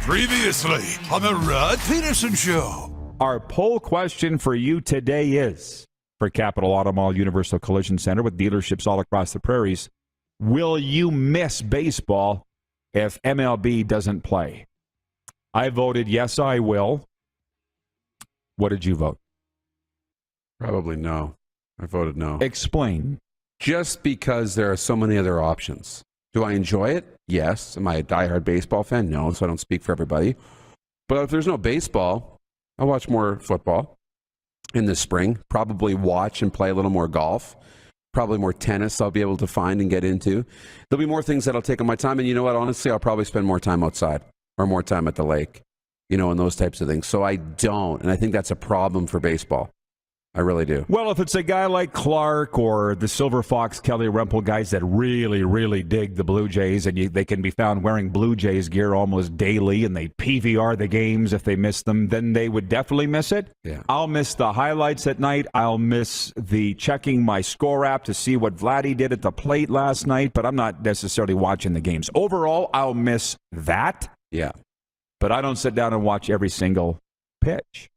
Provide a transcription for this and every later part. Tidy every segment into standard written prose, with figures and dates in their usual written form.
Previously on the Rod Pedersen Show. Our poll question for you today is, for Capital Auto Mall Universal Collision Center with dealerships all across the prairies, will you miss baseball if MLB doesn't play? I voted yes, I will. What did you vote? Probably no. I voted no. Explain. Just because there are so many other options. Do I enjoy it? Yes. Am I a diehard baseball fan? No, so I don't speak for everybody. But if there's no baseball, I'll watch more football in the spring. Probably watch and play a little more golf. Probably more tennis I'll be able to find and get into. There'll be more things that'll take up my time. And you know what? Honestly, I'll probably spend more time outside or more time at the lake, and those types of things. So I don't. And I think that's a problem for baseball. I really do. Well, if it's a guy like Clark or the Silver Fox, Kelly Rempel guys that really, really dig the Blue Jays, and they can be found wearing Blue Jays gear almost daily, and they PVR the games if they miss them, then they would definitely miss it. Yeah. I'll miss the highlights at night. I'll miss the checking my score app to see what Vladdy did at the plate last night, but I'm not necessarily watching the games. Overall, I'll miss that. Yeah. But I don't sit down and watch every single pitch.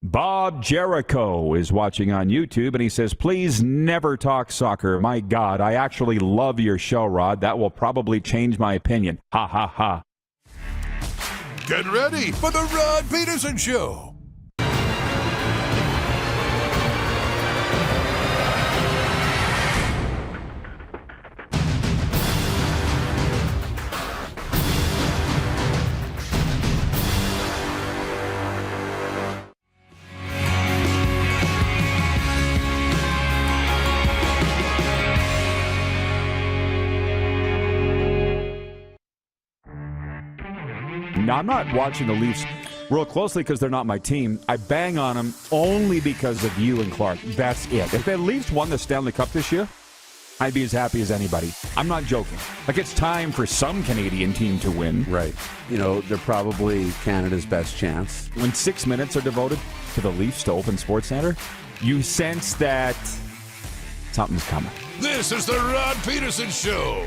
Bob Jericho is watching on YouTube, and he says, please never talk soccer. My God, I actually love your show, Rod. That will probably change my opinion. Ha, ha, ha. Get ready for the Rod Pedersen Show. Now, I'm not watching the Leafs real closely because they're not my team. I bang on them only because of you and Clark. That's it. If the Leafs won the Stanley Cup this year, I'd be as happy as anybody. I'm not joking. Like, it's time for some Canadian team to win. Right. They're probably Canada's best chance. When 6 minutes are devoted to the Leafs to open Sports Center, you sense that something's coming. This is the Rod Pedersen Show.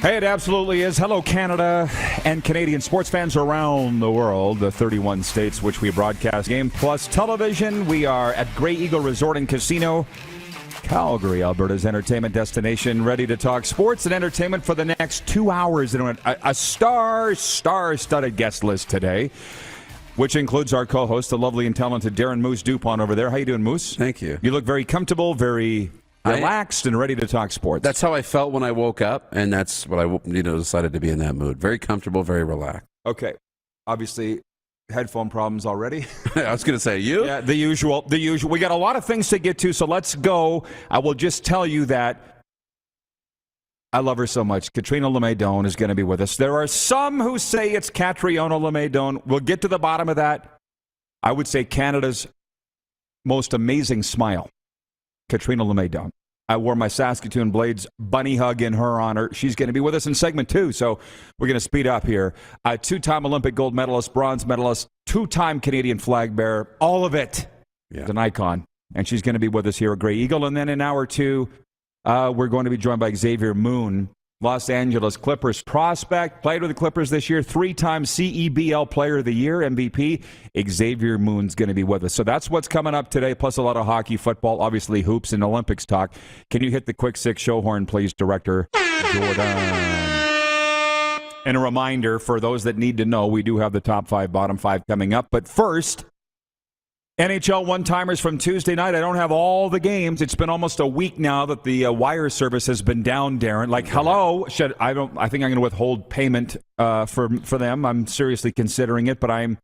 Hey, it absolutely is. Hello, Canada and Canadian sports fans around the world, the 31 states which we broadcast game plus television. We are at Grey Eagle Resort and Casino, Calgary, Alberta's entertainment destination, ready to talk sports and entertainment for the next 2 hours. And a star-studded guest list today, which includes our co-host, the lovely and talented Darren Moose Dupont over there. How you doing, Moose? Thank you. You look very comfortable, very relaxed and ready to talk sports. That's how I felt when I woke up, and that's what I decided to be in that mood. Very comfortable, very relaxed. Okay. Obviously, headphone problems already. I was going to say, you? Yeah, the usual. We got a lot of things to get to, so let's go. I will just tell you that I love her so much. Catriona Doan is going to be with us. There are some who say it's Catriona Doan. We'll get to the bottom of that. I would say Canada's most amazing smile, Catriona Doan. I wore my Saskatoon Blades bunny hug in her honor. She's going to be with us in segment 2, so we're going to speed up here. Two-time Olympic gold medalist, bronze medalist, two-time Canadian flag bearer, all of it. Yeah. An icon, and she's going to be with us here at Grey Eagle. And then in hour 2, we're going to be joined by Xavier Moon, Los Angeles Clippers prospect, played with the Clippers this year, 3-time CEBL Player of the Year, MVP. Xavier Moon's going to be with us. So that's what's coming up today, plus a lot of hockey, football, obviously hoops, and Olympics talk. Can you hit the quick 6 show horn, please, Director Jordan? And a reminder for those that need to know, we do have the top 5, bottom 5 coming up. But first, NHL one-timers from Tuesday night. I don't have all the games. It's been almost a week now that the wire service has been down, Darren. Like, hello, I think I'm going to withhold payment for them. I'm seriously considering it, but I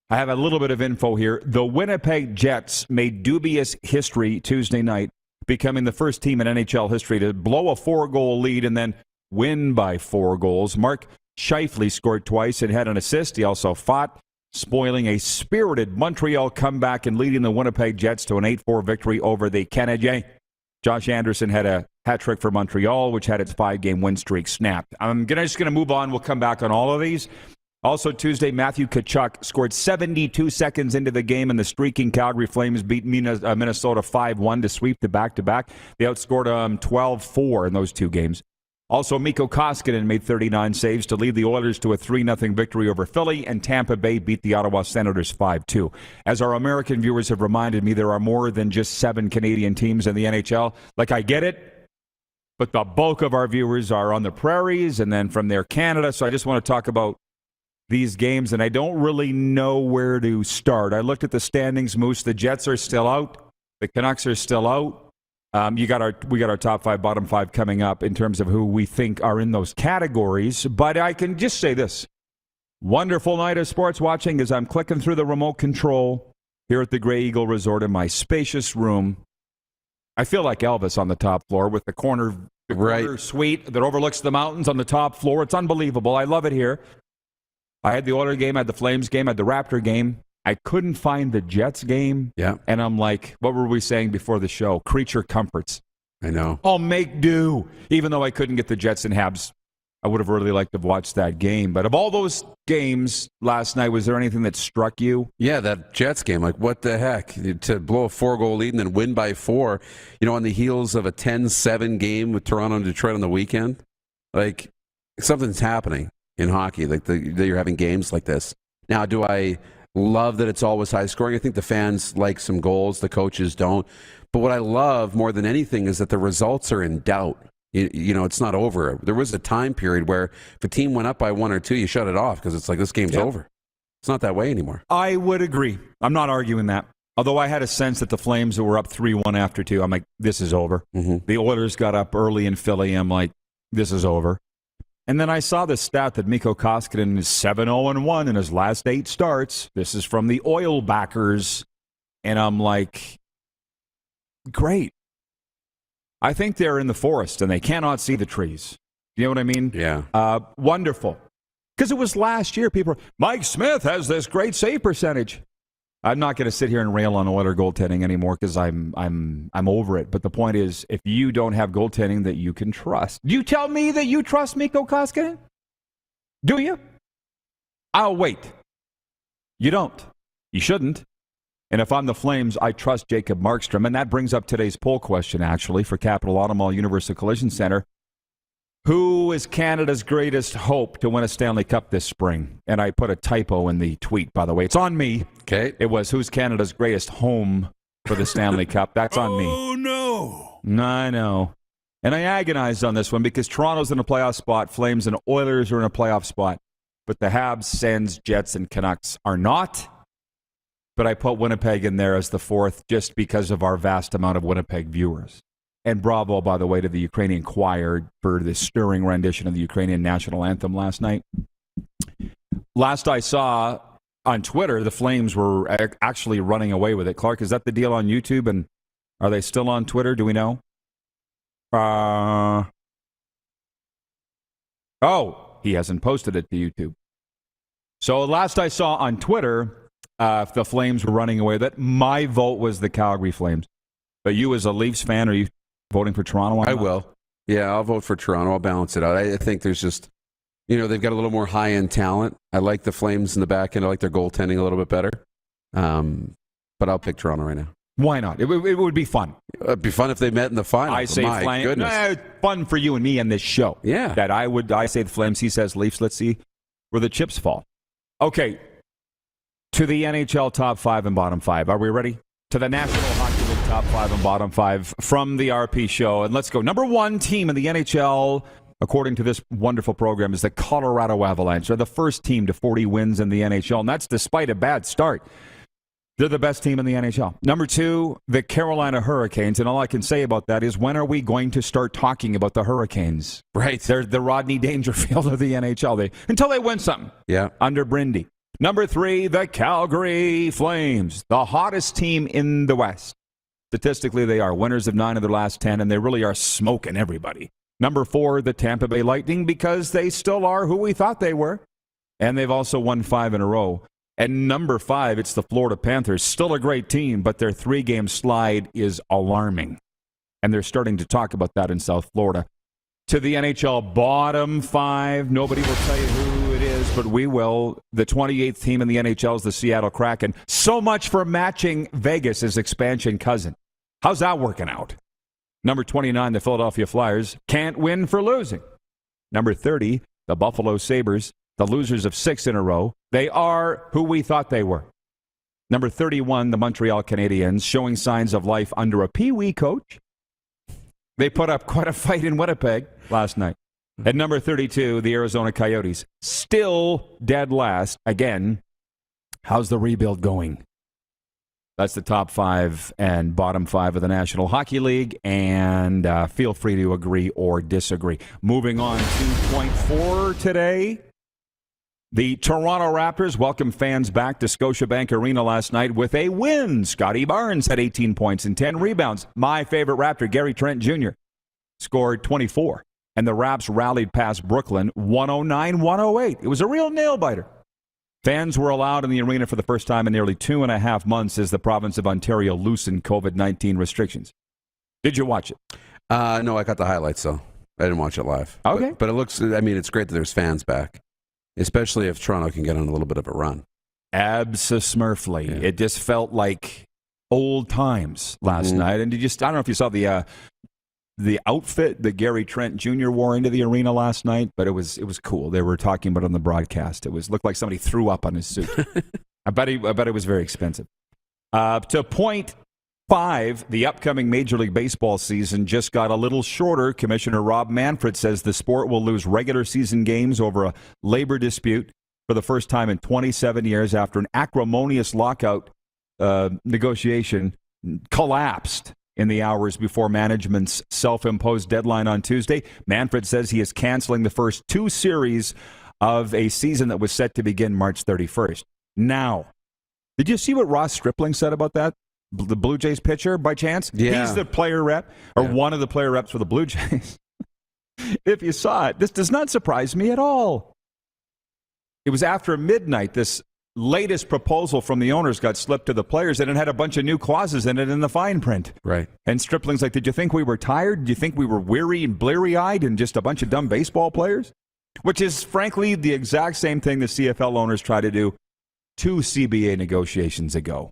have a little bit of info here. The Winnipeg Jets made dubious history Tuesday night, becoming the first team in NHL history to blow a 4-goal lead and then win by 4 goals. Mark Scheifele scored twice and had an assist. He also fought, spoiling a spirited Montreal comeback and leading the Winnipeg Jets to an 8-4 victory over the Canadiens. Josh Anderson had a hat trick for Montreal, which had its 5-game win streak snapped. I'm just going to move on. We'll come back on all of these. Also Tuesday, Matthew Tkachuk scored 72 seconds into the game, and the streaking Calgary Flames beat Minnesota 5-1 to sweep the back-to-back. They outscored them 12-4 in those 2 games. Also, Mikko Koskinen made 39 saves to lead the Oilers to a 3-0 victory over Philly, and Tampa Bay beat the Ottawa Senators 5-2. As our American viewers have reminded me, there are more than just 7 Canadian teams in the NHL. Like, I get it, but the bulk of our viewers are on the prairies, and then from there, Canada. So I just want to talk about these games, and I don't really know where to start. I looked at the standings, Moose. The Jets are still out. The Canucks are still out. We got our top 5, bottom 5 coming up in terms of who we think are in those categories. But I can just say this. Wonderful night of sports watching as I'm clicking through the remote control here at the Grey Eagle Resort in my spacious room. I feel like Elvis on the top floor with the corner suite that overlooks the mountains on the top floor. It's unbelievable. I love it here. I had the Oilers game, I had the Flames game, I had the Raptor game. I couldn't find the Jets game. Yeah. And I'm like, what were we saying before the show? Creature comforts. I know. I'll make do. Even though I couldn't get the Jets and Habs, I would have really liked to have watched that game. But of all those games last night, was there anything that struck you? Yeah, that Jets game. Like, what the heck? To blow a 4-goal lead and then win by 4, on the heels of a 10-7 game with Toronto and Detroit on the weekend. Like, something's happening in hockey. Like, that you're having games like this. Now, do I love that it's always high scoring? I think the fans like some goals. The coaches don't. But what I love more than anything is that the results are in doubt. It's not over. There was a time period where if a team went up by 1 or 2, you shut it off because it's like this game's over. It's not that way anymore. I would agree. I'm not arguing that. Although I had a sense that the Flames were up 3-1 after 2. I'm like, this is over. Mm-hmm. The Oilers got up early in Philly. I'm like, this is over. And then I saw the stat that Mikko Koskinen is 7-0-1 in his last 8 starts. This is from the Oil backers. And I'm like, great. I think they're in the forest and they cannot see the trees. You know what I mean? Yeah. Wonderful. Because it was last year. People were, Mike Smith has this great save percentage. I'm not going to sit here and rail on Oiler goaltending anymore because I'm over it. But the point is, if you don't have goaltending that you can trust, you tell me that you trust Mikko Koskinen? Do you? I'll wait. You don't. You shouldn't. And if I'm the Flames, I trust Jacob Markstrom. And that brings up today's poll question, actually, for Capital Automall Universal Collision Center. Who is Canada's greatest hope to win a Stanley Cup this spring? And I put a typo in the tweet, by the way. It's on me. Okay. It was, who's Canada's greatest home for the Stanley Cup? That's on me. Oh, no. I know. And I agonized on this one because Toronto's in a playoff spot. Flames and Oilers are in a playoff spot. But the Habs, Sens, Jets, and Canucks are not. But I put Winnipeg in there as the 4th just because of our vast amount of Winnipeg viewers. And bravo, by the way, to the Ukrainian choir for the stirring rendition of the Ukrainian national anthem last night. Last I saw on Twitter, the Flames were actually running away with it. Clark, is that the deal on YouTube? And are they still on Twitter? Do we know? He hasn't posted it to YouTube. So last I saw on Twitter, if the Flames were running away with it, my vote was the Calgary Flames. But you as a Leafs fan, are you voting for Toronto? I will. Yeah, I'll vote for Toronto. I'll balance it out. I think there's just, they've got a little more high-end talent. I like the Flames in the back end. I like their goaltending a little bit better. But I'll pick Toronto right now. Why not? It would be fun. It'd be fun if they met in the final. I say My goodness. Fun for you and me and this show. Yeah. I say the Flames, he says Leafs. Let's see where the chips fall. Okay. To the NHL top 5 and bottom 5. Are we ready? To the National Hockey League top 5 and bottom 5 from the RP show. And let's go. Number 1 team in the NHL, according to this wonderful program, is the Colorado Avalanche. They're the first team to 40 wins in the NHL, and that's despite a bad start. They're the best team in the NHL. Number 2, the Carolina Hurricanes. And all I can say about that is, when are we going to start talking about the Hurricanes? Right. They're the Rodney Dangerfield of the NHL. Until they win something. Yeah. Under Brindy. Number 3, the Calgary Flames, the hottest team in the West. Statistically, they are winners of 9 of their last 10, and they really are smoking everybody. Number 4, the Tampa Bay Lightning, because they still are who we thought they were, and they've also won 5 in a row. And number 5, it's the Florida Panthers, still a great team, but their 3-game slide is alarming, and they're starting to talk about that in South Florida. To the NHL bottom 5, nobody will tell you who it is, but we will. The 28th team in the NHL is the Seattle Kraken. So much for matching Vegas' expansion cousin. How's that working out? Number 29, the Philadelphia Flyers, can't win for losing. Number 30, the Buffalo Sabres, the losers of 6 in a row. They are who we thought they were. Number 31, the Montreal Canadiens, showing signs of life under a Pee-wee coach. They put up quite a fight in Winnipeg last night. At number 32, the Arizona Coyotes, still dead last. Again, how's the rebuild going? That's the top 5 and bottom 5 of the National Hockey League, and feel free to agree or disagree. Moving on to point 4 today. The Toronto Raptors welcomed fans back to Scotiabank Arena last night with a win. Scotty Barnes had 18 points and 10 rebounds. My favorite Raptor, Gary Trent Jr., scored 24. And the Raps rallied past Brooklyn 109-108. It was a real nail-biter. Fans were allowed in the arena for the first time in nearly 2.5 months as the province of Ontario loosened COVID-19 restrictions. Did you watch it? No, I got the highlights, though. I didn't watch it live. Okay. But it looks, it's great that there's fans back, especially if Toronto can get on a little bit of a run. Abso-smurfly. Yeah. It just felt like old times last night. And I don't know if you saw the outfit that Gary Trent Jr. wore into the arena last night, but it was cool. They were talking about it on the broadcast. It looked like somebody threw up on his suit. I bet it was very expensive. To point 5, the upcoming Major League Baseball season just got a little shorter. Commissioner Rob Manfred says the sport will lose regular season games over a labor dispute for the first time in 27 years after an acrimonious lockout negotiation collapsed in the hours before management's self-imposed deadline on Tuesday. Manfred says he is canceling the first 2 series of a season that was set to begin March 31st. Now, did you see what Ross Stripling said about that? The Blue Jays pitcher, by chance? Yeah. He's the player rep, or one of the player reps for the Blue Jays. If you saw it, this does not surprise me at all. It was after midnight, this latest proposal from the owners got slipped to the players, and it had a bunch of new clauses in it in the fine print. Right. And Stripling's like, did you think we were tired? Did you think we were weary and bleary-eyed and just a bunch of dumb baseball players? Which is, frankly, the exact same thing the CFL owners tried to do 2 CBA negotiations ago.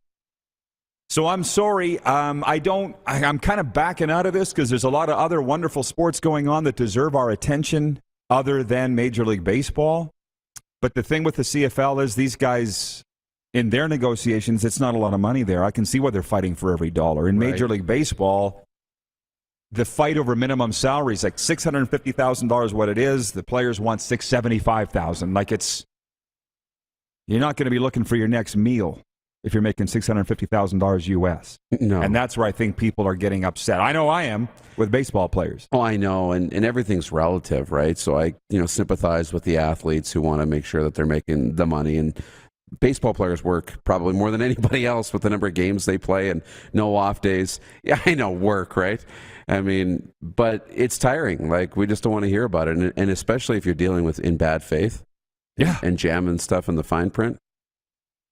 So I'm sorry. I'm kind of backing out of this because there's a lot of other wonderful sports going on that deserve our attention other than Major League Baseball. But the thing with the CFL is these guys, in their negotiations, it's not a lot of money there. I can see why they're fighting for every dollar. In Major League Baseball, the fight over minimum salary is like $650,000 what it is. The players want $675,000. Like you're not going to be looking for your next meal if you're making $650,000 US. No. And that's where I think people are getting upset. I know I am with baseball players. Oh, I know, and everything's relative, right? So I, sympathize with the athletes who want to make sure that they're making the money. And baseball players work probably more than anybody else with the number of games they play and no off days. Yeah, I know, work, right? I mean, but it's tiring. Like, we just don't want to hear about it. And especially if you're dealing with in bad faith and jamming stuff in the fine print.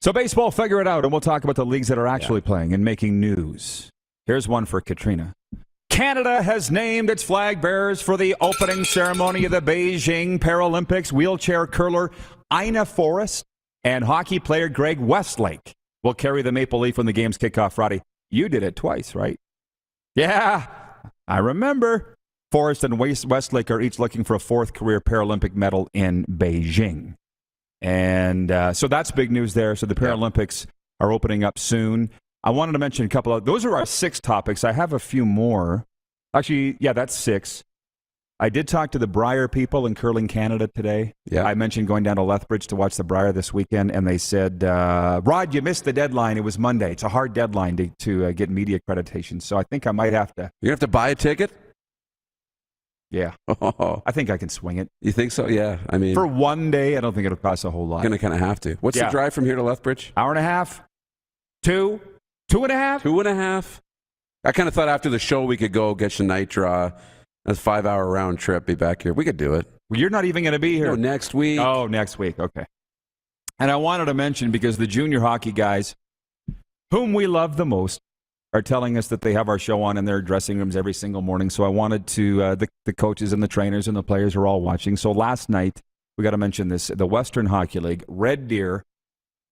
So baseball, figure it out, and we'll talk about the leagues that are actually playing and making news. Here's one for Catriona. Canada has named its flag bearers for the opening ceremony of the Beijing Paralympics. Wheelchair curler Ina Forrest and hockey player Greg Westlake will carry the maple leaf when the games kick off Friday. You did it twice, right? Yeah, I remember. Forrest and Westlake are each looking for a 4th career Paralympic medal in Beijing. And so that's big news there. So the Paralympics are opening up soon. I wanted to mention a couple of those are our 6 topics. I have a few more. Actually, that's 6. I did talk to the Briar people in Curling Canada today. Yeah. I mentioned going down to Lethbridge to watch the Briar this weekend, and they said, Rod, you missed the deadline. It was Monday. It's a hard deadline to get media accreditation. So I think I might have to. You have to buy a ticket? Yeah. I think I can swing it. You think so? Yeah. I mean, for one day, I don't think it'll cost a whole lot. You're going to kind of have to. What's the drive from here to Lethbridge? Hour and a half? 2? 2.5? 2.5. I kind of thought after the show we could go get your night draw. That's a 5-hour round trip. Be back here. We could do it. Well, you're not even going to be here. No, next week. Oh, next week. Okay. And I wanted to mention, because the junior hockey guys, whom we love the most, are telling us that they have our show on in their dressing rooms every single morning. So I wanted to, the coaches and the trainers and the players are all watching. So last night, we got to mention this, the Western Hockey League, Red Deer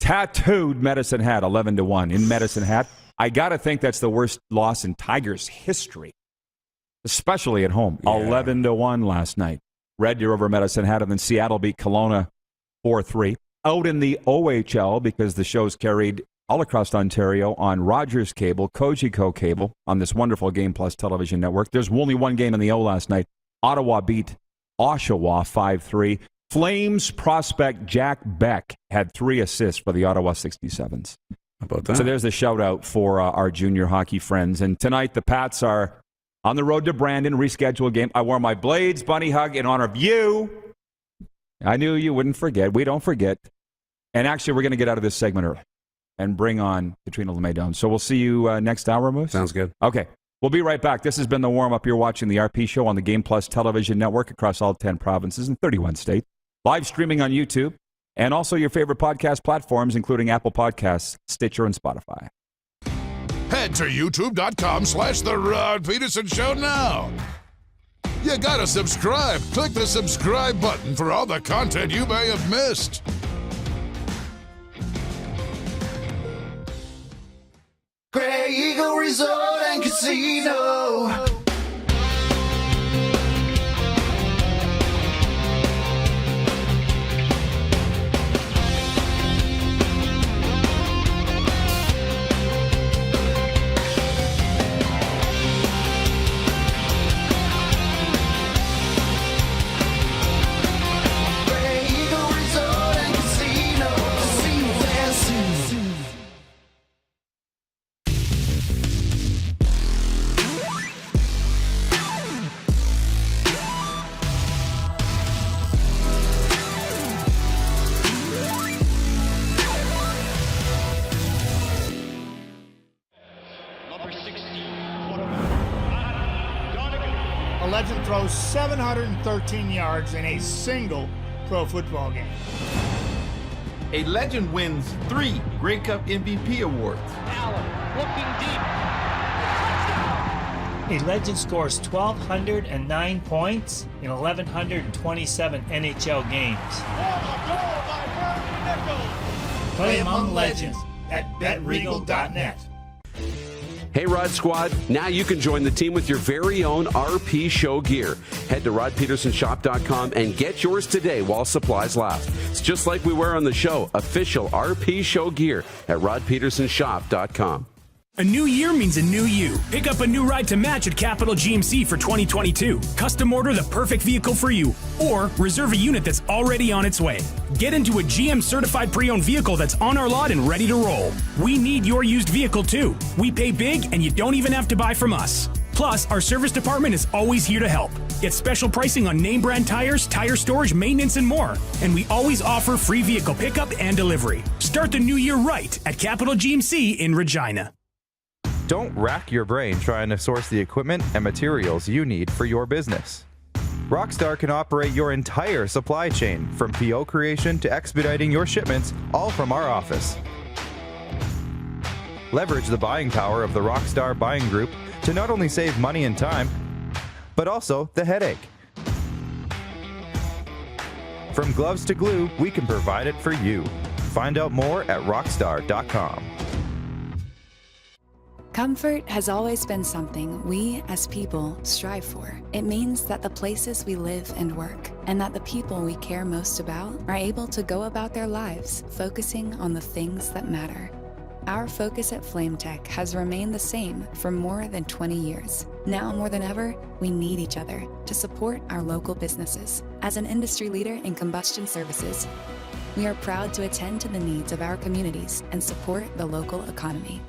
tattooed Medicine Hat 11-1 in Medicine Hat. I got to think that's the worst loss in Tigers history, especially at home. 11-1 last night. Red Deer over Medicine Hat, and then Seattle beat Kelowna 4-3. Out in the OHL, because the show's carried all across Ontario on Rogers Cable, Cogeco Cable, on this wonderful Game Plus television network. There's only one game in the O last night. Ottawa beat Oshawa 5-3. Flames prospect Jack Beck had 3 assists for the Ottawa 67s. How about that? So there's the shout-out for our junior hockey friends. And tonight the Pats are on the road to Brandon, rescheduled game. I wore my Blades bunny hug in honor of you. I knew you wouldn't forget. We don't forget. And actually, we're going to get out of this segment early and bring on Catriona LeMay. So we'll see you next hour, Moose. Sounds good. Okay. We'll be right back. This has been the warm-up. You're watching the RP Show on the Game Plus television network across all 10 provinces and 31 states. Live streaming on YouTube and also your favorite podcast platforms, including Apple Podcasts, Stitcher, and Spotify. Head to youtube.com/The Rod Pedersen Show now. You gotta subscribe. Click the subscribe button for all the content you may have missed. Grey Eagle Resort and Casino. A legend throws 713 yards in a single pro football game. A legend wins 3 Grey Cup MVP awards. Allen looking deep. A legend scores 1,209 points in 1,127 NHL games. Play among legends at betregal.net. Hey, Rod Squad. Now you can join the team with your very own RP Show gear. Head to rodpedersenshop.com and get yours today while supplies last. It's just like we wear on the show, official RP Show gear at rodpedersenshop.com. A new year means a new you. Pick up a new ride to match at Capital GMC for 2022. Custom order the perfect vehicle for you, or reserve a unit that's already on its way. Get into a GM certified pre-owned vehicle that's on our lot and ready to roll. We need your used vehicle too. We pay big and you don't even have to buy from us. Plus, our service department is always here to help. Get special pricing on name brand tires, tire storage, maintenance, and more. And we always offer free vehicle pickup and delivery. Start the new year right at Capital GMC in Regina. Don't rack your brain trying to source the equipment and materials you need for your business. Rockstar can operate your entire supply chain, from PO creation to expediting your shipments, all from our office. Leverage the buying power of the Rockstar buying group to not only save money and time, but also the headache. From gloves to glue, we can provide it for you. Find out more at rockstar.com. Comfort has always been something we, as people, strive for. It means that the places we live and work, and that the people we care most about, are able to go about their lives focusing on the things that matter. Our focus at FlameTech has remained the same for more than 20 years. Now more than ever, we need each other to support our local businesses. As an industry leader in combustion services, we are proud to attend to the needs of our communities and support the local economy.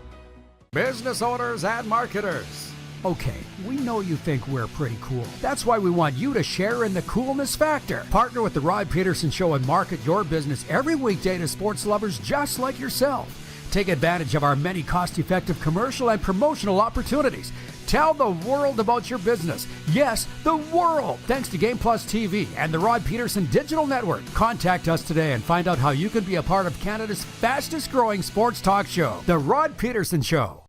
Business owners and marketers. Okay, we know you think we're pretty cool. That's why we want you to share in the coolness factor. Partner with the Rod Pedersen Show and market your business every weekday to sports lovers just like yourself. Take advantage of our many cost-effective commercial and promotional opportunities. Tell the world about your business. Yes, the world. Thanks to Game Plus TV and the Rod Pedersen Digital Network. Contact us today and find out how you can be a part of Canada's fastest growing sports talk show, The Rod Pedersen Show.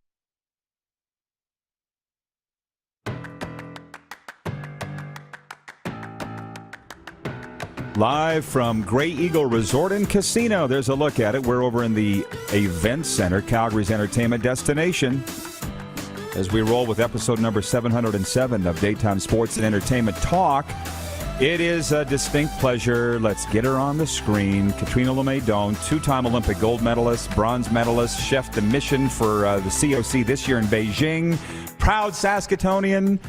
Live from Grey Eagle Resort and Casino. There's a look at it. We're over in the Event Center, Calgary's entertainment destination, as we roll with episode number 707 of Daytime Sports and Entertainment Talk. It is a distinct pleasure. Let's get her on the screen. Catriona Doan, two-time Olympic gold medalist, bronze medalist, chef de mission for the COC this year in Beijing. Proud Saskatoonian.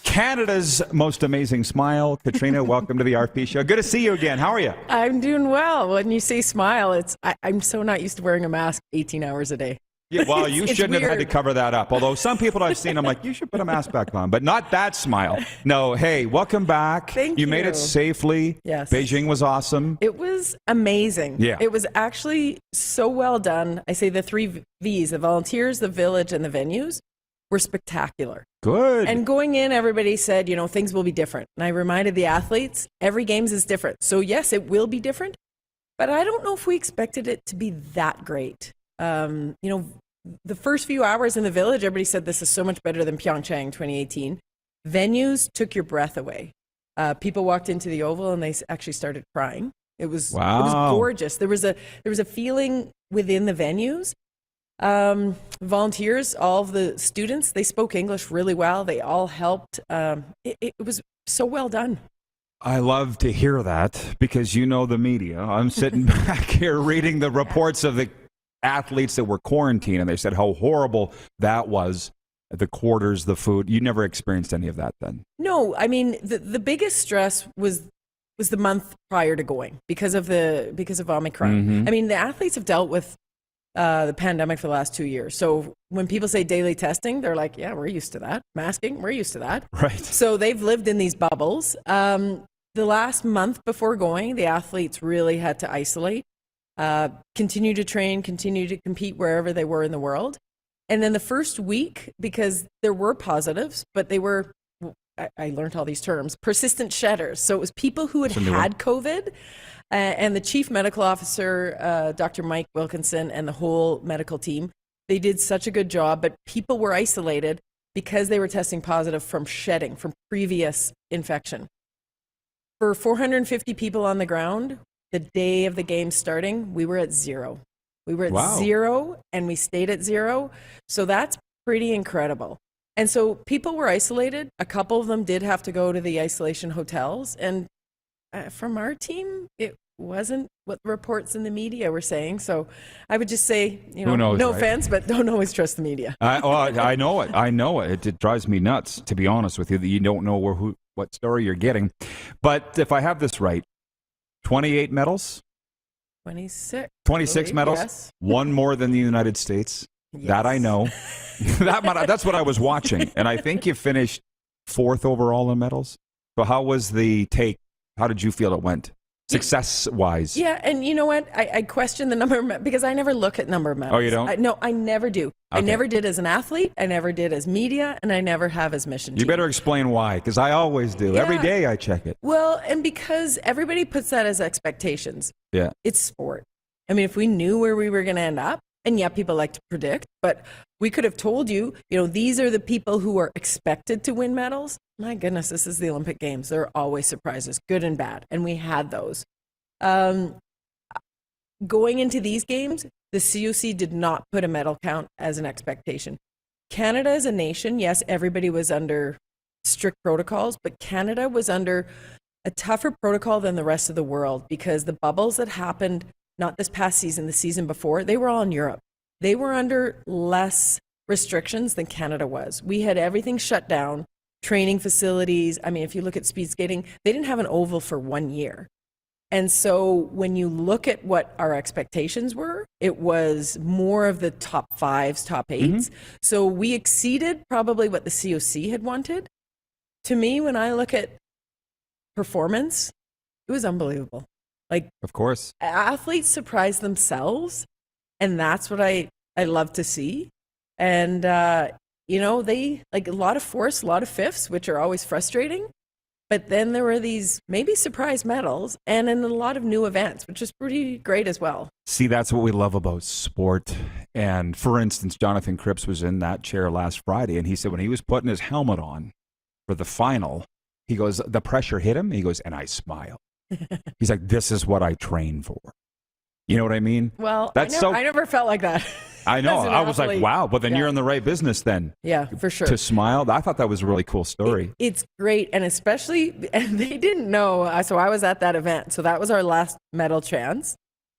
Canada's most amazing smile. Catriona, welcome to the RP Show. Good to see you again. How are you? I'm doing well. When you say smile, I'm so not used to wearing a mask 18 hours a day. Yeah, well, you shouldn't have had to weird. cover that up. Although some people I've seen, I'm like, you should put a mask back on. But not that smile. No, hey, welcome back. Thank you. You made it safely. Yes. Beijing was awesome. It was amazing. Yeah. It was actually so well done. I say the 3 V's, the volunteers, the village, and the venues were spectacular. Good. And going in, everybody said, things will be different. And I reminded the athletes, every games is different. So yes, it will be different. But I don't know if we expected it to be that great. The first few hours in the village, everybody said this is so much better than Pyeongchang 2018. Venues took your breath away. People walked into the Oval and they actually started crying. It was gorgeous. There was a feeling within the venues. Volunteers, all of the students, they spoke English really well. They all helped. It was so well done. I love to hear that because the media. I'm sitting back here reading the reports of the athletes that were quarantined, and they said how horrible that was. The quarters, the food. You never experienced any of that then? No, I mean the biggest stress was the month prior to going because of Omicron. Mm-hmm. I mean, the athletes have dealt with the pandemic for the last 2 years. So when people say daily testing, they're like, yeah, we're used to that. Masking, we're used to that. Right. So they've lived in these bubbles. The last month before going, the athletes really had to isolate, continue to train, continue to compete wherever they were in the world. And then the first week, because there were positives, but they were, I learned all these terms, persistent shedders. So it was people who had COVID. And the chief medical officer, Dr. Mike Wilkinson, and the whole medical team, they did such a good job, but people were isolated because they were testing positive from shedding, from previous infection. For 450 people on the ground, the day of the game starting, we were at 0. We were at 0, and we stayed at 0. So that's pretty incredible. And so people were isolated. A couple of them did have to go to the isolation hotels. And from our team, it wasn't what the reports in the media were saying. So I would just say, Who knows, no right? offense, but don't always trust the media. I know it. I know it. It drives me nuts, to be honest with you, that you don't know what story you're getting. But if I have this right, 28 medals? 26 medals? Yes. One more than the United States. Yes. That I know. That's what I was watching. And I think you finished 4th overall in medals. So how was the take? How did you feel it went? Success-wise. Yeah, and you know what? I question the number of because I never look at number of medals. Oh, you don't? No, I never do. Okay. I never did as an athlete. I never did as media, and I never have as mission team. You better explain why, because I always do. Yeah. Every day I check it. Well, and because everybody puts that as expectations. Yeah. It's sport. I mean, if we knew where we were going to end up, and yeah, people like to predict, but we could have told you, these are the people who are expected to win medals. My goodness, this is the Olympic Games. There are always surprises, good and bad, and we had those. Going into these games, the COC did not put a medal count as an expectation. Canada as a nation, yes, everybody was under strict protocols, but Canada was under a tougher protocol than the rest of the world because the bubbles that happened, not this past season, the season before, they were all in Europe. They were under less restrictions than Canada was. We had everything shut down, training facilities. I mean, if you look at speed skating, they didn't have an oval for 1 year. And so when you look at what our expectations were, it was more of the top 5s, top 8s. Mm-hmm. So we exceeded probably what the COC had wanted. To me, when I look at performance, it was unbelievable. Like, of course, athletes surprise themselves, and that's what I love to see. And they like a lot of fourths, a lot of fifths, which are always frustrating. But then there were these maybe surprise medals and in a lot of new events, which is pretty great as well. See, that's what we love about sport. And for instance, Jonathan Cripps was in that chair last Friday, and he said when he was putting his helmet on for the final, he goes, the pressure hit him. He goes, and I smile. He's like, this is what I train for. You know what I mean? Well, I never felt like that. I know. as an I was like, athlete. wow. But then Yeah. you're in the right business then. Yeah, for sure. To smile. I thought that was a really cool story. It's great, and especially, and they didn't know. So I was at that event. So that was our last medal chance,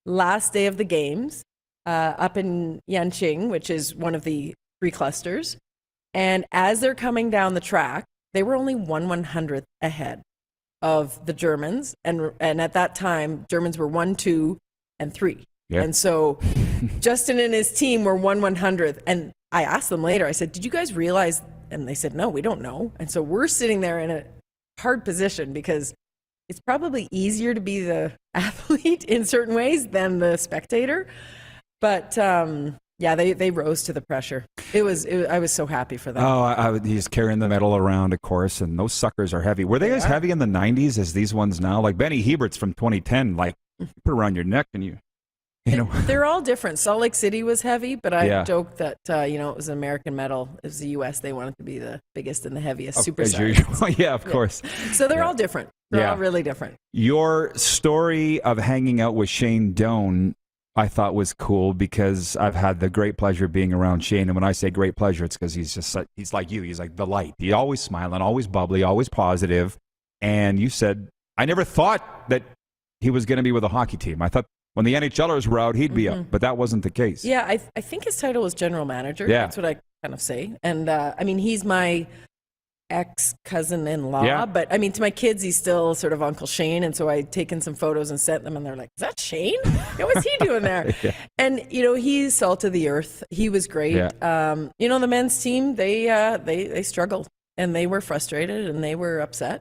last day of the games, up in Yanqing, which is one of the 3 clusters. And as they're coming down the track, they were only 1/100th ahead of the Germans, and at that time, Germans were 1, 2, and 3. Yeah. And so Justin and his team were 1/100th. And I asked them later, I said, did you guys realize? And they said, no, we don't know. And so we're sitting there in a hard position because it's probably easier to be the athlete in certain ways than the spectator. But yeah, they rose to the pressure. I was so happy for them. Oh, he's carrying the medal around, of course, and those suckers are heavy. Were they as heavy in the 90s as these ones now? Like Benny Hebert's from 2010, like put around your neck and you know. They're all different. Salt Lake City was heavy, but I joked that, it was an American medal. It was the U.S. They wanted to be the biggest and the heaviest super As usual. Yeah, of course. So they're all different. They're all really different. Your story of hanging out with Shane Doan, I thought was cool because I've had the great pleasure of being around Shane. And when I say great pleasure, it's because he's like you. He's like the light. He's always smiling, always bubbly, always positive. And you said, I never thought that he was going to be with a hockey team. I thought when the NHLers were out, he'd be up, but that wasn't the case. Yeah, I think his title was general manager. Yeah. That's what I kind of say. And I mean, he's my ex-cousin-in-law, Yeah. but I mean, to my kids, he's still sort of Uncle Shane. And so I'd taken some photos and sent them, and they're like, is that Shane? What's he doing there? Yeah. And, he's salt of the earth. He was great. Yeah. The men's team, they struggled, and they were frustrated, and they were upset.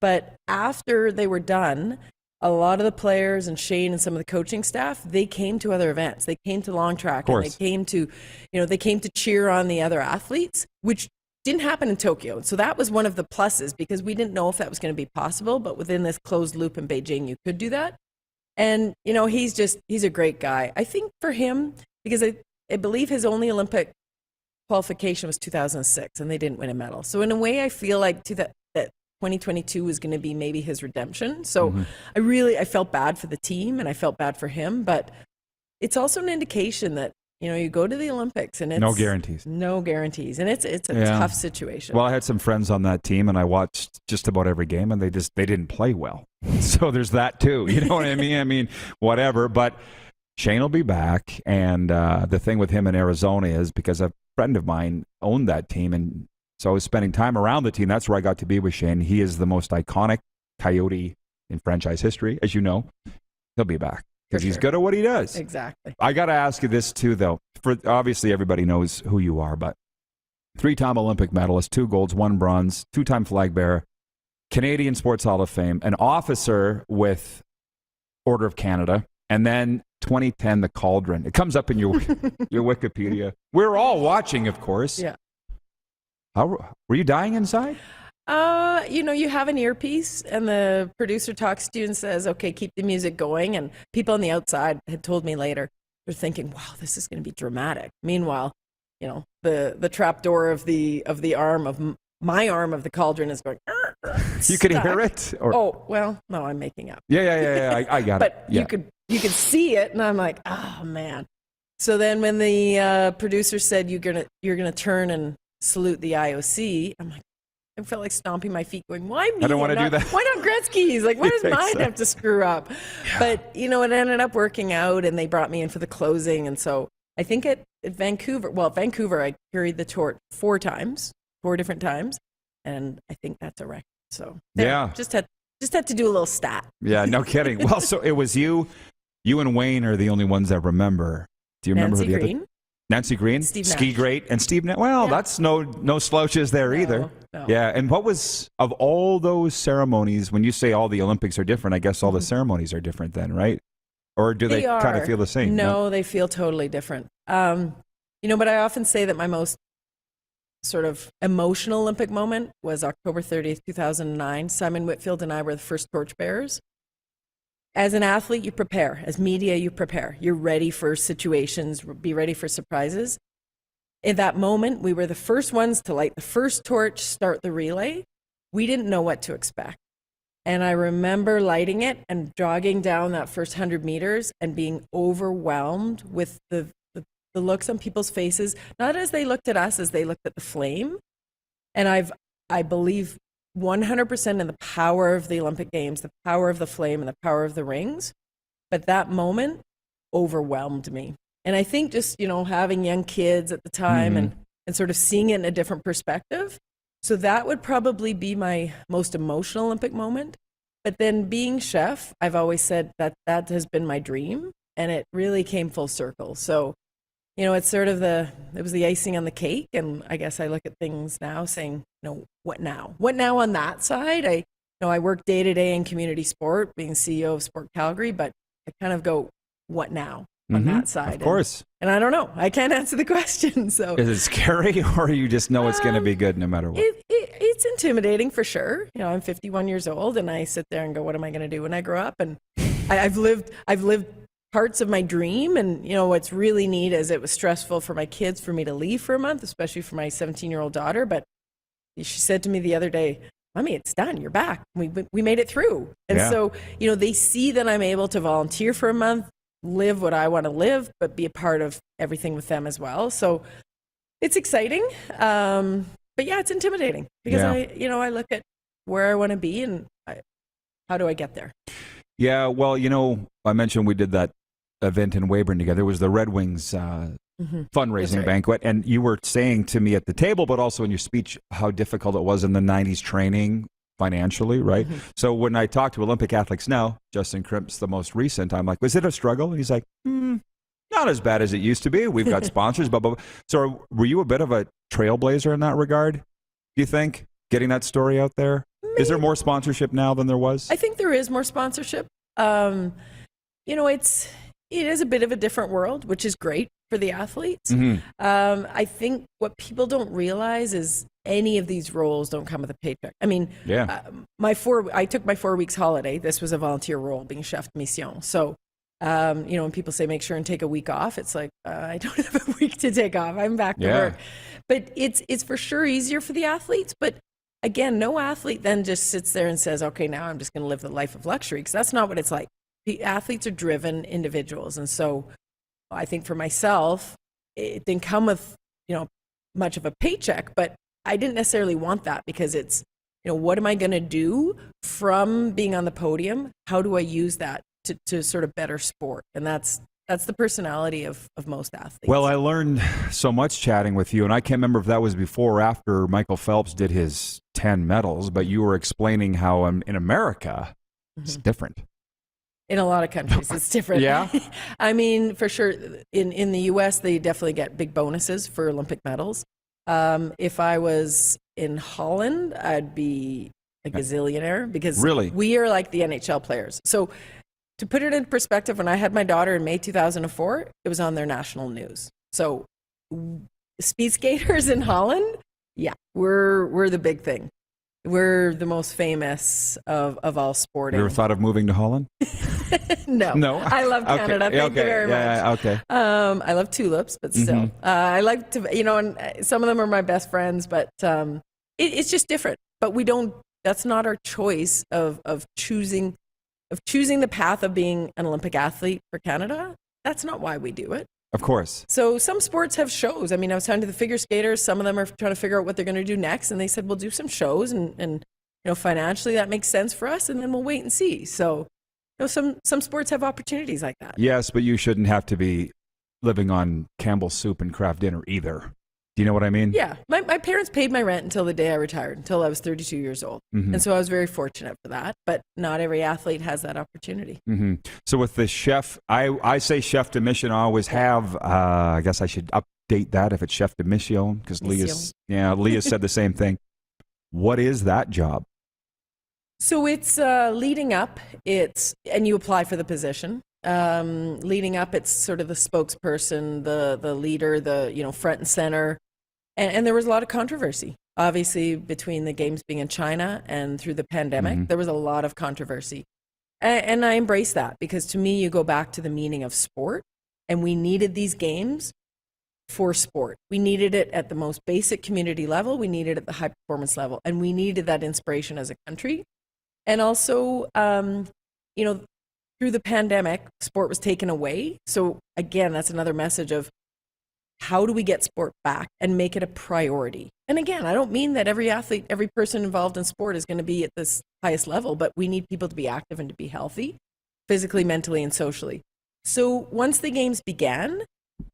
But after they were done, a lot of the players and Shane and some of the coaching staff, they came to other events. They came to Long Track, and they came to cheer on the other athletes, which didn't happen in Tokyo. So that was one of the pluses because we didn't know if that was going to be possible, but within this closed loop in Beijing, you could do that. And, he's a great guy. I think for him, because I believe his only Olympic qualification was 2006 and they didn't win a medal. So in a way, I feel like that 2022 was going to be maybe his redemption. So I felt bad for the team and I felt bad for him, but it's also an indication that, you go to the Olympics and it's no guarantees. And it's a tough situation. Well, I had some friends on that team and I watched just about every game and they didn't play well. So there's that too. You know what I mean? I mean, whatever, but Shane will be back. And the thing with him in Arizona is because a friend of mine owned that team, and so I was spending time around the team. That's where I got to be with Shane. He is the most iconic Coyote in franchise history, as you know. He'll be back because he's good at what he does. Exactly. I got to ask you this too, though. For obviously everybody knows who you are, but 3-time Olympic medalist, 2 golds, 1 bronze, 2-time flag bearer, Canadian Sports Hall of Fame, an officer with Order of Canada, and then 2010 the Cauldron. It comes up in your Wikipedia. We're all watching, of course. Yeah. Were you dying inside? You have an earpiece and the producer talks to you and says, okay, keep the music going. And people on the outside had told me later, they're thinking, wow, this is going to be dramatic. Meanwhile, the trap door of the arm of my arm of the cauldron is going. You could hear it? Or? Oh, well, no, I'm making up. Yeah. I got but it. But you could see it. And I'm like, oh man. So then when the producer said, you're going to turn and salute the IOC, I'm like, I felt like stomping my feet going, why me? I don't want to do that. Why not Gretzky's? Like, why does mine have to screw up? Yeah. But, it ended up working out and they brought me in for the closing. And so I think at Vancouver, I carried the torch 4 different times. And I think that's a record. So just had to do a little stat. Yeah, no kidding. Well, so it was you and Wayne are the only ones that remember. Do you remember Nancy who the Green? other? Nancy Green, Steve Ski Nash. Great, and Steve Nash. Well, that's no slouches there either. No. Yeah, and what was, of all those ceremonies, when you say all the Olympics are different, I guess all the ceremonies are different then, right? Or do they kind of feel the same? No, they feel totally different. But I often say that my most sort of emotional Olympic moment was October 30th, 2009. Simon Whitfield and I were the first torchbearers. As an athlete, you prepare. As media, you prepare. You're ready for situations, be ready for surprises. In that moment, we were the first ones to light the first torch, start the relay. We didn't know what to expect. And I remember lighting it and jogging down that first 100 meters and being overwhelmed with the looks on people's faces, not as they looked at us, as they looked at the flame. And I believe 100% in the power of the Olympic Games, the power of the flame and the power of the rings. But that moment overwhelmed me. And I think just, having young kids at the time and sort of seeing it in a different perspective. So that would probably be my most emotional Olympic moment. But then being chef, I've always said that has been my dream, and it really came full circle. So, it's sort of it was the icing on the cake. And I guess I look at things now saying, what now? What now on that side? I work day to day in community sport, being CEO of Sport Calgary, but I kind of go, what now on that side? Of course. And I don't know. I can't answer the question. So is it scary, or you just know it's going to be good no matter what? It's intimidating for sure. I'm 51 years old, and I sit there and go, what am I going to do when I grow up? And I've lived parts of my dream. And, what's really neat is it was stressful for my kids for me to leave for a month, especially for my 17-year-old daughter. But she said to me the other day, Mommy, it's done. You're back. We made it through. And so, they see that I'm able to volunteer for a month, live what I want to live, but be a part of everything with them as well. So it's exciting. But yeah, it's intimidating because I look at where I want to be and how do I get there? Yeah. Well, I mentioned we did that event in Weyburn together. It was the Red Wings fundraising banquet. And you were saying to me at the table, but also in your speech, how difficult it was in the 90s training financially, right? So when I talk to Olympic athletes now, Justin Crimp's the most recent, I'm like, was it a struggle? And he's like, not as bad as it used to be. We've got sponsors, blah, blah, blah. So were you a bit of a trailblazer in that regard, do you think, getting that story out there? Maybe. Is there more sponsorship now than there was? I think there is more sponsorship. It is a bit of a different world, which is great for the athletes. I think what people don't realize is any of these roles don't come with a paycheck. I mean, I took my 4 weeks holiday. This was a volunteer role, being chef de mission. So, when people say make sure and take a week off, it's like, I don't have a week to take off. I'm back to work. But it's for sure easier for the athletes. But again, no athlete then just sits there and says, okay, now I'm just going to live the life of luxury, because that's not what it's like. The athletes are driven individuals. And so I think for myself, it didn't come with, much of a paycheck, but I didn't necessarily want that, because it's, what am I going to do from being on the podium? How do I use that to sort of better sport? And that's the personality of most athletes. Well, I learned so much chatting with you, and I can't remember if that was before or after Michael Phelps did his 10 medals, but you were explaining how in America, it's different. In a lot of countries, it's different. Yeah. I mean, for sure, in the U.S., they definitely get big bonuses for Olympic medals. If I was in Holland, I'd be a gazillionaire, because we are like the NHL players. So to put it in perspective, when I had my daughter in May 2004, it was on their national news. So speed skaters in Holland, we're the big thing. We're the most famous of all sporting. You ever thought of moving to Holland? No. I love Canada. Thank you very much. Okay. I love tulips, but still. I like to, and some of them are my best friends, but it's just different. But that's not our choice of choosing the path of being an Olympic athlete for Canada. That's not why we do it. Of course. So some sports have shows. I mean, I was talking to the figure skaters. Some of them are trying to figure out what they're going to do next. And they said, we'll do some shows and financially that makes sense for us. And then we'll wait and see. So, some sports have opportunities like that. Yes, but you shouldn't have to be living on Campbell's soup and craft dinner either. Do you know what I mean? Yeah. My parents paid my rent until the day I retired, until I was 32 years old. And so I was very fortunate for that. But not every athlete has that opportunity. So with the chef, I say chef de mission. I always have. I guess I should update that if it's chef de mission, because Leah said the same thing. What is that job? So it's leading up. And you apply for the position. Leading up, it's sort of the spokesperson, the leader, the front and center. And there was a lot of controversy, obviously, between the games being in China and through the pandemic. There was a lot of controversy. And I embrace that, because to me, you go back to the meaning of sport. And we needed these games for sport. We needed it at the most basic community level. We needed it at the high performance level. And we needed that inspiration as a country. And also, through the pandemic, sport was taken away. So again, that's another message of how do we get sport back and make it a priority? And again, I don't mean that every athlete, every person involved in sport is going to be at this highest level, but we need people to be active and to be healthy, physically, mentally, and socially. So once the games began,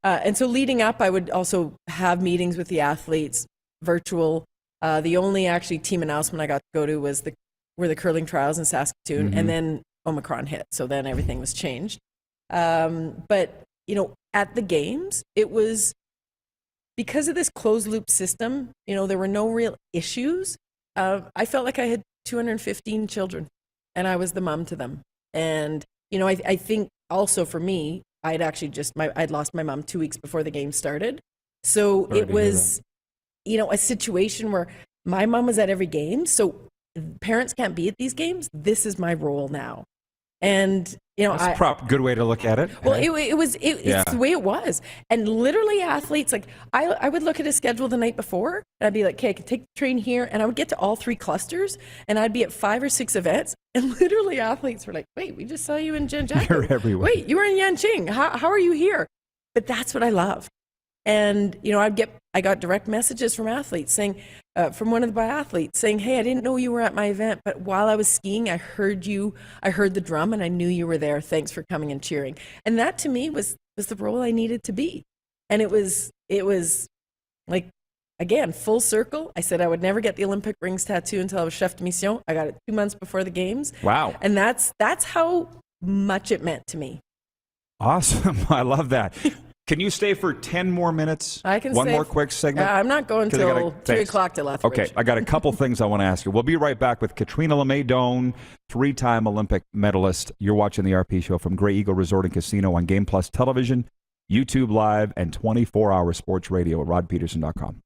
and so leading up, I would also have meetings with the athletes, virtual. The only actually team announcement I got to go to were the curling trials in Saskatoon, and then Omicron hit, so then everything was changed. But at the games, it was because of this closed loop system. There were no real issues. I felt like I had 215 children, and I was the mom to them. And I think also for me, I'd lost my mom 2 weeks before the game started, so it was a situation where my mom was at every game, so parents can't be at these games. This is my role now. And that's a good way to look at it. Well, it's the way it was. And literally athletes, like I would look at a schedule the night before and I'd be like, okay, I can take the train here, and I would get to all 3 clusters and I'd be at 5 or 6 events, and literally athletes were like, wait, we just saw you in Zhengzhou. You're everywhere. Wait, you were in Yanqing. How are you here? But that's what I loved. And I got direct messages from athletes saying, from one of the biathletes saying, hey, I didn't know you were at my event, but while I was skiing, I heard the drum and I knew you were there. Thanks for coming and cheering. And that to me was the role I needed to be. And it was like, again, full circle. I said I would never get the Olympic rings tattoo until I was chef de mission. I got it 2 months before the games. Wow. And that's how much it meant to me. Awesome. I love that. Can you stay for 10 more minutes? I can One stay more quick segment? I'm not going till 3 o'clock to Lethbridge. Okay, I got a couple things I want to ask you. We'll be right back with Catriona Doan, 3-time Olympic medalist. You're watching the RP Show from Grey Eagle Resort and Casino on Game Plus Television, YouTube Live, and 24-hour sports radio at rodpedersen.com.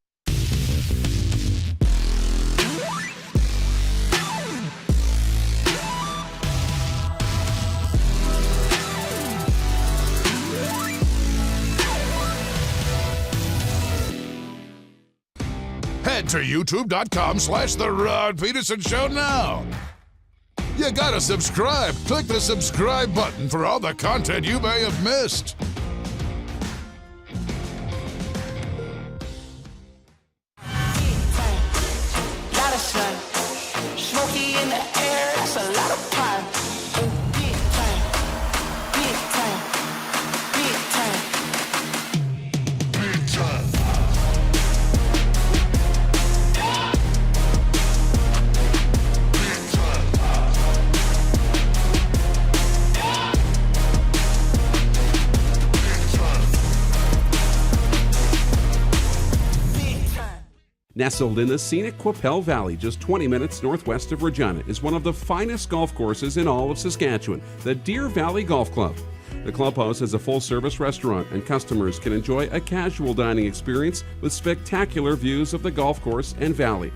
Head to youtube.com/The Rod Pedersen Show now. You gotta subscribe. Click the subscribe button for all the content you may have missed. Lot of sun, smoky in the air, that's a lot of pine. Big time, big time, big time, big time. Nestled in the scenic Qu'Appelle Valley, just 20 minutes northwest of Regina, is one of the finest golf courses in all of Saskatchewan, the Deer Valley Golf Club. The clubhouse has a full-service restaurant, and customers can enjoy a casual dining experience with spectacular views of the golf course and valley.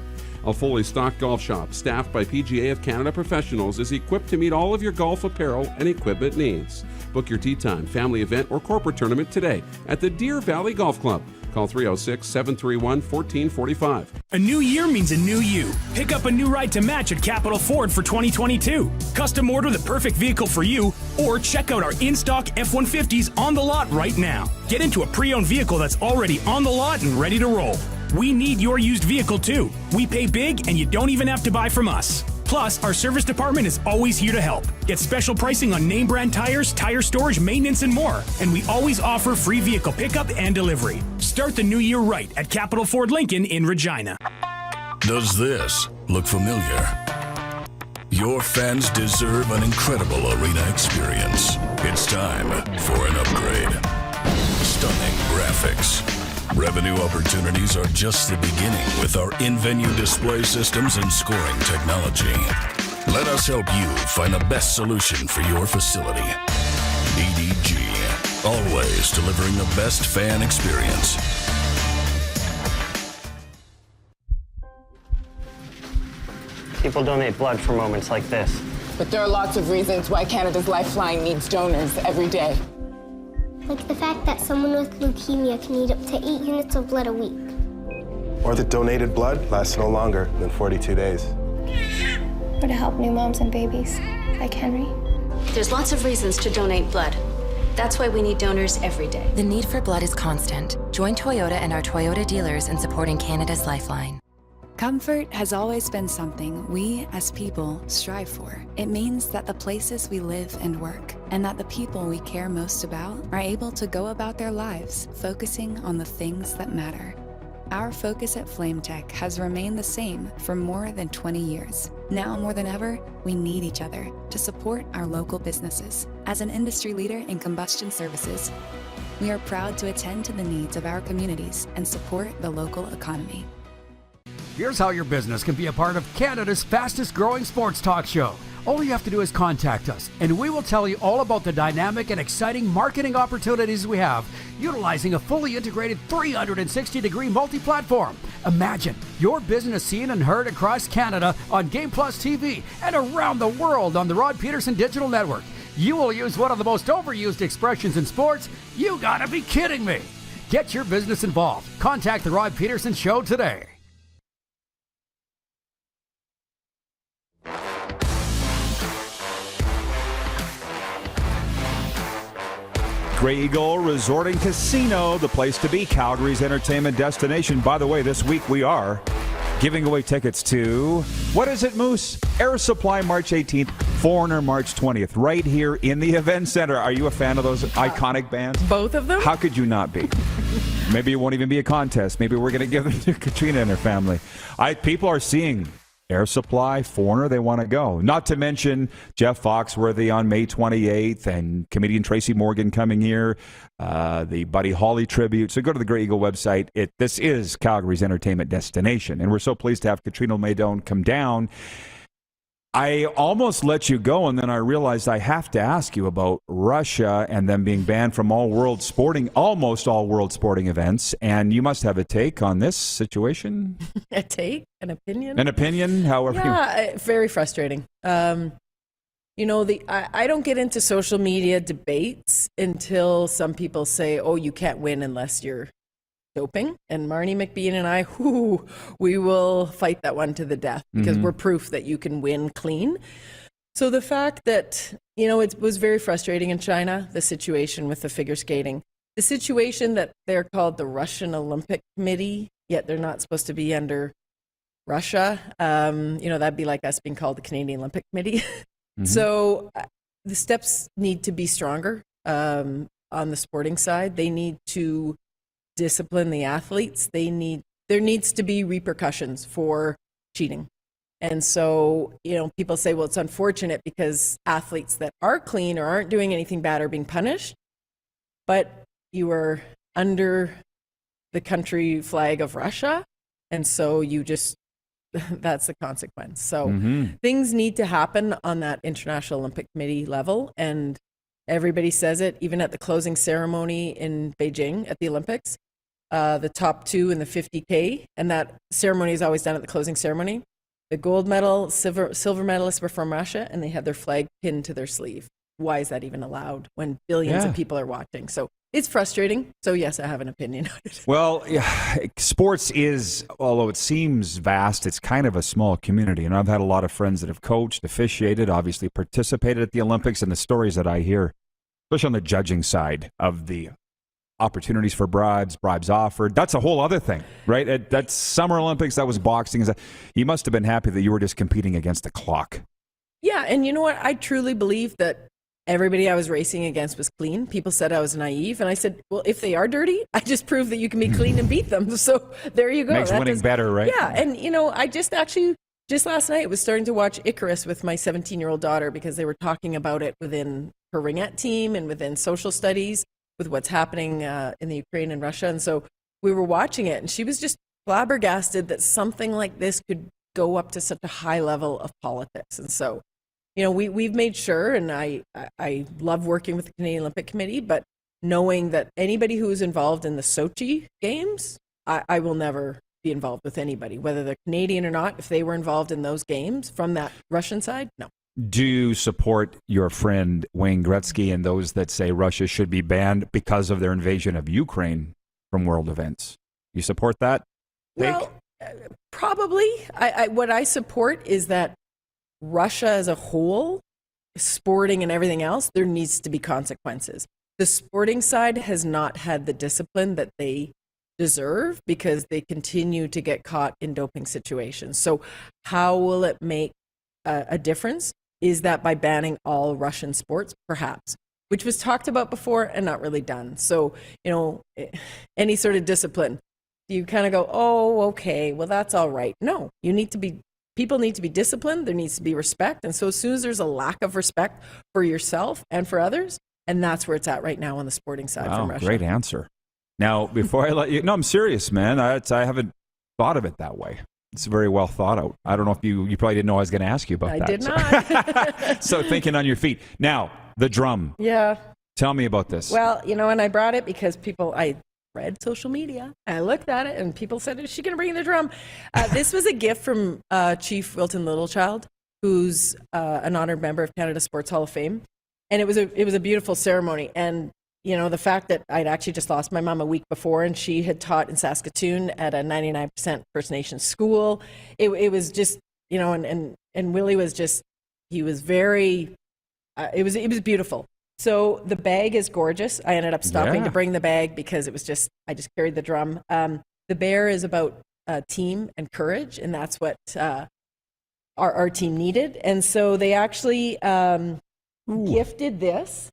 A fully stocked golf shop, staffed by PGA of Canada professionals, is equipped to meet all of your golf apparel and equipment needs. Book your tee time, family event, or corporate tournament today at the Deer Valley Golf Club. Call 306-731-1445. A new year means a new you. Pick up a new ride to match at Capital Ford for 2022. Custom order the perfect vehicle for you, or check out our in-stock F-150s on the lot right now. Get into a pre-owned vehicle that's already on the lot and ready to roll. We need your used vehicle too. We pay big and you don't even have to buy from us. Plus, our service department is always here to help. Get special pricing on name brand tires, tire storage, maintenance, and more. And we always offer free vehicle pickup and delivery. Start the new year right at Capital Ford Lincoln in Regina. Does this look familiar? Your fans deserve an incredible arena experience. It's time for an upgrade. Stunning graphics. Revenue opportunities are just the beginning with our in-venue display systems and scoring technology. Let us help you find the best solution for your facility. EDG, always delivering the best fan experience. People donate blood for moments like this. But there are lots of reasons why Canada's Lifeline needs donors every day. Like the fact that someone with leukemia can need up to 8 units of blood a week. Or that donated blood lasts no longer than 42 days. Or to help new moms and babies, like Henry. There's lots of reasons to donate blood. That's why we need donors every day. The need for blood is constant. Join Toyota and our Toyota dealers in supporting Canada's Lifeline. Comfort has always been something we, as people, strive for. It means that the places we live and work, and that the people we care most about, are able to go about their lives focusing on the things that matter. Our focus at FlameTech has remained the same for more than 20 years. Now more than ever, we need each other to support our local businesses. As an industry leader in combustion services, we are proud to attend to the needs of our communities and support the local economy. Here's how your business can be a part of Canada's fastest growing sports talk show. All you have to do is contact us, and we will tell you all about the dynamic and exciting marketing opportunities we have, utilizing a fully integrated 360-degree multi-platform. Imagine your business seen and heard across Canada on Game Plus TV and around the world on the Rod Pedersen Digital Network. You will use one of the most overused expressions in sports. You gotta be kidding me. Get your business involved. Contact the Rod Pedersen Show today. Grey Eagle Resort and Casino, the place to be, Calgary's entertainment destination. By the way, this week we are giving away tickets to, what is it, Moose? Air Supply March 18th, Foreigner March 20th, right here in the Event Center. Are you a fan of those iconic bands? Both of them? How could you not be? Maybe it won't even be a contest. Maybe we're going to give them to Catriona and her family. People are seeing Air Supply, Foreigner, they want to go. Not to mention Jeff Foxworthy on May 28th and comedian Tracy Morgan coming here, the Buddy Holly tribute. So go to the Grey Eagle website. This is Calgary's entertainment destination, and we're so pleased to have Catriona Doan come down. I almost let you go, and then I realized I have to ask you about Russia and them being banned from almost all world sporting events. And you must have a take on this situation. A take? An opinion? An opinion, however. Yeah, very frustrating. I don't get into social media debates until some people say, oh, you can't win unless you're doping. And Marnie McBean and I, we will fight that one to the death because we're proof that you can win clean. So the fact that, it was very frustrating in China, the situation with the figure skating, the situation that they're called the Russian Olympic Committee, yet they're not supposed to be under Russia. That'd be like us being called the Canadian Olympic Committee. So the steps need to be stronger on the sporting side. They need to discipline the athletes. There needs to be repercussions for cheating. And so, people say, well, it's unfortunate because athletes that are clean or aren't doing anything bad are being punished, but you are under the country flag of Russia. And so that's the consequence. So things need to happen on that International Olympic Committee level. And everybody says it, even at the closing ceremony in Beijing at the Olympics, the top two in the 50K, and that ceremony is always done at the closing ceremony. The gold medal, silver medalists were from Russia, and they had their flag pinned to their sleeve. Why is that even allowed when billions of people are watching? So it's frustrating. So yes, I have an opinion on it. Well, sports is, although it seems vast, it's kind of a small community. And I've had a lot of friends that have coached, officiated, obviously participated at the Olympics, and the stories that I hear, especially on the judging side of the opportunities for bribes offered. That's a whole other thing, right? That's Summer Olympics, that was boxing. You must have been happy that you were just competing against the clock. Yeah, and you know what? I truly believe that everybody I was racing against was clean. People said I was naive, and I said, well, if they are dirty, I just proved that you can be clean and beat them. So there you go. Makes winning better, right? Yeah, and I just last night was starting to watch Icarus with my 17-year-old daughter because they were talking about it within her ringette team and within social studies with what's happening in the Ukraine and Russia. And so we were watching it, and she was just flabbergasted that something like this could go up to such a high level of politics. And so, we've made sure, and I love working with the Canadian Olympic Committee, but knowing that anybody who is involved in the Sochi games, I will never be involved with anybody, whether they're Canadian or not. If they were involved in those games from that Russian side, no. Do you support your friend Wayne Gretzky and those that say Russia should be banned because of their invasion of Ukraine from world events? You support that? Well, probably. What I support is that Russia as a whole, sporting and everything else, there needs to be consequences. The sporting side has not had the discipline that they deserve because they continue to get caught in doping situations. So how will it make a difference? Is that by banning all Russian sports? Perhaps, which was talked about before and not really done. So, any sort of discipline, you kind of go, oh, okay, well, that's all right. No, people need to be disciplined. There needs to be respect. And so as soon as there's a lack of respect for yourself and for others, and that's where it's at right now on the sporting side from Russia. Great answer. Now, before I let you, no, I'm serious, man. I haven't thought of it that way. It's very well thought out. I don't know if you probably didn't know I was going to ask you about that. I did not. So thinking on your feet. Now, the drum. Yeah. Tell me about this. Well, and I brought it because I read social media. I looked at it and people said, is she going to bring the drum? This was a gift from Chief Wilton Littlechild, who's an honored member of Canada Sports Hall of Fame. And it was a beautiful ceremony. And the fact that I'd actually just lost my mom a week before and she had taught in Saskatoon at a 99% First Nations school. It was just, and Willie was just, he was very, it was beautiful. So the bag is gorgeous. I ended up stopping to bring the bag because I just carried the drum. The bear is about team and courage, and that's what our team needed. And so they actually gifted this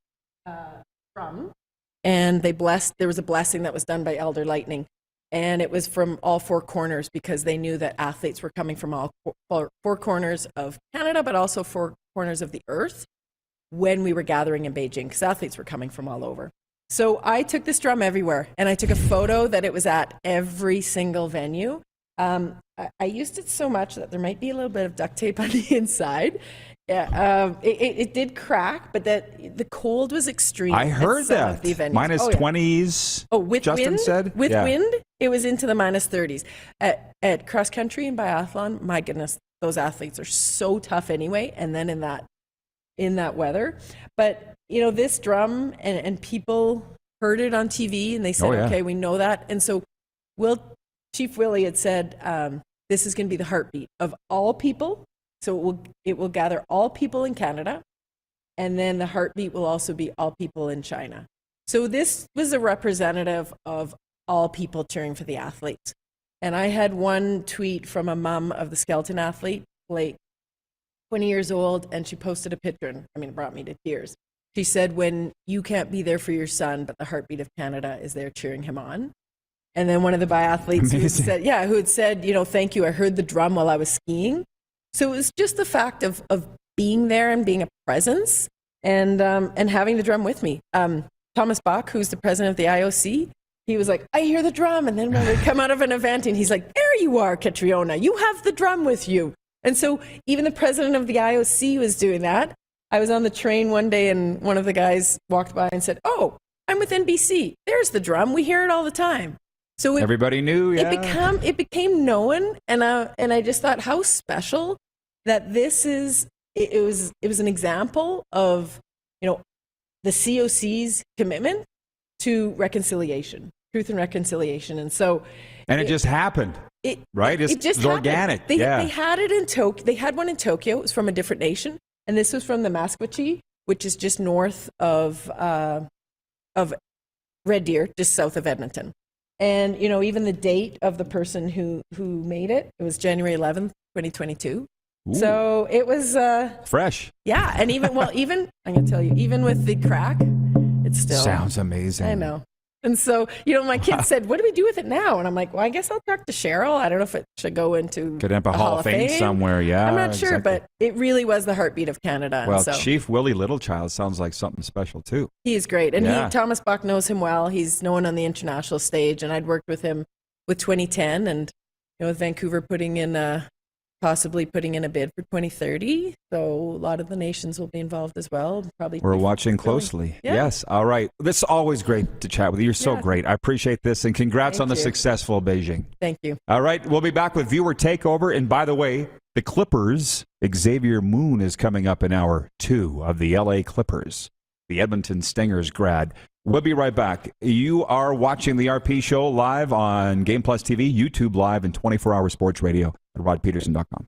drum, and there was a blessing that was done by Elder Lightning, and it was from all four corners because they knew that athletes were coming from all four corners of Canada, but also four corners of the earth when we were gathering in Beijing, because athletes were coming from all over. So I took this drum everywhere, and I took a photo that it was at every single venue. I used it so much that there might be a little bit of duct tape on the inside. Yeah, it did crack, but the cold was extreme. I heard that. Minus 20s. Oh, with Justin wind, said? With wind, it was into the minus 30s. At cross country and biathlon, my goodness, those athletes are so tough anyway. And then in that weather. But, this drum and people heard it on TV and they said, okay, we know that. And so Chief Willie had said, this is going to be the heartbeat of all people. So it will gather all people in Canada. And then the heartbeat will also be all people in China. So this was a representative of all people cheering for the athletes. And I had one tweet from a mom of the skeleton athlete, like 20 years old, and she posted a picture, and it brought me to tears. She said, when you can't be there for your son, but the heartbeat of Canada is there cheering him on. And then one of the biathletes who had said, thank you, I heard the drum while I was skiing. So it was just the fact of being there and being a presence and having the drum with me. Thomas Bach, who's the president of the IOC, he was like, I hear the drum. And then when we come out of an event and he's like, there you are, Catriona, you have the drum with you. And so even the president of the IOC was doing that. I was on the train one day and one of the guys walked by and said, oh, I'm with NBC. There's the drum. We hear it all the time. So everybody knew, it became known, and I just thought how special that this is. It was an example of the COC's commitment to reconciliation, truth and reconciliation, and so it just happened. Right? It just was organic. They had it in Tokyo. They had one in Tokyo. It was from a different nation, and this was from the Maskwaci, which is just north of Red Deer, just south of Edmonton. And, even the date of the person who made it was January 11th, 2022. Ooh. So it was fresh. Yeah. And even I'm going to tell you, even with the crack, it still sounds amazing. I know. And so, my kids said, what do we do with it now? And I'm like, well, I guess I'll talk to Cheryl. I don't know if it should go into could end up a Hall of Fame somewhere. Yeah. I'm not sure, but it really was the heartbeat of Canada. Well, Chief Willie Littlechild sounds like something special too. He is great. And Thomas Bach knows him well. He's known on the international stage, and I'd worked with him with 2010 and, with Vancouver possibly putting in a bid for 2030. So a lot of the nations will be involved as well. Probably we're watching closely. Yeah. Yes. All right. This is always great to chat with you. You're so great. I appreciate this, and congrats on the successful Beijing. Thank you. All right. We'll be back with Viewer Takeover. And by the way, the Clippers, Xavier Moon is coming up in hour 2 of the LA Clippers, the Edmonton Stingers grad. We'll be right back. You are watching the RP Show live on Game Plus TV, YouTube Live, and 24-hour sports radio at rodpedersen.com.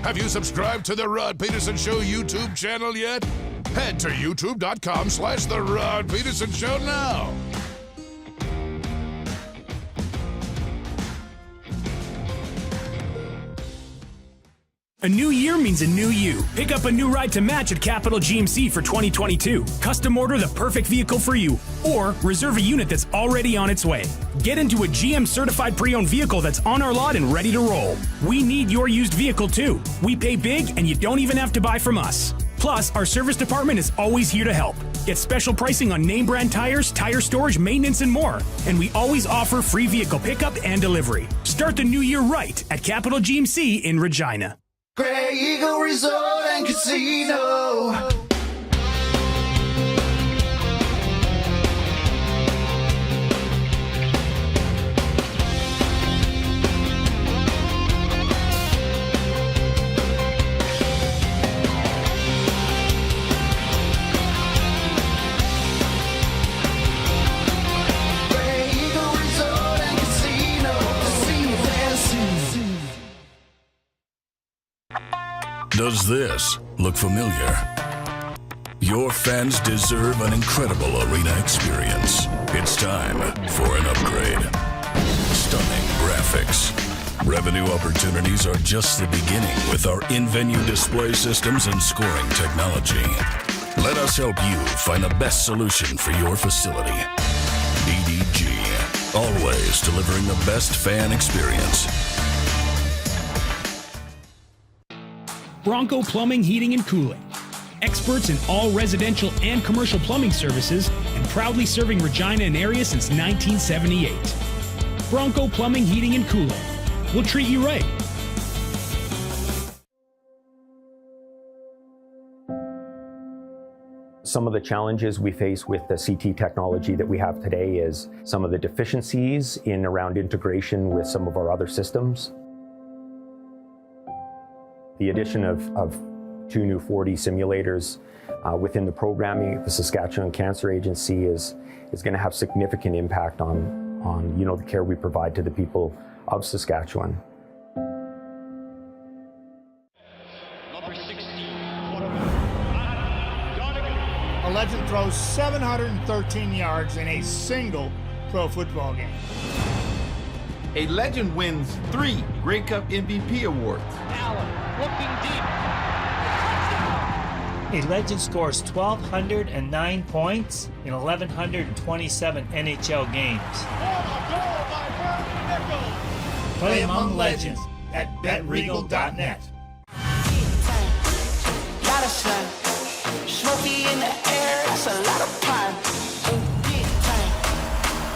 Have you subscribed to the Rod Pedersen Show YouTube channel yet? Head to youtube.com/The Rod Pedersen Show now. A new year means a new you. Pick up a new ride to match at Capital GMC for 2022. Custom order the perfect vehicle for you, or reserve a unit that's already on its way. Get into a GM certified pre-owned vehicle that's on our lot and ready to roll. We need your used vehicle too. We pay big and you don't even have to buy from us. Plus, our service department is always here to help. Get special pricing on name brand tires, tire storage, maintenance, and more. And we always offer free vehicle pickup and delivery. Start the new year right at Capital GMC in Regina. Grey Eagle Resort and Casino. Does this look familiar? Your fans deserve an incredible arena experience. It's time for an upgrade. Stunning graphics. Revenue opportunities are just the beginning with our in-venue display systems and scoring technology. Let us help you find the best solution for your facility. BDG, always delivering the best fan experience. Bronco Plumbing, Heating, and Cooling. Experts in all residential and commercial plumbing services and proudly serving Regina and area since 1978. Bronco Plumbing, Heating, and Cooling. We'll treat you right. Some of the challenges we face with the CT technology that we have today is some of the deficiencies in around integration with some of our other systems. The addition of 2 new 4D simulators within the programming, the Saskatchewan Cancer Agency is going to have significant impact on the care we provide to the people of Saskatchewan. A legend throws 713 yards in a single pro football game. A legend wins 3 Grey Cup MVP awards. Looking deep. A legend scores 1,209 points in 1,127 NHL games. Play among legends at betregal.net. Lot of sun, smoky in the air, that's a lot of pine. Big time,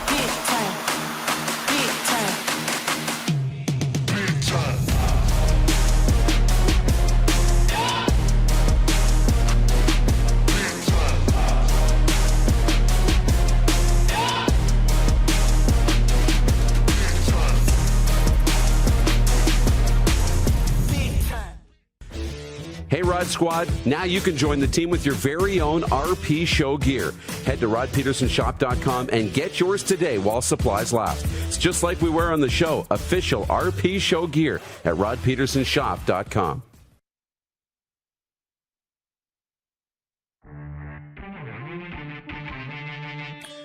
big time, big time. Hey, Rod Squad, now you can join the team with your very own RP Show gear. Head to rodpedersenshop.com and get yours today while supplies last. It's just like we wear on the show, official RP Show gear at rodpedersenshop.com.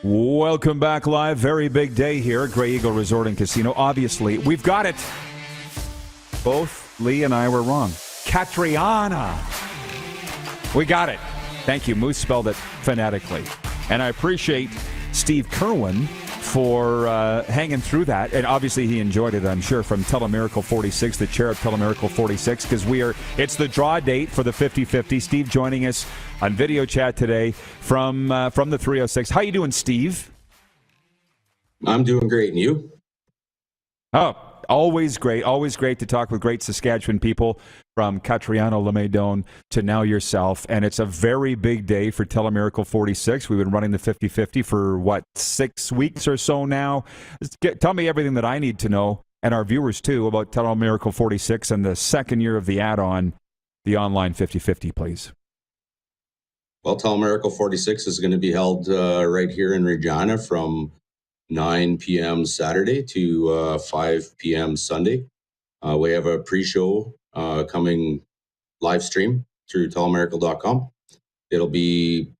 Welcome back live. Very big day here at Grey Eagle Resort and Casino. Obviously, we've got it. Both Lee and I were wrong. Catriona. We got it. Thank you. Moose spelled it phonetically. And I appreciate Steve Kerwin for hanging through that. And obviously he enjoyed it, I'm sure, from Telemiracle 46, the chair of Telemiracle 46, because it's the draw date for the 50-50. Steve joining us on video chat today from the 306. How you doing, Steve? I'm doing great. And you? Oh, always great to talk with great Saskatchewan people, from Catriona, Doan to now yourself. And it's a very big day for Telemiracle 46. We've been running the 50-50 for, 6 weeks or so now. Tell me everything that I need to know, and our viewers too, about Telemiracle 46 and the second year of the add-on, the online 50-50, please. Well, Telemiracle 46 is going to be held right here in Regina from 9 p.m. Saturday to 5 p.m. Sunday. We have a pre-show coming live stream through telemiracle.com. It'll be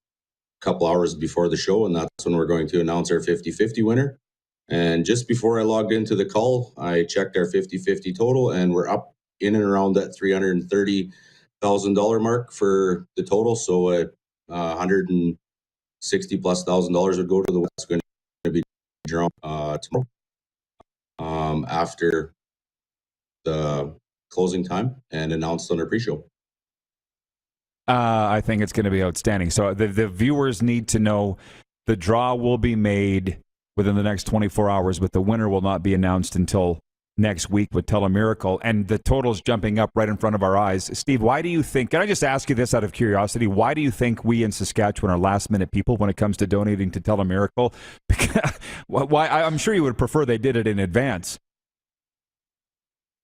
a couple hours before the show, and that's when we're going to announce our 50-50 winner. And just before I logged into the call, I checked our 50-50 total, and we're up in and around that $330,000 mark for the total. So $160,000+ would go to the West. Going to be drawn tomorrow after the closing time and announced on our pre-show. I think it's going to be outstanding. So the viewers need to know the draw will be made within the next 24 hours, but the winner will not be announced until next week with Telemiracle. And the total's jumping up right in front of our eyes. Steve, why do you think, can I just ask you this out of curiosity, why do you think we in Saskatchewan are last-minute people when it comes to donating to Telemiracle? Why? I'm sure you would prefer they did it in advance.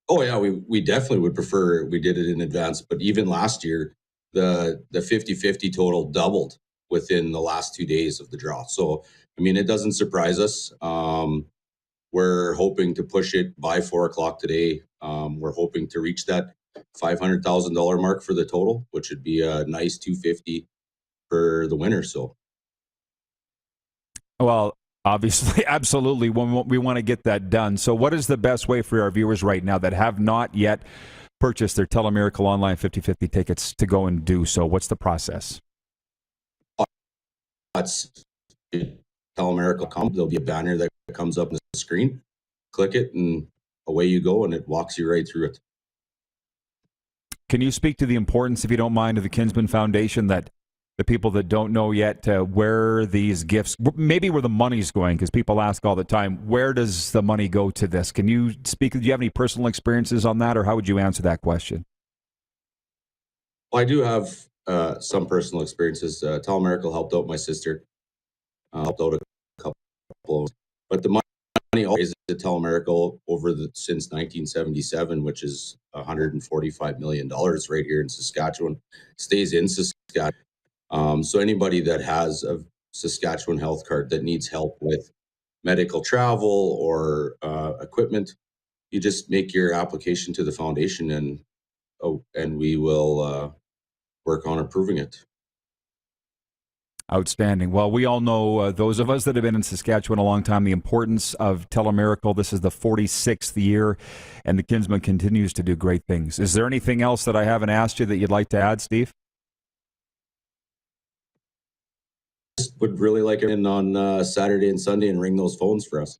Oh, yeah, we definitely would prefer we did it in advance. But even last year, the 50-50 total doubled within the last 2 days of the draw. So, I mean, it doesn't surprise us. We're hoping to push it by 4 o'clock today. We're hoping to reach that $500,000 mark for the total, which would be a nice $250 for the winner. So, well, obviously, absolutely, we want to get that done. So what is the best way for our viewers right now that have not yet purchased their Telemiracle online 50-50 tickets to go and do so? What's the process? That's Telemiracle.com. There'll be a banner that comes up on the screen. Click it, and away you go, and it walks you right through it. Can you speak to the importance, if you don't mind, of the Kinsman Foundation, that the people that don't know yet where these gifts, maybe where the money's going, because people ask all the time, where does the money go to this? Can you speak? Do you have any personal experiences on that, or how would you answer that question? Well, I do have some personal experiences. Telemiracle helped out my sister, helped out a couple of, but the money always is at Telemiracle since 1977, which is $145 million right here in Saskatchewan, stays in Saskatchewan. So anybody that has a Saskatchewan health card that needs help with medical travel or equipment, you just make your application to the foundation, and we will work on approving it. Outstanding. Well, we all know, those of us that have been in Saskatchewan a long time, the importance of Telemiracle. This is the 46th year, and the Kinsman continues to do great things. Is there anything else that I haven't asked you that you'd like to add, Steve? Would really like it in on Saturday and Sunday and ring those phones for us.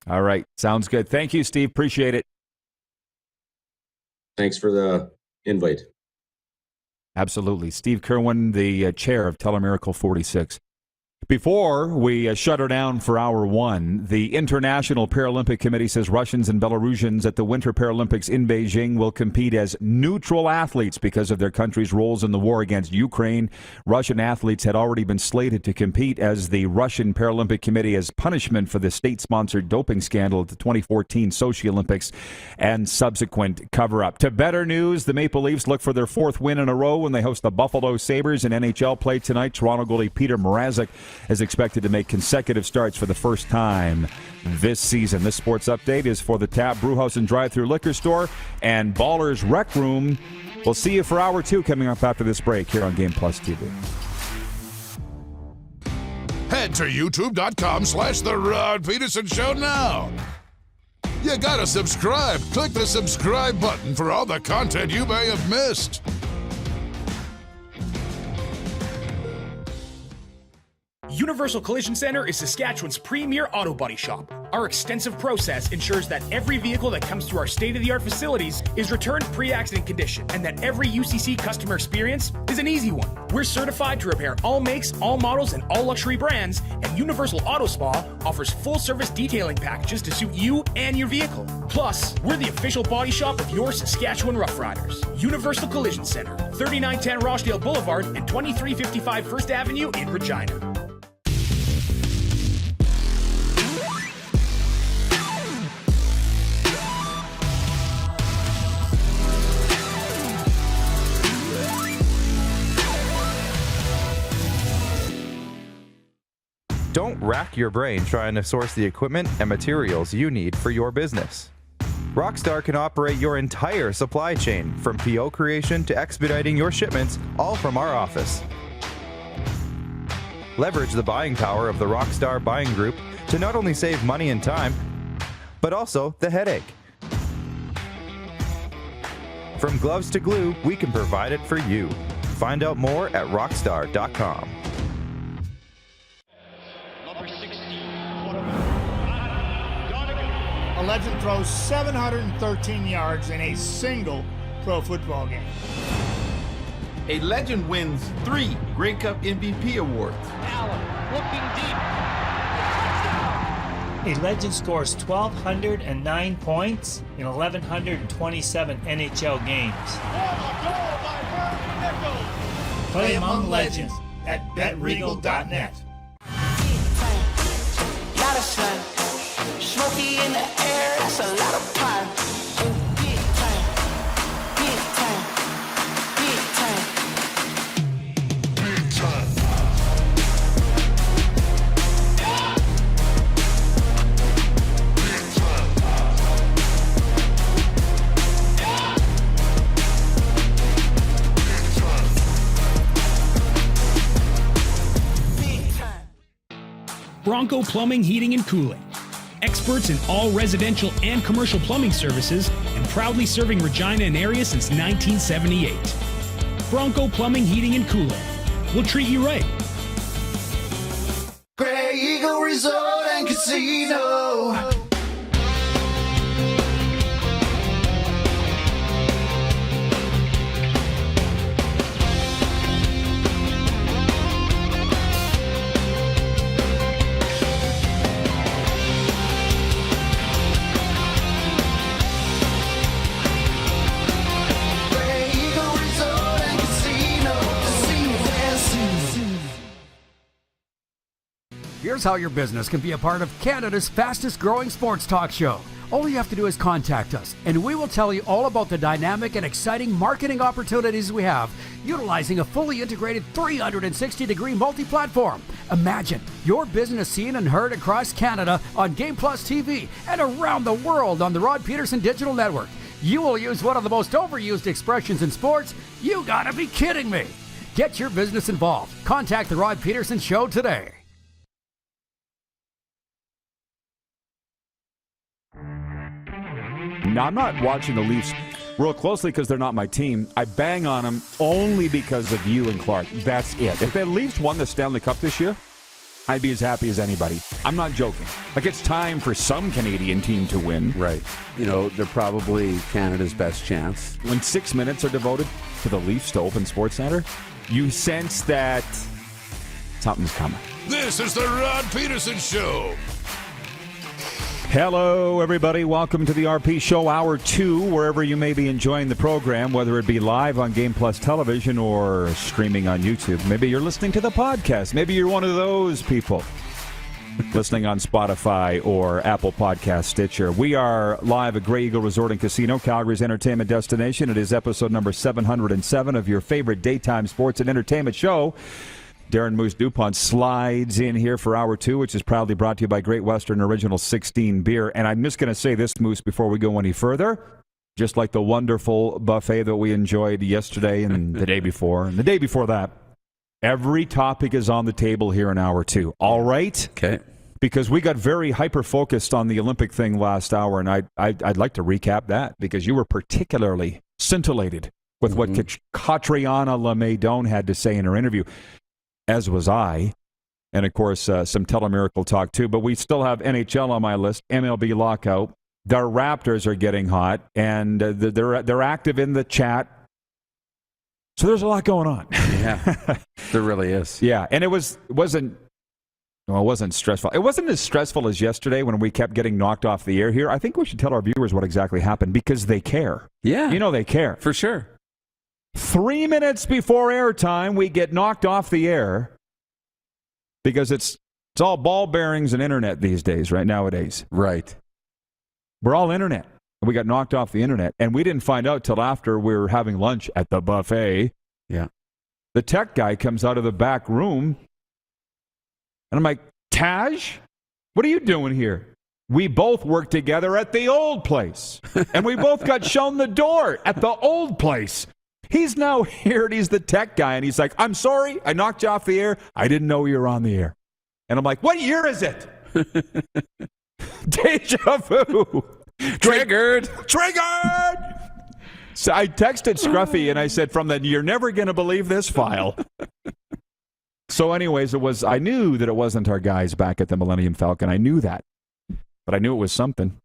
All right. Sounds good. Thank you, Steve. Appreciate it. Thanks for the invite. Absolutely. Steve Kerwin, the chair of Telemiracle 46. Before we shut her down for hour one, the International Paralympic Committee says Russians and Belarusians at the Winter Paralympics in Beijing will compete as neutral athletes because of their country's roles in the war against Ukraine. Russian athletes had already been slated to compete as the Russian Paralympic Committee as punishment for the state-sponsored doping scandal at the 2014 Sochi Olympics and subsequent cover-up. To better news, the Maple Leafs look for their fourth win in a row when they host the Buffalo Sabres in NHL play tonight. Toronto goalie Peter Mrazek is expected to make consecutive starts for the first time this season. This sports update is for the Tap Brewhouse and Drive-Thru Liquor Store and Ballers Rec Room. We'll see you for hour two coming up after this break here on Game Plus TV. Head to youtube.com/The Rod Pedersen Show now. You gotta subscribe. Click the subscribe button for all the content you may have missed. Universal Collision Center is Saskatchewan's premier auto body shop. Our extensive process ensures that every vehicle that comes through our state-of-the-art facilities is returned pre-accident condition, and that every UCC customer experience is an easy one. We're certified to repair all makes, all models, and all luxury brands, and Universal Auto Spa offers full-service detailing packages to suit you and your vehicle. Plus, we're the official body shop of your Saskatchewan Rough Riders. Universal Collision Center, 3910 Rochdale Boulevard and 2355 First Avenue in Regina. Don't rack your brain trying to source the equipment and materials you need for your business. Rockstar can operate your entire supply chain, from PO creation to expediting your shipments, all from our office. Leverage the buying power of the Rockstar Buying Group to not only save money and time, but also the headache. From gloves to glue, we can provide it for you. Find out more at rockstar.com. A legend throws 713 yards in a single pro football game. A legend wins 3 Grey Cup MVP awards. Allen looking deep. A legend scores 1,209 points in 1,127 NHL games. Play among legends at betregal.net. Lot of sun, smoky in the air, that's a lot of pine. Big time, big time, big time, big time. Bronco Plumbing, Heating, and Cooling. Experts in all residential and commercial plumbing services and proudly serving Regina and area since 1978. Bronco Plumbing, Heating, and Cooling. We'll treat you right. Grey Eagle Resort and Casino. Here's how your business can be a part of Canada's fastest growing sports talk show. All you have to do is contact us, and we will tell you all about the dynamic and exciting marketing opportunities we have, utilizing a fully integrated 360-degree multi-platform. Imagine your business seen and heard across Canada on Game Plus TV and around the world on the Rod Pedersen Digital Network. You will use one of the most overused expressions in sports. You gotta be kidding me. Get your business involved. Contact the Rod Pedersen Show today. Now, I'm not watching the Leafs real closely because they're not my team. I bang on them only because of you and Clark. That's it. If the Leafs won the Stanley Cup this year, I'd be as happy as anybody. I'm not joking. Like, it's time for some Canadian team to win. Right. You know, they're probably Canada's best chance. When 6 minutes are devoted to the Leafs to open SportsCenter, you sense that something's coming. This is the Rod Pedersen Show. Hello, everybody. Welcome to the RP Show, Hour 2, wherever you may be enjoying the program, whether it be live on Game Plus Television or streaming on YouTube. Maybe you're listening to the podcast. Maybe you're one of those people listening on Spotify or Apple Podcast Stitcher. We are live at Grey Eagle Resort and Casino, Calgary's entertainment destination. It is episode number 707 of your favorite daytime sports and entertainment show. Darren Moose DuPont slides in here for Hour 2, which is proudly brought to you by Great Western Original 16 Beer. And I'm just going to say this, Moose, before we go any further. Just like the wonderful buffet that we enjoyed yesterday and the day before and the day before that, every topic is on the table here in Hour 2. All right? Okay. Because we got very hyper-focused on the Olympic thing last hour, and I'd like to recap that because you were particularly scintillated with what Catriona Doan had to say in her interview. As was I, and of course some Telemiracle talk too. But we still have NHL on my list, MLB lockout. The Raptors are getting hot, and they're active in the chat. So there's a lot going on. Yeah, there really is. Yeah, and it wasn't stressful. It wasn't as stressful as yesterday when we kept getting knocked off the air here. I think we should tell our viewers what exactly happened because they care. Yeah, you know they care for sure. 3 minutes before airtime, we get knocked off the air because it's all ball bearings and internet these days, right, nowadays. Right. We're all internet. We got knocked off the internet, and we didn't find out till after we were having lunch at the buffet. Yeah. The tech guy comes out of the back room, and I'm like, Taj, what are you doing here? We both worked together at the old place. And we both got shown the door at the old place. He's now here and he's the tech guy. And he's like, I'm sorry, I knocked you off the air. I didn't know you were on the air. And I'm like, what year is it? Deja vu. Triggered. So I texted Scruffy and I said, you're never going to believe this file. So anyways, I knew that it wasn't our guys back at the Millennium Falcon. I knew that. But I knew it was something.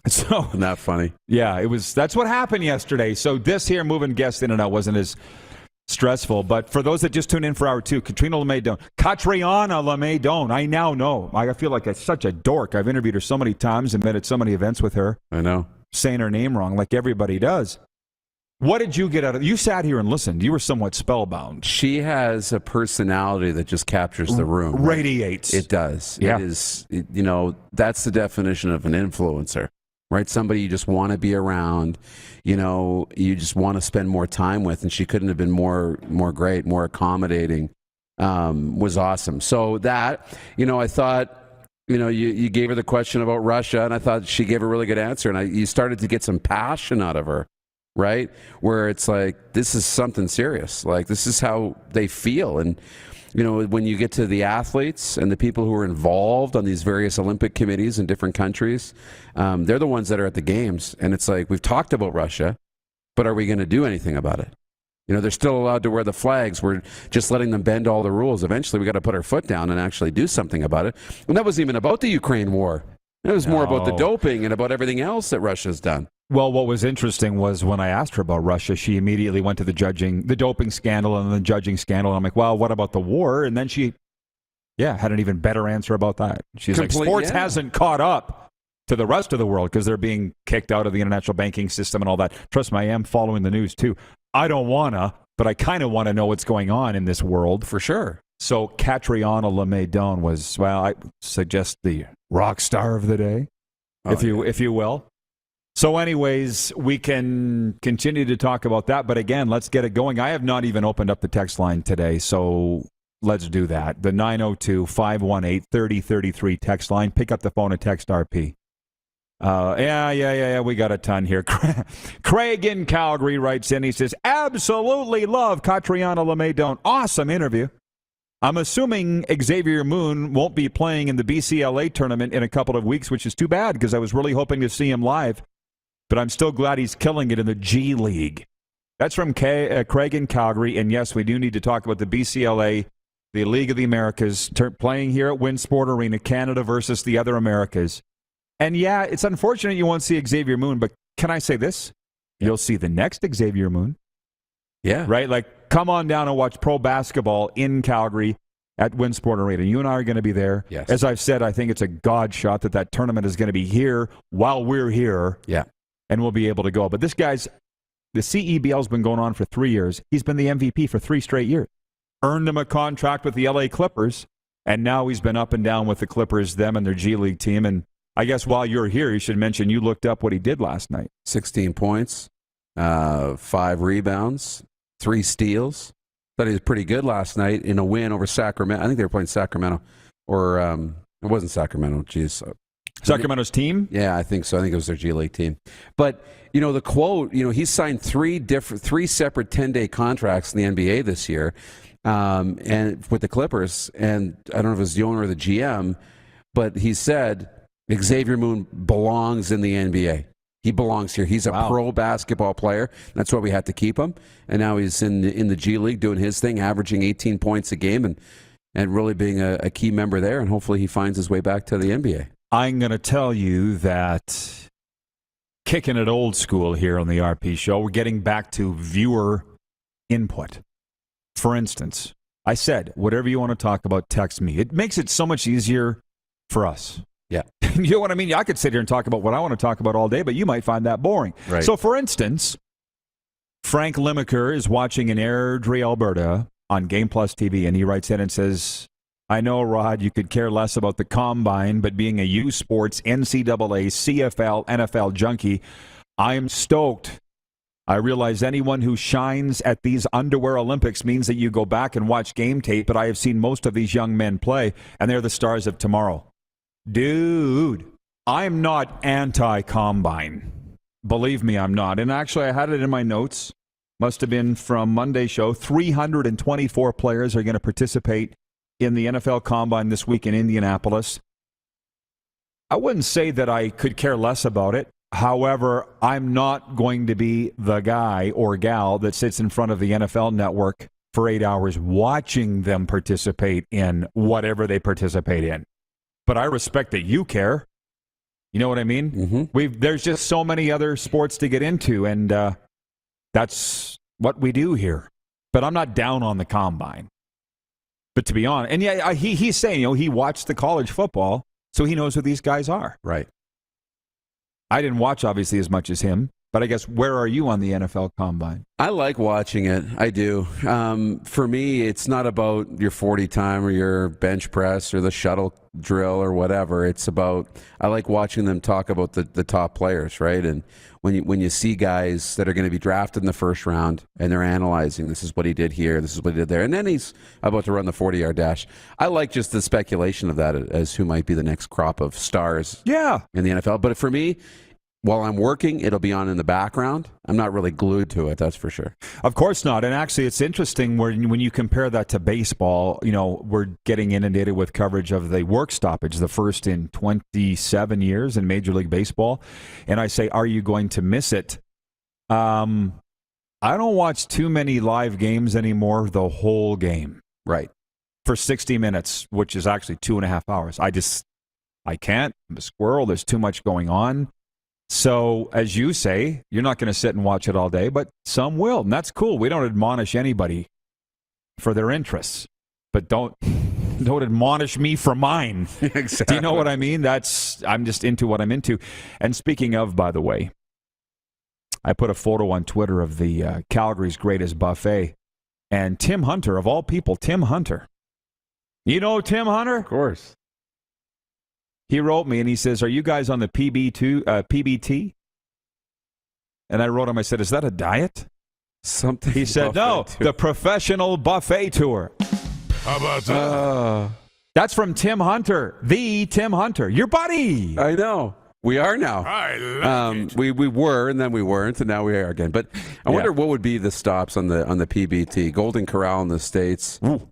So Isn't that funny? Yeah, that's what happened yesterday. So this here moving guests in and out wasn't as stressful. But for those that just tuned in for hour 2, Catriona Doan, Catriona Doan, I now know. I feel like such a dork. I've interviewed her so many times and been at so many events with her. I know. Saying her name wrong like everybody does. What did you get out of it? You sat here and listened. You were somewhat spellbound. She has a personality that just captures the room. Radiates. Right? It does. Yeah. It is, that's the definition of an influencer, right? Somebody you just want to be around, you just want to spend more time with, and she couldn't have been more great, more accommodating, was awesome. So that, I thought, you gave her the question about Russia, and I thought she gave a really good answer, and you started to get some passion out of her. Right? Where it's like, this is something serious. Like, this is how they feel. And, when you get to the athletes and the people who are involved on these various Olympic committees in different countries, they're the ones that are at the games. And it's like, we've talked about Russia, but are we going to do anything about it? They're still allowed to wear the flags. We're just letting them bend all the rules. Eventually, we got to put our foot down and actually do something about it. And that wasn't even about the Ukraine war. It was more about the doping and about everything else that Russia's done. Well, what was interesting was when I asked her about Russia, she immediately went to the doping scandal and the judging scandal. And I'm like, well, what about the war? And then she, had an even better answer about that. She's like, sports hasn't caught up to the rest of the world because they're being kicked out of the international banking system and all that. Trust me, I am following the news too. I don't want to, but I kind of want to know what's going on in this world. For sure. So Catriona Doan was, I suggest the rock star of the day, if you will. So anyways, we can continue to talk about that. But again, let's get it going. I have not even opened up the text line today, so let's do that. The 902-518-3033 text line. Pick up the phone and text RP. We got a ton here. Craig in Calgary writes in. He says, absolutely love Catriona Doan. Awesome interview. I'm assuming Xavier Moon won't be playing in the BCLA tournament in a couple of weeks, which is too bad because I was really hoping to see him live. But I'm still glad he's killing it in the G League. That's from Craig in Calgary. And yes, we do need to talk about the BCLA, the League of the Americas, playing here at Winsport Arena, Canada versus the other Americas. And yeah, it's unfortunate you won't see Xavier Moon, but can I say this? You'll see the next Xavier Moon. Yeah. Right? Like, come on down and watch pro basketball in Calgary at Winsport Arena. You and I are going to be there. Yes. As I've said, I think it's a God shot that tournament is going to be here while we're here. Yeah. And we'll be able to go. But this guy's, the CEBL's been going on for 3 years. He's been the MVP for 3 straight years. Earned him a contract with the LA Clippers, and now he's been up and down with the Clippers, them and their G League team. And I guess while you're here, you should mention you looked up what he did last night. 16 points, 5 rebounds, 3 steals. Thought he was pretty good last night in a win over Sacramento. I think they were playing Sacramento. Or it wasn't Sacramento. Jeez. Sacramento's team? Yeah, I think so. I think it was their G League team. But, the quote, he signed 3 separate 10-day contracts in the NBA this year and with the Clippers. And I don't know if it was the owner or the GM, but he said Xavier Moon belongs in the NBA. He belongs here. He's a pro basketball player. That's why we had to keep him. And now he's in the G League doing his thing, averaging 18 points a game and really being a key member there. And hopefully he finds his way back to the NBA. I'm going to tell you that kicking it old school here on the RP show, we're getting back to viewer input. For instance, I said, whatever you want to talk about, text me. It makes it so much easier for us. Yeah. You know what I mean? I could sit here and talk about what I want to talk about all day, but you might find that boring. Right. So, for instance, Frank Limaker is watching in Airdrie, Alberta on Game Plus TV, and he writes in and says, I know, Rod, you could care less about the Combine, but being a U Sports, NCAA, CFL, NFL junkie, I am stoked. I realize anyone who shines at these underwear Olympics means that you go back and watch game tape, but I have seen most of these young men play, and they're the stars of tomorrow. Dude, I'm not anti-combine. Believe me, I'm not. And actually, I had it in my notes. Must have been from Monday's show. 324 players are going to participate in the NFL Combine this week in Indianapolis. I wouldn't say that I could care less about it. However, I'm not going to be the guy or gal that sits in front of the NFL Network for 8 hours watching them participate in whatever they participate in. But I respect that you care. You know what I mean? Mm-hmm. There's just so many other sports to get into, and that's what we do here. But I'm not down on the combine. But to be honest, and yeah, he's saying, he watched the college football, so he knows who these guys are. Right. I didn't watch, obviously, as much as him. But I guess, where are you on the NFL Combine? I like watching it. I do. For me, it's not about your 40 time or your bench press or the shuttle drill or whatever. It's about, I like watching them talk about the top players, right? And when you see guys that are going to be drafted in the first round and they're analyzing, this is what he did here, this is what he did there, and then he's about to run the 40-yard dash. I like just the speculation of that as who might be the next crop of stars in the NFL. But for me, while I'm working, it'll be on in the background. I'm not really glued to it, that's for sure. Of course not. And actually, it's interesting when you compare that to baseball. We're getting inundated with coverage of the work stoppage, the first in 27 years in Major League Baseball. And I say, are you going to miss it? I don't watch too many live games anymore, the whole game. Right. For 60 minutes, which is actually 2.5 hours. I can't. I'm a squirrel. There's too much going on. So, as you say, you're not going to sit and watch it all day, but some will, and that's cool. We don't admonish anybody for their interests, but don't admonish me for mine. Exactly. Do you know what I mean? I'm just into what I'm into. And speaking of, by the way, I put a photo on Twitter of the Calgary's greatest buffet, and Tim Hunter, of all people, Tim Hunter. You know Tim Hunter? Of course. He wrote me and he says, "Are you guys on the PBT?" And I wrote him, I said, "Is that a diet?" Something. He said, "No, the Professional Buffet Tour." How about that? That's from Tim Hunter, the Tim Hunter, your buddy. I know. We are now. I like it. We were, and then we weren't, and now we are again. But I wonder what would be the stops on the PBT. Golden Corral in the States. Ooh.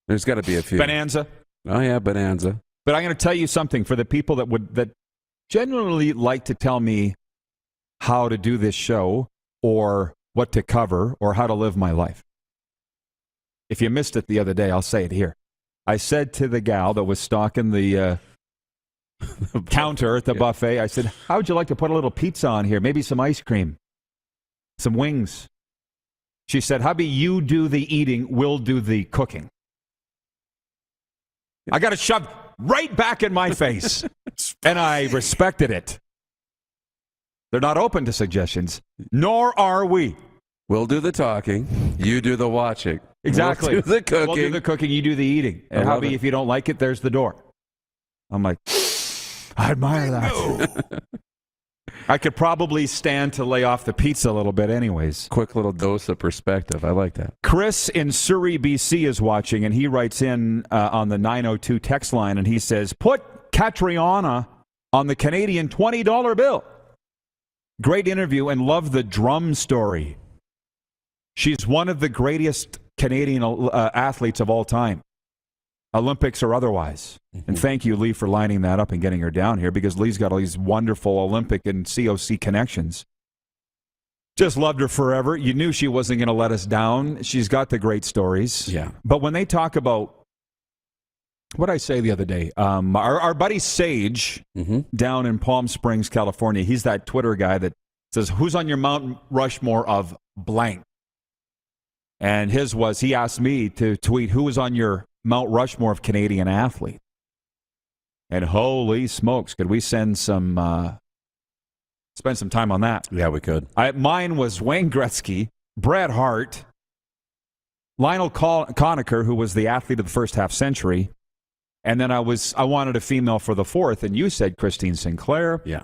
There's got to be a few. Bonanza. Oh yeah, Bonanza. But I'm going to tell you something for the people that genuinely like to tell me how to do this show or what to cover or how to live my life. If you missed it the other day, I'll say it here. I said to the gal that was stocking the counter at the buffet, I said, "How would you like to put a little pizza on here? Maybe some ice cream, some wings." She said, "Hubby, you do the eating, we'll do the cooking." I got it shoved right back in my face, and I respected it. They're not open to suggestions, nor are we. We'll do the talking, you do the watching. Exactly. We'll do the cooking. We'll do the cooking, you do the eating. And hubby, if you don't like it, there's the door. I'm like, I admire that. I could probably stand to lay off the pizza a little bit anyways. Quick little dose of perspective. I like that. Chris in Surrey, BC is watching, and he writes in on the 902 text line, and he says, "Put Catriona on the Canadian $20 bill. Great interview and love the drum story. She's one of the greatest Canadian athletes of all time, Olympics or otherwise." And thank you, Lee, for lining that up and getting her down here, because Lee's got all these wonderful Olympic and COC connections. Just loved her forever. You knew she wasn't going to let us down. She's got the great stories. Yeah. But when they talk about, what did I say the other day? Our buddy Sage down in Palm Springs, California, he's that Twitter guy that says, "Who's on your Mount Rushmore of blank?" And his was, he asked me to tweet, "Who is on your Mount Rushmore of Canadian athlete?" And holy smokes, could we spend some time on that? Yeah, we could. Mine was Wayne Gretzky, Bret Hart, Lionel Conacher, who was the athlete of the first half century, and then I wanted a female for the fourth, and you said Christine Sinclair. Yeah.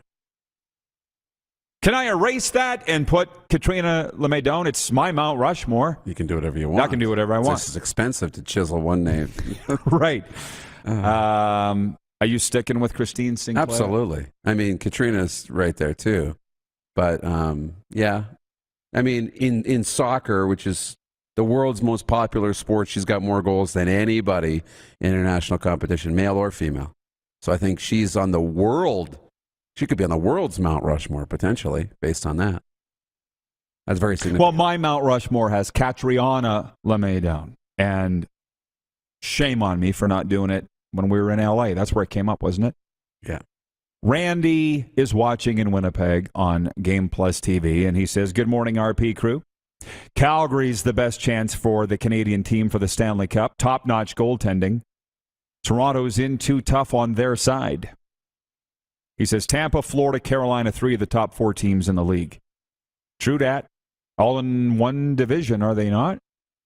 Can I erase that and put Catriona Doan? It's my Mount Rushmore. You can do whatever you want. I can do whatever I want. This is expensive to chisel one name. Right. Are you sticking with Christine Sinclair? Absolutely. I mean, Catriona's right there too. But yeah, I mean, in soccer, which is the world's most popular sport, she's got more goals than anybody in international competition, male or female. So I think she's on the world. She could be on the world's Mount Rushmore potentially, based on that. That's very significant. Well, my Mount Rushmore has Catriona Doan, and shame on me for not doing it when we were in LA. That's where it came up, wasn't it? Yeah. Randy is watching in Winnipeg on Game Plus TV, and he says, "Good morning, RP crew. Calgary's the best chance for the Canadian team for the Stanley Cup. Top-notch goaltending. Toronto's in too tough on their side." He says, "Tampa, Florida, Carolina, 3 of the top 4 teams in the league." True dat. All in one division, are they not?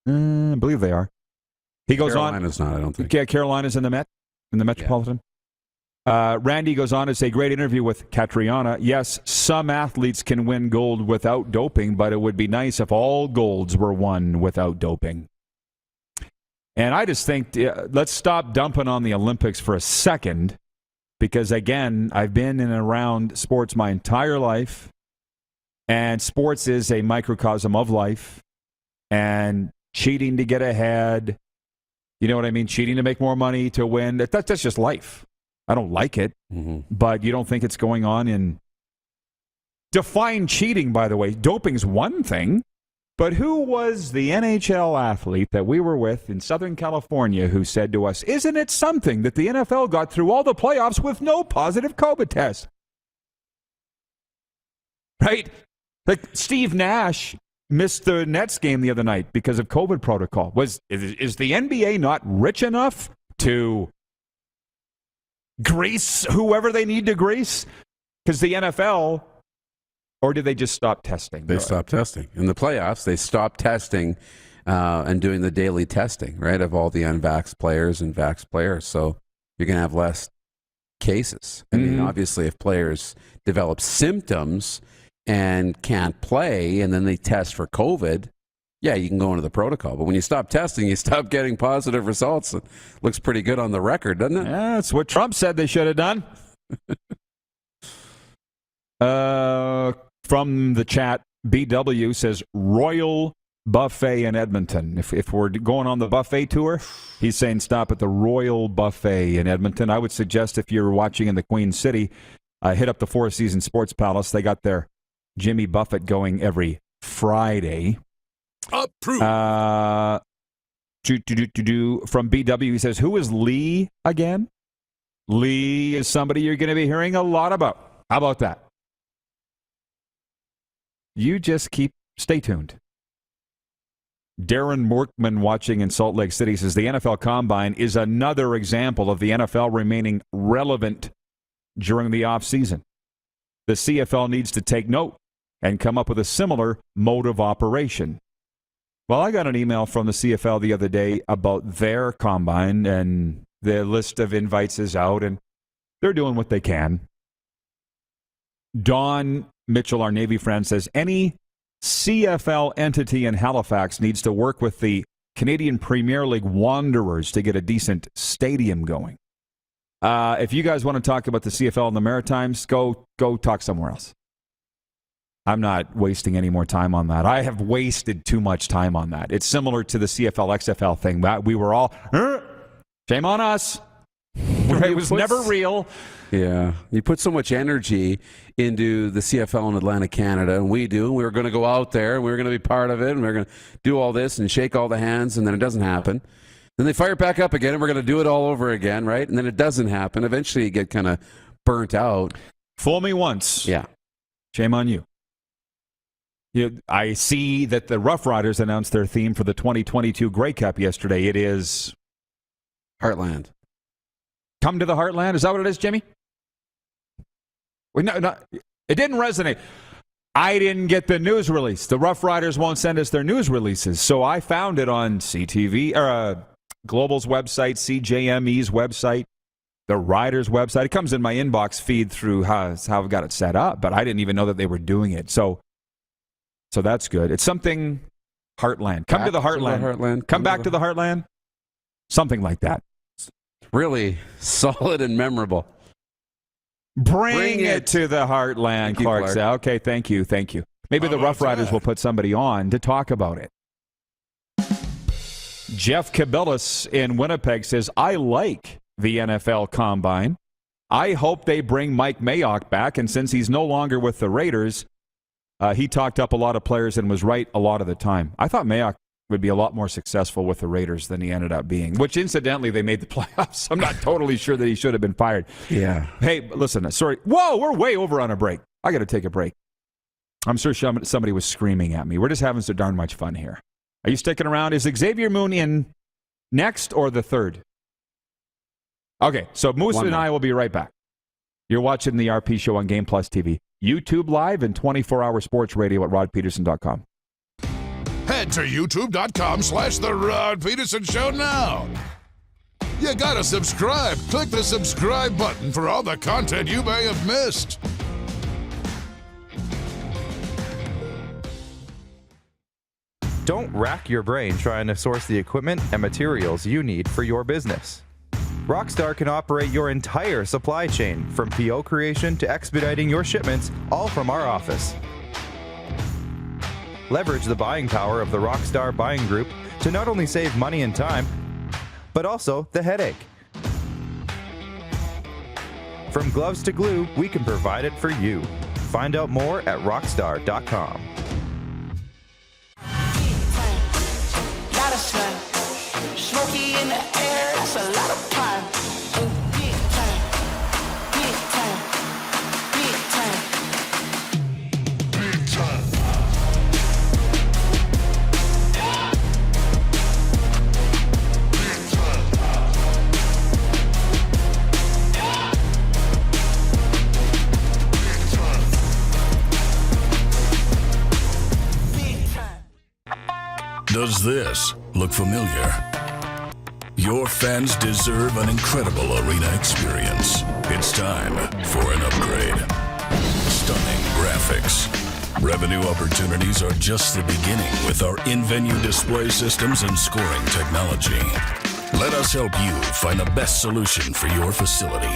I believe they are. He goes Carolina's not, I don't think. Yeah, Carolina's in the Metropolitan. Yeah. Randy goes on to say, "Great interview with Catriona. Yes, some athletes can win gold without doping, but it would be nice if all golds were won without doping." And I just think, let's stop dumping on the Olympics for a second, because, again, I've been in and around sports my entire life, and sports is a microcosm of life, and cheating to get ahead, you know what I mean? Cheating to make more money, to win, that's just life. I don't like it, but you don't think it's going on in... Define cheating, by the way. Doping's one thing, but who was the NHL athlete that we were with in Southern California who said to us, "Isn't it something that the NFL got through all the playoffs with no positive COVID test?" Right? Like Steve Nash missed the Nets game the other night because of COVID protocol. Is the NBA not rich enough to grease whoever they need to grease? Because the NFL, or did they just stop testing? They stopped testing. In the playoffs, they stopped testing and doing the daily testing, right, of all the unvaxxed players and vaxxed players. So you're going to have less cases. I mean, obviously, if players develop symptoms and can't play, and then they test for COVID, yeah, you can go into the protocol. But when you stop testing, you stop getting positive results. It looks pretty good on the record, doesn't it? Yeah, that's what Trump said they should have done. From the chat, BW says Royal Buffet in Edmonton. If we're going on the buffet tour, he's saying stop at the Royal Buffet in Edmonton. I would suggest if you're watching in the Queen City, hit up the Four Seasons Sports Palace. They got their Jimmy Buffett going every Friday. Approved. From BW, he says, "Who is Lee again?" Lee is somebody you're going to be hearing a lot about. How about that? You just stay tuned. Darren Morkman, watching in Salt Lake City, says the NFL Combine is another example of the NFL remaining relevant during the offseason. The CFL needs to take note and come up with a similar mode of operation. Well, I got an email from the CFL the other day about their combine, and the list of invites is out, and they're doing what they can. Don Mitchell, our Navy friend, says any CFL entity in Halifax needs to work with the Canadian Premier League Wanderers to get a decent stadium going. If you guys want to talk about the CFL and the Maritimes, go talk somewhere else. I'm not wasting any more time on that. I have wasted too much time on that. It's similar to the CFL, XFL thing. We were all, shame on us. It was never real. Yeah. You put so much energy into the CFL in Atlantic Canada, and we do. We were going to go out there, and we were going to be part of it, and we were going to do all this and shake all the hands, and then it doesn't happen. Then they fire it back up again, and we're going to do it all over again, right? And then it doesn't happen. Eventually, you get kind of burnt out. Fool me once. Yeah. Shame on you. I see that the Rough Riders announced their theme for the 2022 Grey Cup yesterday. It is Heartland. Come to the Heartland. Is that what it is, Jimmy? No, it didn't resonate. I didn't get the news release. The Rough Riders won't send us their news releases, so I found it on CTV, or Global's website, CJME's website, the Riders website. It comes in my inbox feed through how I've got it set up, but I didn't even know that they were doing it. So that's good. It's something Heartland. Come to the Heartland. Heartland. Come back to the Heartland. Something like that. really solid and memorable. Bring it to the heartland, Clark. Okay, thank you. Maybe the Rough Riders will put somebody on to talk about it. Jeff Kabilis in Winnipeg says, I like the NFL Combine. I hope they bring Mike Mayock back, and since he's no longer with the Raiders, he talked up a lot of players and was right a lot of the time. I thought Mayock would be a lot more successful with the Raiders than he ended up being, which incidentally, they made the playoffs. I'm not totally sure that he should have been fired. Yeah. Hey, listen, sorry. Whoa, we're way over on a break. I got to take a break. I'm sure somebody was screaming at me. We're just having so darn much fun here. Are you sticking around? Is Xavier Moon in next or the third? Okay, so Moose and I will be right back. You're watching the RP Show on Game Plus TV, YouTube Live, and 24-hour sports radio at rodpedersen.com. Head to youtube.com/The Rod Pedersen Show now. You gotta subscribe. Click the subscribe button for all the content you may have missed. Don't rack your brain trying to source the equipment and materials you need for your business. Rockstar can operate your entire supply chain, from PO creation to expediting your shipments, all from our office. Leverage the buying power of the Rockstar buying group to not only save money and time, but also the headache. From gloves to glue, we can provide it for you. Find out more at rockstar.com. Lot of sun, smoky in the air, that's a lot of pine. Big time, big time, big time, big time. Does this look familiar? Your fans deserve an incredible arena experience. It's time for an upgrade. Stunning graphics. Revenue opportunities are just the beginning with our in-venue display systems and scoring technology. Let us help you find the best solution for your facility.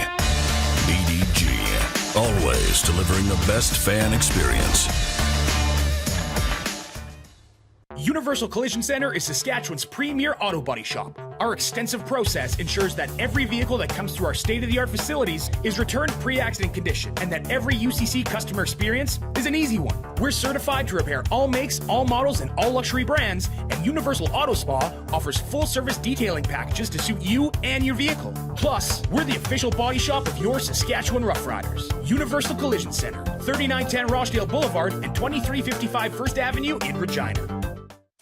EDG, always delivering the best fan experience. Universal Collision Center is Saskatchewan's premier auto body shop. Our extensive process ensures that every vehicle that comes through our state-of-the-art facilities is returned pre-accident condition, and that every UCC customer experience is an easy one. We're certified to repair all makes, all models, and all luxury brands, and Universal Auto Spa offers full-service detailing packages to suit you and your vehicle. Plus, we're the official body shop of your Saskatchewan Rough Riders. Universal Collision Center, 3910 Rochdale Boulevard and 2355 First Avenue in Regina.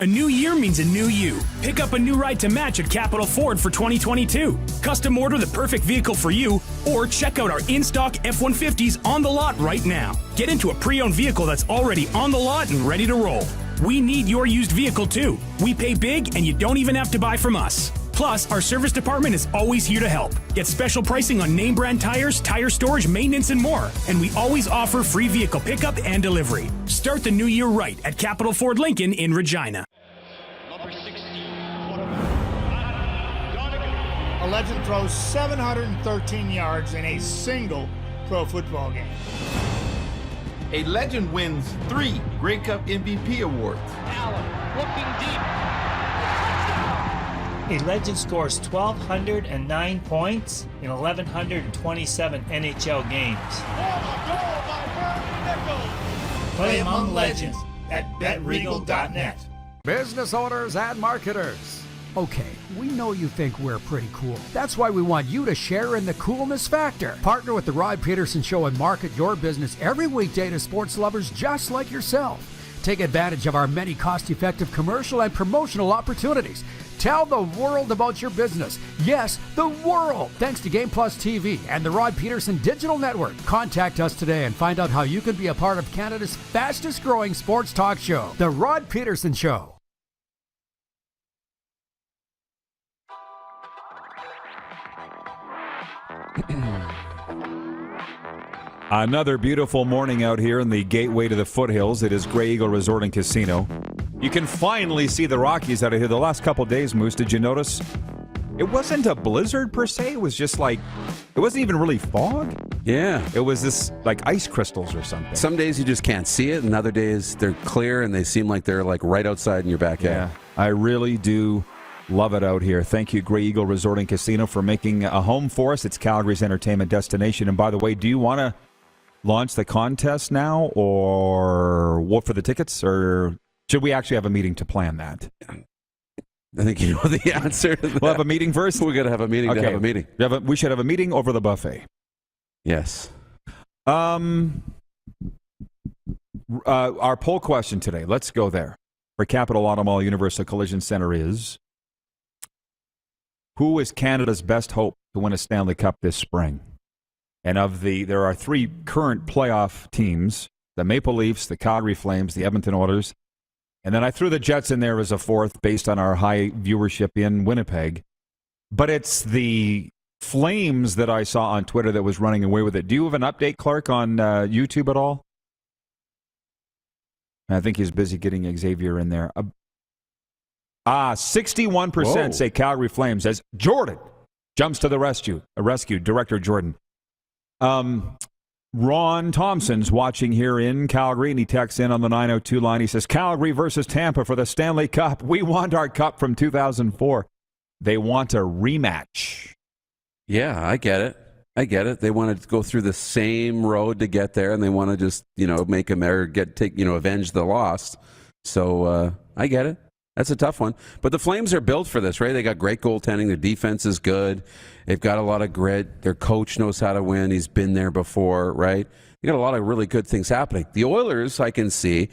A new year means a new you. Pick up a new ride to match at Capital Ford for 2022. Custom order the perfect vehicle for you, or check out our in-stock F-150s on the lot right now. Get into a pre-owned vehicle that's already on the lot and ready to roll. We need your used vehicle too. We pay big and you don't even have to buy from us. Plus, our service department is always here to help. Get special pricing on name brand tires, tire storage, maintenance, and more. And we always offer free vehicle pickup and delivery. Start the new year right at Capital Ford Lincoln in Regina. A legend throws 713 yards in a single pro football game. A legend wins 3 Grey Cup MVP awards. Allen looking deep. A legend scores 1,209 points in 1,127 NHL games. Play among legends at betregal.net. Business owners and marketers. Okay, we know you think we're pretty cool. That's why we want you to share in the coolness factor. Partner with the Rod Pedersen Show and market your business every weekday to sports lovers just like yourself. Take advantage of our many cost-effective commercial and promotional opportunities. Tell the world about your business. Yes, the world. Thanks to Game Plus TV and the Rod Pedersen Digital Network. Contact us today and find out how you can be a part of Canada's fastest-growing sports talk show, The Rod Pedersen Show. Another beautiful morning out here in the gateway to the foothills. It is Grey Eagle Resort and Casino. You can finally see the Rockies out of here. The last couple days, Moose, did you notice? It wasn't a blizzard per se. It was just like, it wasn't even really fog. Yeah. It was this like ice crystals or something. Some days you just can't see it, and other days they're clear and they seem like they're like right outside in your backyard. Yeah, I really do love it out here. Thank you, Grey Eagle Resort and Casino, for making a home for us. It's Calgary's entertainment destination. And by the way, do you want to launch the contest now, or what for the tickets, or should we actually have a meeting to plan that? I think you know the answer to that. We'll have a meeting first? We're going to have a meeting to have a meeting. We should have a meeting over the buffet. Yes. Our poll question today, let's go there, for Capital Auto Mall Universal Collision Center is, who is Canada's best hope to win a Stanley Cup this spring? And there are 3 current playoff teams, the Maple Leafs, the Calgary Flames, the Edmonton Oilers, and then I threw the Jets in there as a 4th based on our high viewership in Winnipeg. But it's the Flames that I saw on Twitter that was running away with it. Do you have an update, Clark, on YouTube at all? I think he's busy getting Xavier in there. 61% say Calgary Flames as Jordan jumps to the rescue. Director Jordan. Ron Thompson's watching here in Calgary, and he texts in on the 902 line. He says, Calgary versus Tampa for the Stanley Cup. We want our cup from 2004. They want a rematch. Yeah, I get it. They want to go through the same road to get there, and they want to just, make them avenge the loss. So I get it. That's a tough one. But the Flames are built for this, right? They got great goaltending. Their defense is good. They've got a lot of grit. Their coach knows how to win. He's been there before, right? They got a lot of really good things happening. The Oilers, I can see,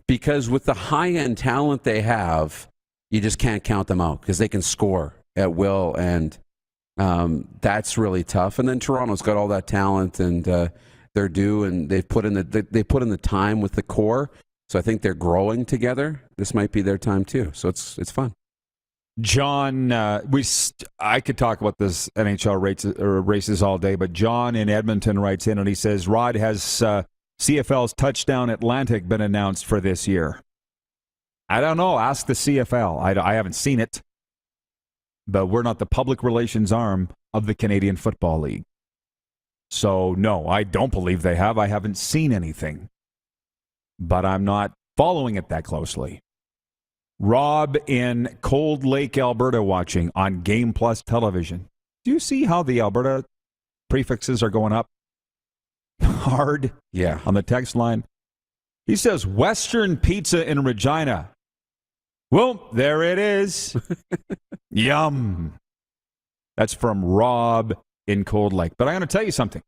because with the high-end talent they have, you just can't count them out because they can score at will, and that's really tough. And then Toronto's got all that talent, and they're due, and they've put in the time with the core. So I think they're growing together. This might be their time too. So it's fun. John, I could talk about this NHL races all day, but John in Edmonton writes in and he says, Rod, has CFL's Touchdown Atlantic been announced for this year? I don't know. Ask the CFL. I haven't seen it, but we're not the public relations arm of the Canadian Football League. So no, I don't believe they have. I haven't seen anything, but I'm not following it that closely. Rob in Cold Lake, Alberta, watching on Game Plus television. Do you see how the Alberta prefixes are going up hard? Yeah. On the text line. He says, Western Pizza in Regina. Well, there it is. Yum. That's from Rob in Cold Lake. But I'm going to tell you something.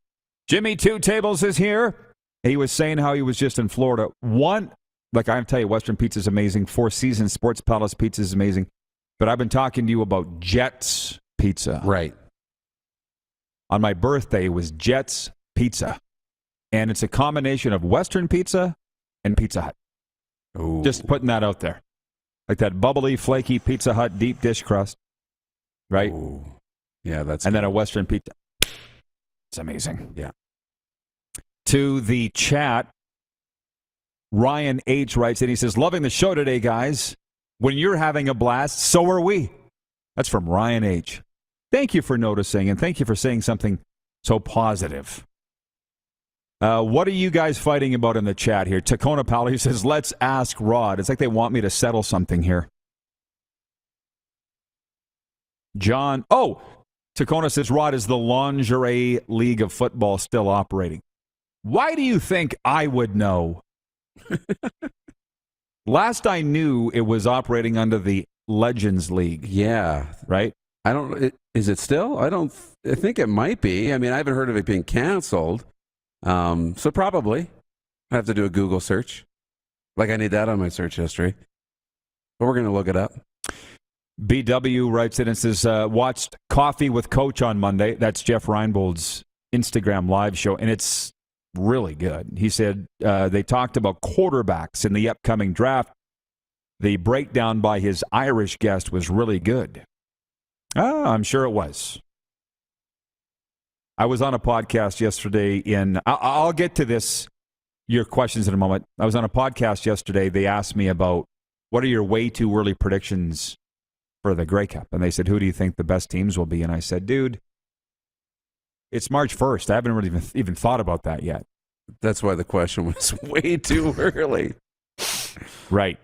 Jimmy Two Tables is here. He was saying how he was just in Florida. Like I tell you, Western Pizza is amazing. Four Seasons Sports Palace Pizza is amazing. But I've been talking to you about Jets Pizza. Right. On my birthday, it was Jets Pizza. And it's a combination of Western Pizza and Pizza Hut. Ooh. Just putting that out there. Like that bubbly, flaky Pizza Hut deep dish crust. Right? Ooh. Yeah, that's And good. then a Western Pizza. It's amazing. Yeah. To the chat, Ryan H. writes in, he says, loving the show today, guys. When you're having a blast, so are we. That's from Ryan H. Thank you for noticing, and thank you for saying something so positive. What are you guys fighting about in the chat here? Tacona Pally says, let's ask Rod. It's like they want me to settle something here. John, Tacona says, Rod, is the Lingerie League of Football still operating? Why do you think I would know? Last I knew, it was operating under the Legends League. Yeah. Right? Is it still? I think it might be. I mean, I haven't heard of it being canceled. So probably. I have to do a Google search. Like I need that on my search history. But we're going to look it up. BW writes in and says, watched Coffee with Coach on Monday. That's Jeff Reinbold's Instagram live show, and it's really good. He said they talked about quarterbacks in the upcoming draft. The breakdown by his Irish guest was really good. I'm sure it was. I was on a podcast yesterday I'll get to this, your questions in a moment. I was on a podcast yesterday. They asked me about what are your way too early predictions for the Grey Cup. And they said, who do you think the best teams will be? And I said, dude, it's March 1st. I haven't really even thought about that yet. That's why the question was way too early. Right.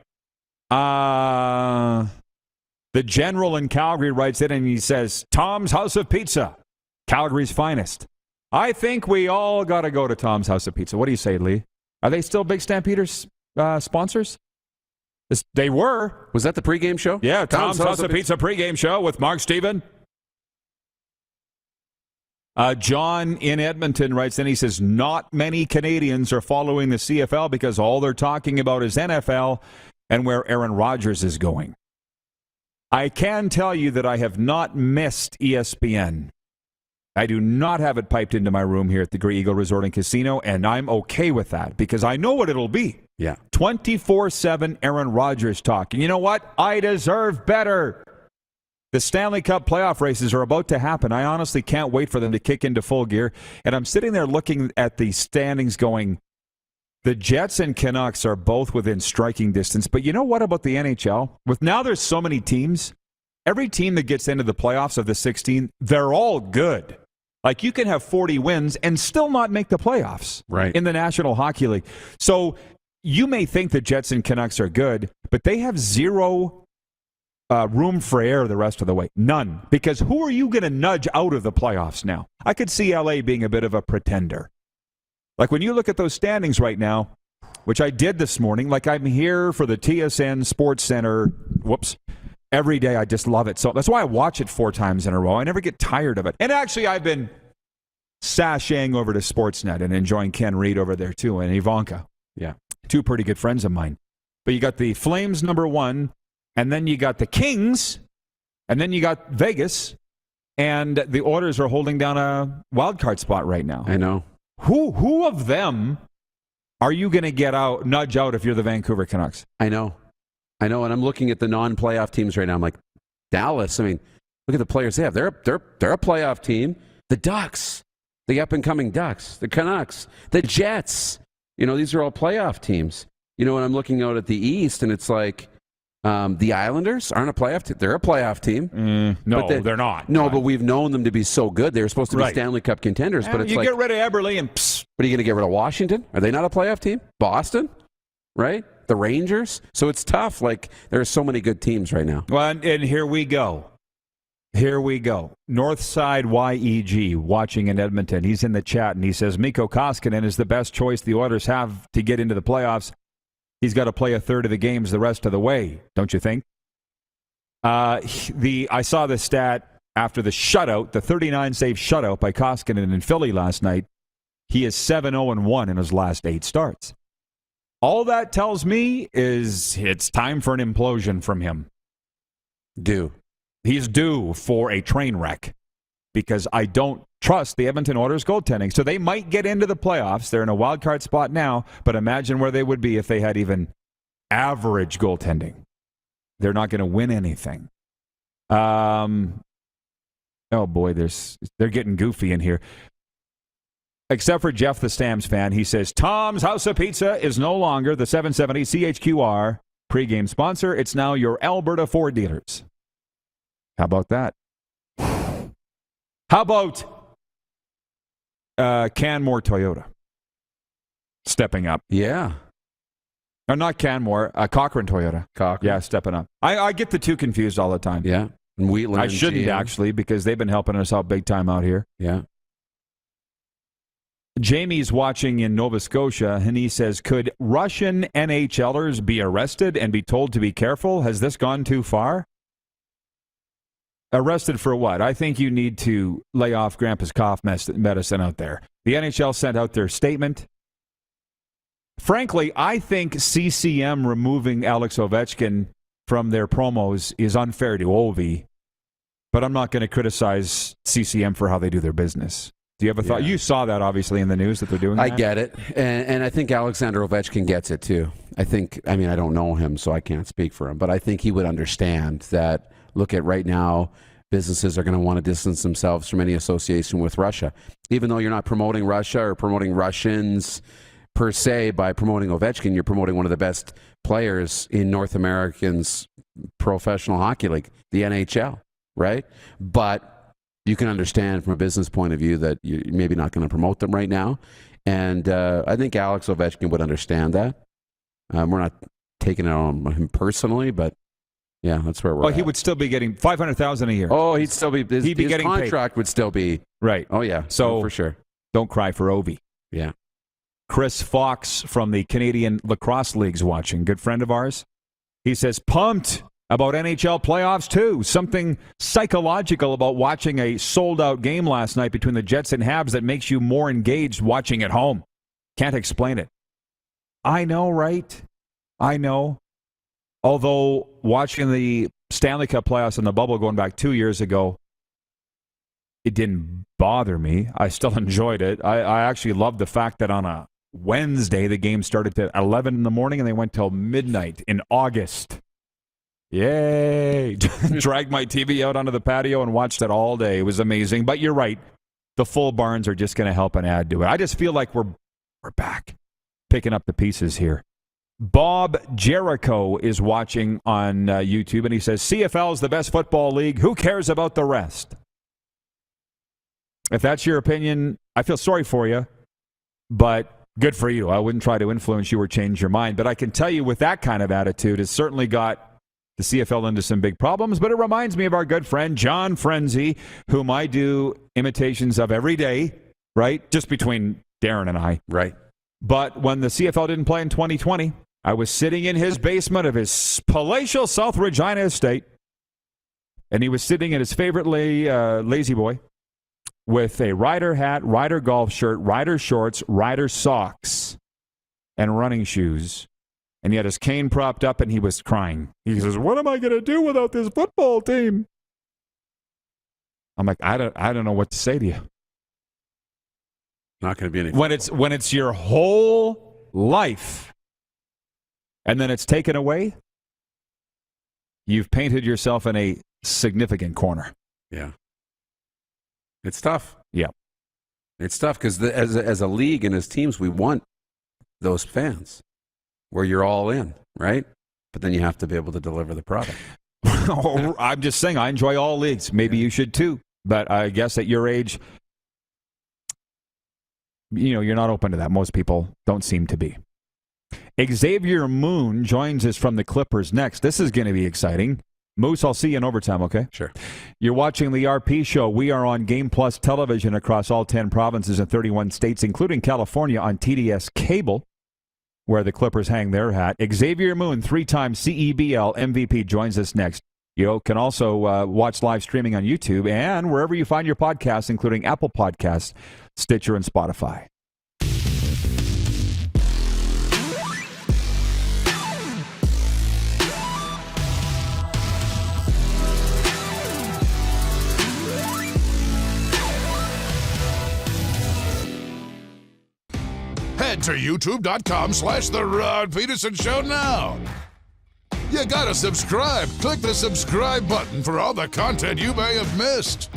The General in Calgary writes in and he says, Tom's House of Pizza, Calgary's finest. I think we all got to go to Tom's House of Pizza. What do you say, Lee? Are they still Big Stampeders sponsors? They were. Was that the pregame show? Yeah, Tom's House of Pizza pregame show with Mark Steven. John in Edmonton writes in, he says, not many Canadians are following the CFL because all they're talking about is NFL and where Aaron Rodgers is going. I can tell you that I have not missed ESPN. I do not have it piped into my room here at the Grey Eagle Resort and Casino, and I'm okay with that because I know what it'll be. Yeah. 24/7 Aaron Rodgers talk. And you know what? I deserve better. The Stanley Cup playoff races are about to happen. I honestly can't wait for them to kick into full gear. And I'm sitting there looking at the standings going, the Jets and Canucks are both within striking distance. But you know what about the NHL? With now there's so many teams, every team that gets into the playoffs of the 16, they're all good. Like you can have 40 wins and still not make the playoffs in the National Hockey League. So you may think the Jets and Canucks are good, but they have zero room for error the rest of the way. None. Because who are you going to nudge out of the playoffs now? I could see LA being a bit of a pretender. Like when you look at those standings right now, which I did this morning, like I'm here for the TSN Sports Center, every day. I just love it. So that's why I watch it 4 times in a row. I never get tired of it. And actually, I've been sashaying over to Sportsnet and enjoying Ken Reed over there too, and Ivanka. Yeah. 2 pretty good friends of mine. But you got the Flames #1, and then you got the Kings, and then you got Vegas, and the Oilers are holding down a wild card spot right now. I know. Who of them are you going to nudge out if you're the Vancouver Canucks? I know. And I'm looking at the non-playoff teams right now. I'm like, Dallas, I mean, look at the players they have. They're a playoff team. The Ducks, the up-and-coming Ducks, the Canucks, the Jets. You know, these are all playoff teams. You know, when I'm looking out at the East, and it's like, the Islanders aren't a playoff team. They're a playoff team. No, they're not. No, but we've known them to be so good. They were supposed to be Stanley Cup contenders. But it's you like, get rid of Eberle and psst. What are you going to get rid of Washington? Are they not a playoff team? Boston? Right? The Rangers? So it's tough. Like, there are so many good teams right now. Well, and here we go. Northside YEG watching in Edmonton. He's in the chat, and he says, Mikko Koskinen is the best choice the Oilers have to get into the playoffs. He's got to play a third of the games the rest of the way, don't you think? I saw the stat after the shutout, the 39-save shutout by Koskinen in Philly last night. He is 7-0-1 in his last 8 starts. All that tells me is it's time for an implosion from him. He's due for a train wreck because I don't trust the Edmonton Oilers goaltending. So they might get into the playoffs. They're in a wild card spot now, but imagine where they would be if they had even average goaltending. They're not going to win anything. Oh boy, they're getting goofy in here. Except for Jeff the Stamps fan, he says, Tom's House of Pizza is no longer the 770 CHQR pregame sponsor. It's now your Alberta Ford dealers. How about that? How about Canmore Toyota stepping up? Yeah. No, not Canmore, Cochrane Toyota. Yeah, stepping up. I get the 2 confused all the time. Yeah. And Wheatland. I shouldn't actually, because they've been helping us out big time out here. Yeah. Jamie's watching in Nova Scotia, and he says, could Russian NHLers be arrested and be told to be careful? Has this gone too far? Arrested for what? I think you need to lay off Grandpa's cough medicine out there. The NHL sent out their statement. Frankly, I think CCM removing Alex Ovechkin from their promos is unfair to Ovi, but I'm not going to criticize CCM for how they do their business. Do you have a thought? You saw that, obviously, in the news that they're doing that. I get it. And I think Alexander Ovechkin gets it, too. I mean, I don't know him, so I can't speak for him, but I think he would understand that, look at right now, businesses are going to want to distance themselves from any association with Russia. Even though you're not promoting Russia or promoting Russians per se, by promoting Ovechkin, you're promoting one of the best players in North American's professional hockey league, the NHL, right? But you can understand from a business point of view that you're maybe not going to promote them right now. And I think Alex Ovechkin would understand that. We're not taking it on him personally, but yeah, that's where we're at. He would still be getting $500,000 a year. Oh, he'd still be. His getting contract would still be right. Oh yeah, so for sure. Don't cry for Ovi. Yeah. Chris Fox from the Canadian Lacrosse League's watching. Good friend of ours. He says, pumped about NHL playoffs too. Something psychological about watching a sold-out game last night between the Jets and Habs that makes you more engaged watching at home. Can't explain it. I know, right? I know. Although watching the Stanley Cup playoffs in the bubble going back 2 years ago, it didn't bother me. I still enjoyed it. I actually loved the fact that on a Wednesday, the game started at 11 in the morning and they went till midnight in August. Yay! Dragged my TV out onto the patio and watched it all day. It was amazing. But you're right. The full barns are just going to help and add to it. I just feel like we're back, picking up the pieces here. Bob Jericho is watching on YouTube, and he says, CFL is the best football league. Who cares about the rest? If that's your opinion, I feel sorry for you, but good for you. I wouldn't try to influence you or change your mind. But I can tell you with that kind of attitude, it's certainly got the CFL into some big problems. But it reminds me of our good friend John Frenzy, whom I do imitations of every day, right? Just between Darren and I. Right. But when the CFL didn't play in 2020, I was sitting in his basement of his palatial South Regina estate, and he was sitting in his favorite lazy boy with a Ryder hat, Ryder golf shirt, Ryder shorts, Ryder socks, and running shoes. And he had his cane propped up, and he was crying. He says, what am I going to do without this football team? I'm like, I don't know what to say to you. Not going to be any when it's your whole life and then it's taken away, you've painted yourself in a significant corner. Yeah. It's tough. Yeah. It's tough because as a league and as teams, we want those fans where you're all in, right? But then you have to be able to deliver the product. I'm just saying, I enjoy all leagues. Maybe you should too. But I guess at your age, you're not open to that. Most people don't seem to be. Xavier Moon joins us from the Clippers next. This is going to be exciting. Moose, I'll see you in overtime, okay? Sure. You're watching the RP Show. We are on Game Plus television across all 10 provinces and 31 states, including California, on TDS Cable, where the Clippers hang their hat. Xavier Moon, 3-time CEBL MVP, joins us next. You can also watch live streaming on YouTube and wherever you find your podcasts, including Apple Podcasts, Stitcher, and Spotify. Head to youtube.com/The Rod Pedersen Show now. You gotta subscribe. Click the subscribe button for all the content you may have missed.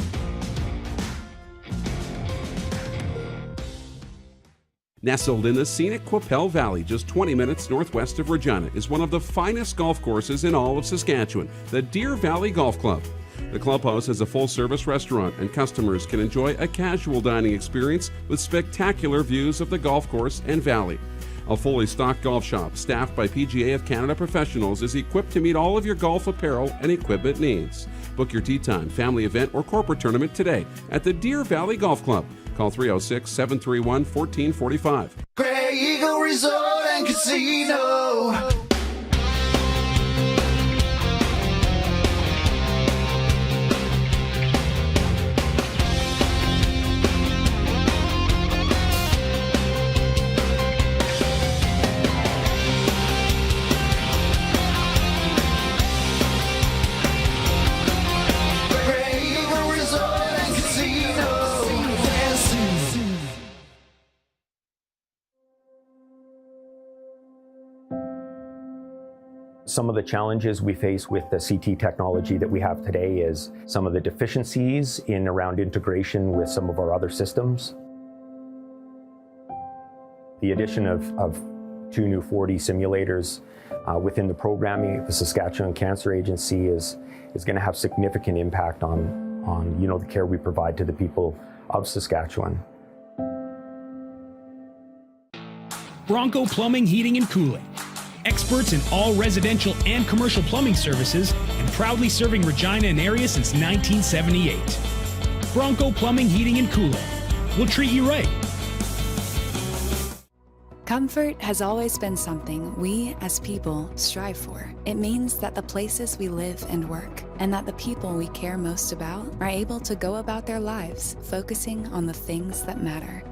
Nestled in the scenic Qu'Appelle Valley, just 20 minutes northwest of Regina, is one of the finest golf courses in all of Saskatchewan, the Deer Valley Golf Club. The clubhouse has a full-service restaurant, and customers can enjoy a casual dining experience with spectacular views of the golf course and valley. A fully stocked golf shop, staffed by PGA of Canada professionals, is equipped to meet all of your golf apparel and equipment needs. Book your tee time, family event, or corporate tournament today at the Deer Valley Golf Club. Call 306-731-1445. Grey Eagle Resort and Casino. Some of the challenges we face with the CT technology that we have today is some of the deficiencies in around integration with some of our other systems. The addition of 2 new 4D simulators within the programming, the Saskatchewan Cancer Agency is going to have significant impact on the care we provide to the people of Saskatchewan. Bronco Plumbing, Heating, and Cooling. Experts in all residential and commercial plumbing services and proudly serving Regina and area since 1978. Bronco Plumbing, Heating, and Cooling. We'll treat you right. Comfort has always been something we, as people, strive for. It means that the places we live and work, and that the people we care most about, are able to go about their lives focusing on the things that matter.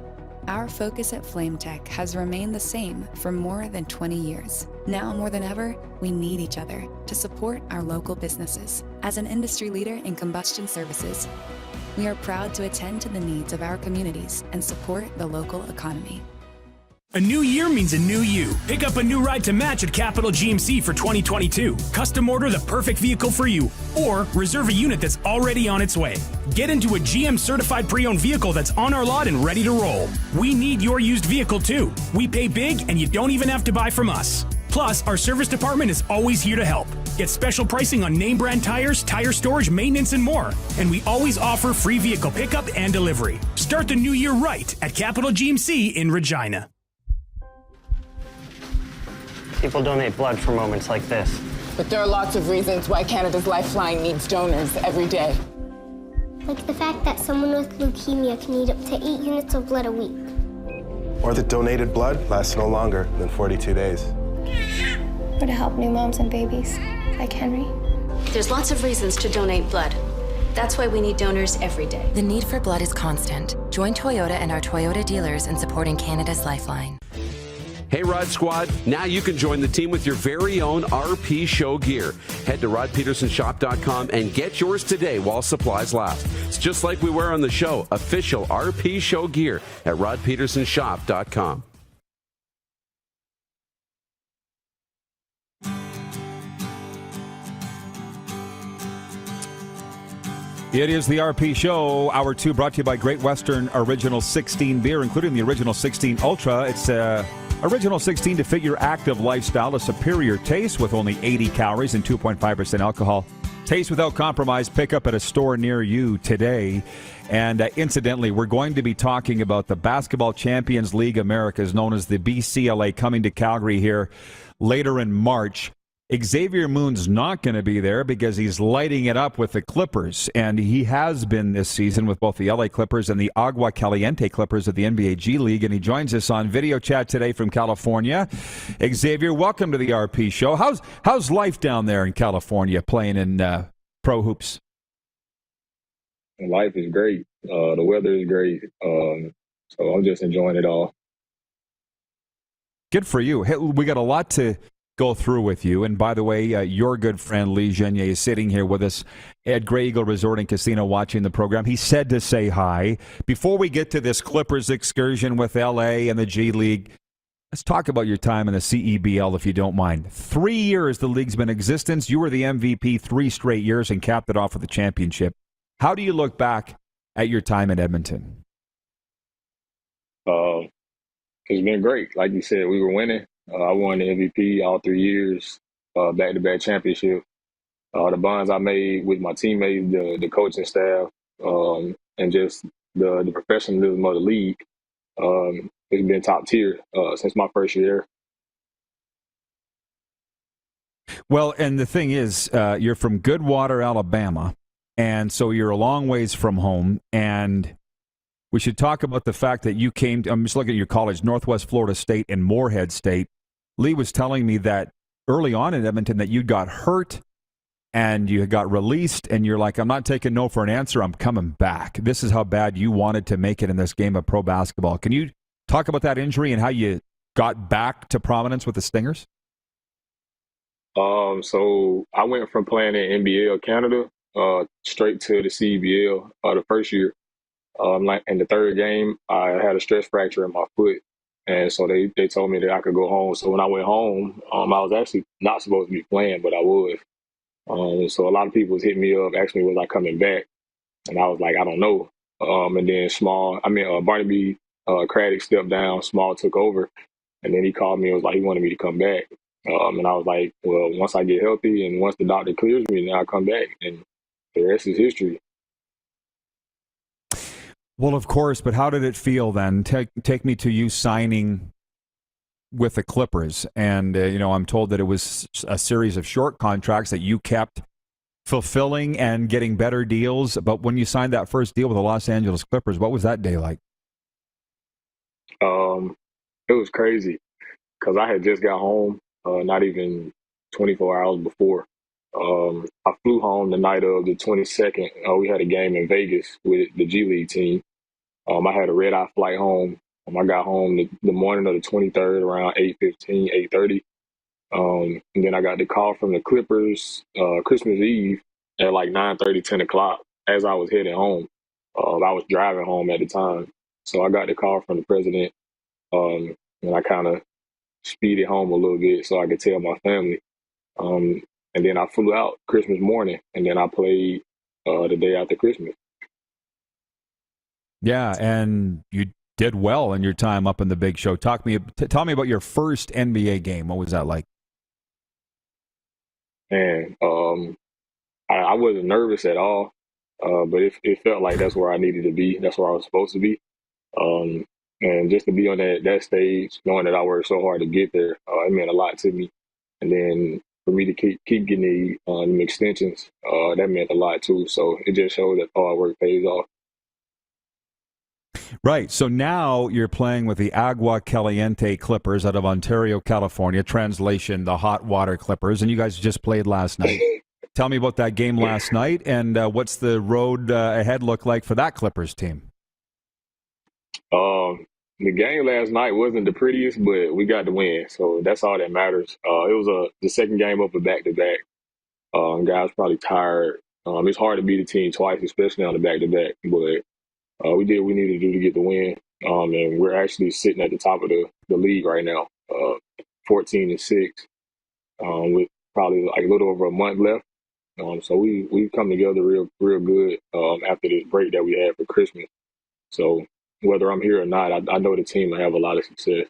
Our focus at FlameTech has remained the same for more than 20 years. Now more than ever, we need each other to support our local businesses. As an industry leader in combustion services, we are proud to attend to the needs of our communities and support the local economy. A new year means a new you. Pick up a new ride to match at Capital GMC for 2022. Custom order the perfect vehicle for you, or reserve a unit that's already on its way. Get into a GM certified pre-owned vehicle that's on our lot and ready to roll. We need your used vehicle too. We pay big and you don't even have to buy from us. Plus, our service department is always here to help. Get special pricing on name brand tires, tire storage, maintenance, and more. And we always offer free vehicle pickup and delivery. Start the new year right at Capital GMC in Regina. People donate blood for moments like this. But there are lots of reasons why Canada's Lifeline needs donors every day. Like the fact that someone with leukemia can need up to 8 units of blood a week. Or that donated blood lasts no longer than 42 days. Or to help new moms and babies, like Henry. There's lots of reasons to donate blood. That's why we need donors every day. The need for blood is constant. Join Toyota and our Toyota dealers in supporting Canada's Lifeline. Hey, Rod Squad, now you can join the team with your very own RP Show gear. Head to rodpedersenshop.com and get yours today while supplies last. It's just like we wear on the show, official RP Show gear at rodpedersenshop.com. It is the RP Show, Hour 2, brought to you by Great Western Original 16 beer, including the Original 16 Ultra. It's Original 16 to fit your active lifestyle, a superior taste with only 80 calories and 2.5% alcohol. Taste without compromise. Pick up at a store near you today. And incidentally, we're going to be talking about the Basketball Champions League Americas, known as the BCLA, coming to Calgary here later in March. Xavier Moon's not going to be there because he's lighting it up with the Clippers, and he has been this season with both the LA Clippers and the Agua Caliente Clippers of the NBA G League, and he joins us on video chat today from California. Xavier, welcome to the RP Show. How's life down there in California playing in pro hoops? Life is great. The weather is great, so I'm just enjoying it all. Good for you. Hey, we got a lot to go through with you. And by the way, your good friend Lee Genier is sitting here with us at Grey Eagle Resort and Casino watching the program. He said to say hi. Before we get to this Clippers excursion with LA and the G League, let's talk about your time in the CEBL, if you don't mind. 3 years the league's been in existence. You were the MVP 3 straight years and capped it off with a championship. How do you look back at your time in Edmonton? It's been great. Like you said, we were winning. I won the MVP all 3 years, back-to-back championship. The bonds I made with my teammates, the coaching staff, and just the professionalism of the league, it's been top tier since my first year. Well, and the thing is, you're from Goodwater, Alabama, and so you're a long ways from home, and we should talk about the fact that you came, I'm just looking at your college, Northwest Florida State and Moorhead State. Lee was telling me that early on in Edmonton that you got hurt and you got released, and you're like, I'm not taking no for an answer, I'm coming back. This is how bad you wanted to make it in this game of pro basketball. Can you talk about that injury and how you got back to prominence with the Stingers? So I went from playing in NBL Canada straight to the CEBL the first year. Like in the third game, I had a stress fracture in my foot. And so they told me that I could go home. So when I went home, I was actually not supposed to be playing, but I was. So a lot of people was hitting me up, asking me, was I coming back? And I was like, I don't know. And then Barnaby Craddock stepped down, Small took over, and then he called me and was like he wanted me to come back. And I was like, well, once I get healthy and once the doctor clears me, then I'll come back. And the rest is history. Well, of course, but how did it feel then? Take me to you signing with the Clippers. And, I'm told that it was a series of short contracts that you kept fulfilling and getting better deals. But when you signed that first deal with the Los Angeles Clippers, what was that day like? It was crazy because I had just got home, not even 24 hours before. I flew home the night of the 22nd. We had a game in Vegas with the G League team. I had a red-eye flight home. I got home the morning of the 23rd around 8:15, 8:30. And then I got the call from the Clippers Christmas Eve at like 9:30, 10 o'clock as I was heading home. I was driving home at the time. So I got the call from the president, and I kind of speeded home a little bit so I could tell my family. And then I flew out Christmas morning, and then I played the day after Christmas. Yeah, and you did well in your time up in the Big Show. Tell me about your first NBA game. What was that like? And I wasn't nervous at all, but it felt like that's where I needed to be. That's where I was supposed to be. And just to be on that stage, knowing that I worked so hard to get there, it meant a lot to me. And then for me to keep getting the extensions, that meant a lot too. So it just showed that hard work pays off. Right. So now you're playing with the Agua Caliente Clippers out of Ontario, California. Translation, the Hot Water Clippers. And you guys just played last night. Tell me about that game last night, and what's the road ahead look like for that Clippers team? The game last night wasn't the prettiest, but we got the win, so that's all that matters. It was the second game up a back-to-back. Guys probably tired. It's hard to beat a team twice, especially on the back-to-back, but we did what we needed to do to get the win, and we're actually sitting at the top of the league right now, 14-6, with probably like a little over a month left. So we've come together real good after this break that we had for Christmas. So whether I'm here or not, I know the team will have a lot of success.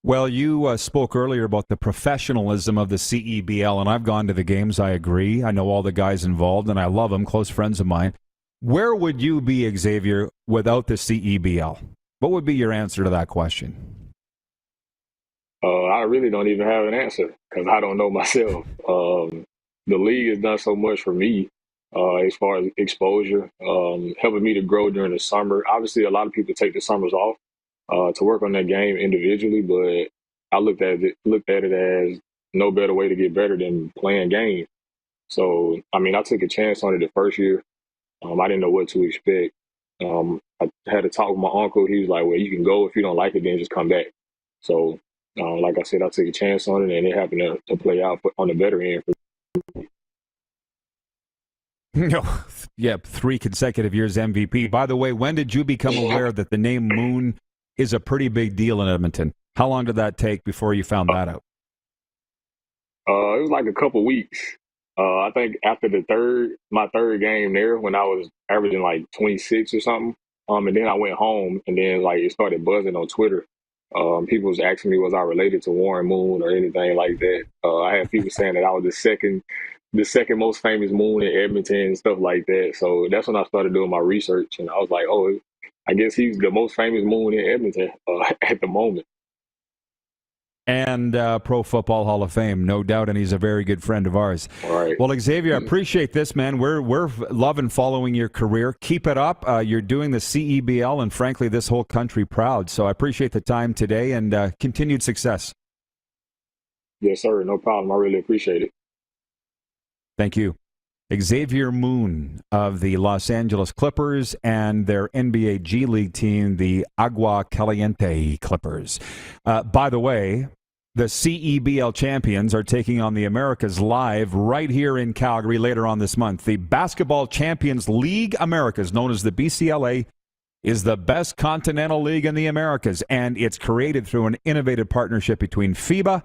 Well, you spoke earlier about the professionalism of the CEBL, and I've gone to the games. I agree. I know all the guys involved, and I love them, close friends of mine. Where would you be, Xavier, without the CEBL? What would be your answer to that question? I really don't even have an answer because I don't know myself. The league has done so much for me as far as exposure, helping me to grow during the summer. Obviously, a lot of people take the summers off to work on their game individually, but I looked at it as no better way to get better than playing games. So, I took a chance on it the first year. I didn't know what to expect. I had to talk with my uncle. He was like, well, you can go. If you don't like it, then just come back. So, like I said, I took a chance on it, and it happened to play out on the better end. Yeah, 3 consecutive years MVP. By the way, when did you become aware that the name Moon is a pretty big deal in Edmonton? How long did that take before you found that out? It was like a couple weeks. I think after my third game there, when I was averaging like 26 or something, and then I went home, and then like it started buzzing on Twitter. People was asking me, was I related to Warren Moon or anything like that? I had people saying that I was the second most famous Moon in Edmonton and stuff like that. So that's when I started doing my research, and I was like, oh, I guess he's the most famous Moon in Edmonton at the moment. And Pro Football Hall of Fame, no doubt, and he's a very good friend of ours. All right. Well, Xavier, I appreciate this, man. We're loving following your career. Keep it up. You're doing the CEBL and, frankly, this whole country proud. So I appreciate the time today and continued success. Yes, sir. No problem. I really appreciate it. Thank you. Xavier Moon of the Los Angeles Clippers and their NBA G League team, the Agua Caliente Clippers. By the way, the CEBL champions are taking on the Americas live right here in Calgary later on this month. The Basketball Champions League Americas, known as the BCLA, is the best continental league in the Americas, and it's created through an innovative partnership between FIBA,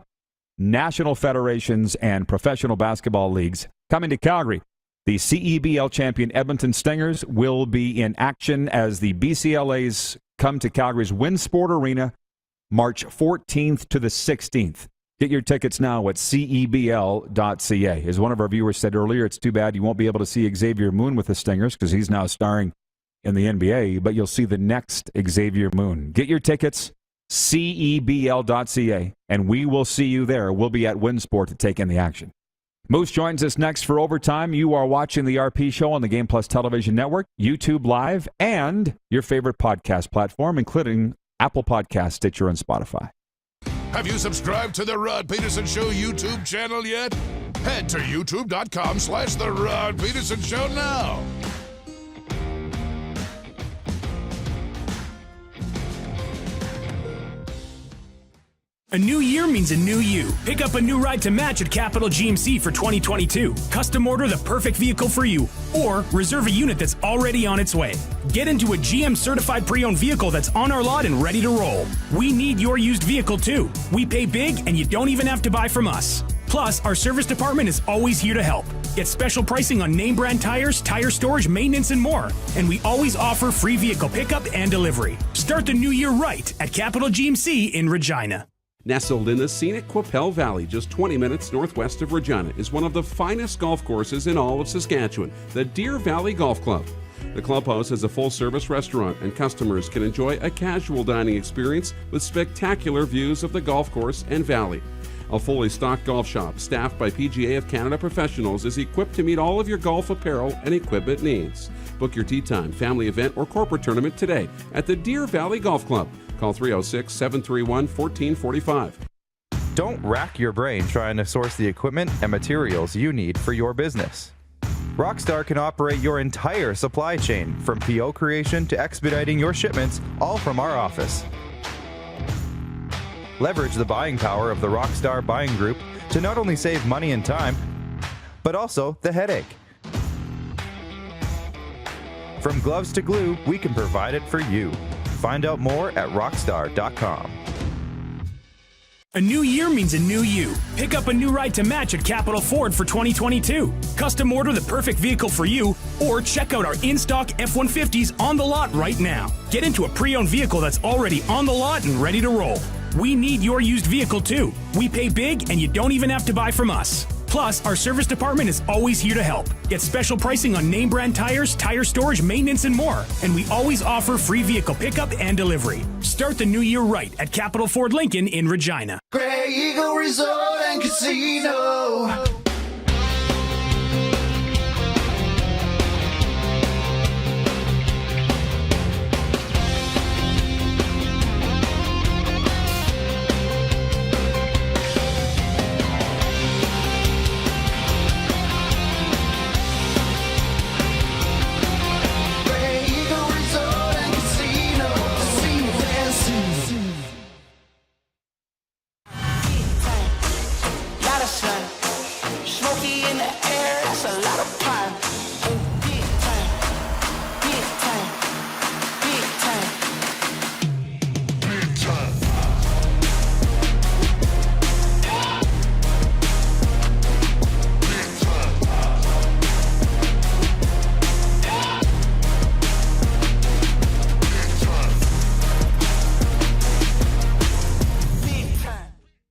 national federations, and professional basketball leagues. Coming to Calgary The CEBL champion Edmonton Stingers will be in action as the BCLAs come to Calgary's Winsport Arena March 14th to the 16th. Get your tickets now at CEBL.ca. As one of our viewers said earlier, it's too bad you won't be able to see Xavier Moon with the Stingers because he's now starring in the NBA, but you'll see the next Xavier Moon. Get your tickets, CEBL.ca, and we will see you there. We'll be at Winsport to take in the action. Moose joins us next for Overtime. You are watching the RP Show on the Game Plus Television Network, YouTube Live, and your favorite podcast platform, including Apple Podcasts, Stitcher, and Spotify. Have you subscribed to the Rod Pedersen Show YouTube channel yet? Head to youtube.com/The Rod Pedersen Show now. A new year means a new you. Pick up a new ride to match at Capital GMC for 2022. Custom order the perfect vehicle for you, or reserve a unit that's already on its way. Get into a GM certified pre-owned vehicle that's on our lot and ready to roll. We need your used vehicle too. We pay big and you don't even have to buy from us. Plus, our service department is always here to help. Get special pricing on name brand tires, tire storage, maintenance, and more. And we always offer free vehicle pickup and delivery. Start the new year right at Capital GMC in Regina. Nestled in the scenic Qu'Appelle Valley, just 20 minutes northwest of Regina, is one of the finest golf courses in all of Saskatchewan, the Deer Valley Golf Club. The clubhouse has a full-service restaurant, and customers can enjoy a casual dining experience with spectacular views of the golf course and valley. A fully stocked golf shop, staffed by PGA of Canada professionals, is equipped to meet all of your golf apparel and equipment needs. Book your tee time, family event, or corporate tournament today at the Deer Valley Golf Club. Call 306-731-1445. Don't rack your brain trying to source the equipment and materials you need for your business. Rockstar can operate your entire supply chain, from PO creation to expediting your shipments, all from our office. Leverage the buying power of the Rockstar buying group to not only save money and time, but also the headache. From gloves to glue, we can provide it for you. Find out more at rockstar.com. A new year means a new you. Pick up a new ride to match at Capital Ford for 2022. Custom order the perfect vehicle for you, or check out our in-stock F-150s on the lot right now. Get into a pre-owned vehicle that's already on the lot and ready to roll. We need your used vehicle too. We pay big and you don't even have to buy from us. Plus, our service department is always here to help. Get special pricing on name brand tires, tire storage, maintenance, and more. And we always offer free vehicle pickup and delivery. Start the new year right at Capital Ford Lincoln in Regina. Grey Eagle Resort and Casino.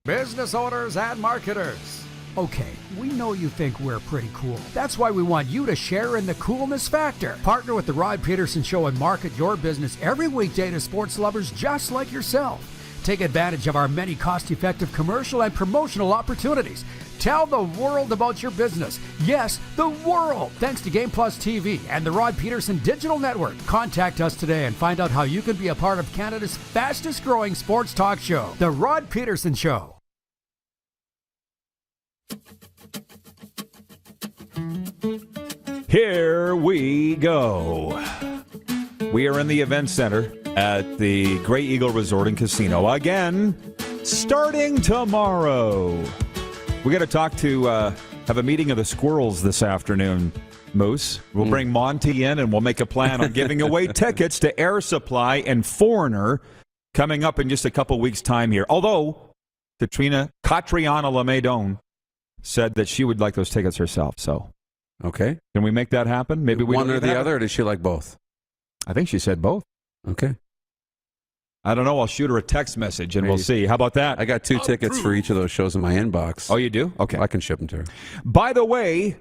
Business owners and marketers. Okay, we know you think we're pretty cool. That's why we want you to share in the coolness factor. Partner with the Rod Pedersen Show and market your business every weekday to sports lovers just like yourself. Take advantage of our many cost-effective commercial and promotional opportunities. Tell the world about your business. Yes, the world. Thanks to Game Plus TV and the Rod Pedersen Digital Network. Contact us today and find out how you can be a part of Canada's fastest growing sports talk show, The Rod Pedersen Show. Here we go. We are in the event center at the Grey Eagle Resort and Casino again, starting tomorrow. We got to talk to have a meeting of the squirrels this afternoon, Moose. We'll bring Monty in and we'll make a plan on giving away tickets to Air Supply and Foreigner coming up in just a couple weeks' time here. Although Catriona LeMay Doan said that she would like those tickets herself, so Okay. Can we make that happen? Maybe we one don't or even the have other, it. or does she like both? I think she said both. Okay. I don't know. I'll shoot her a text message and we'll see. How about that? I got 2 tickets for each of those shows in my inbox. Oh, you do? Okay. I can ship them to her. By the way,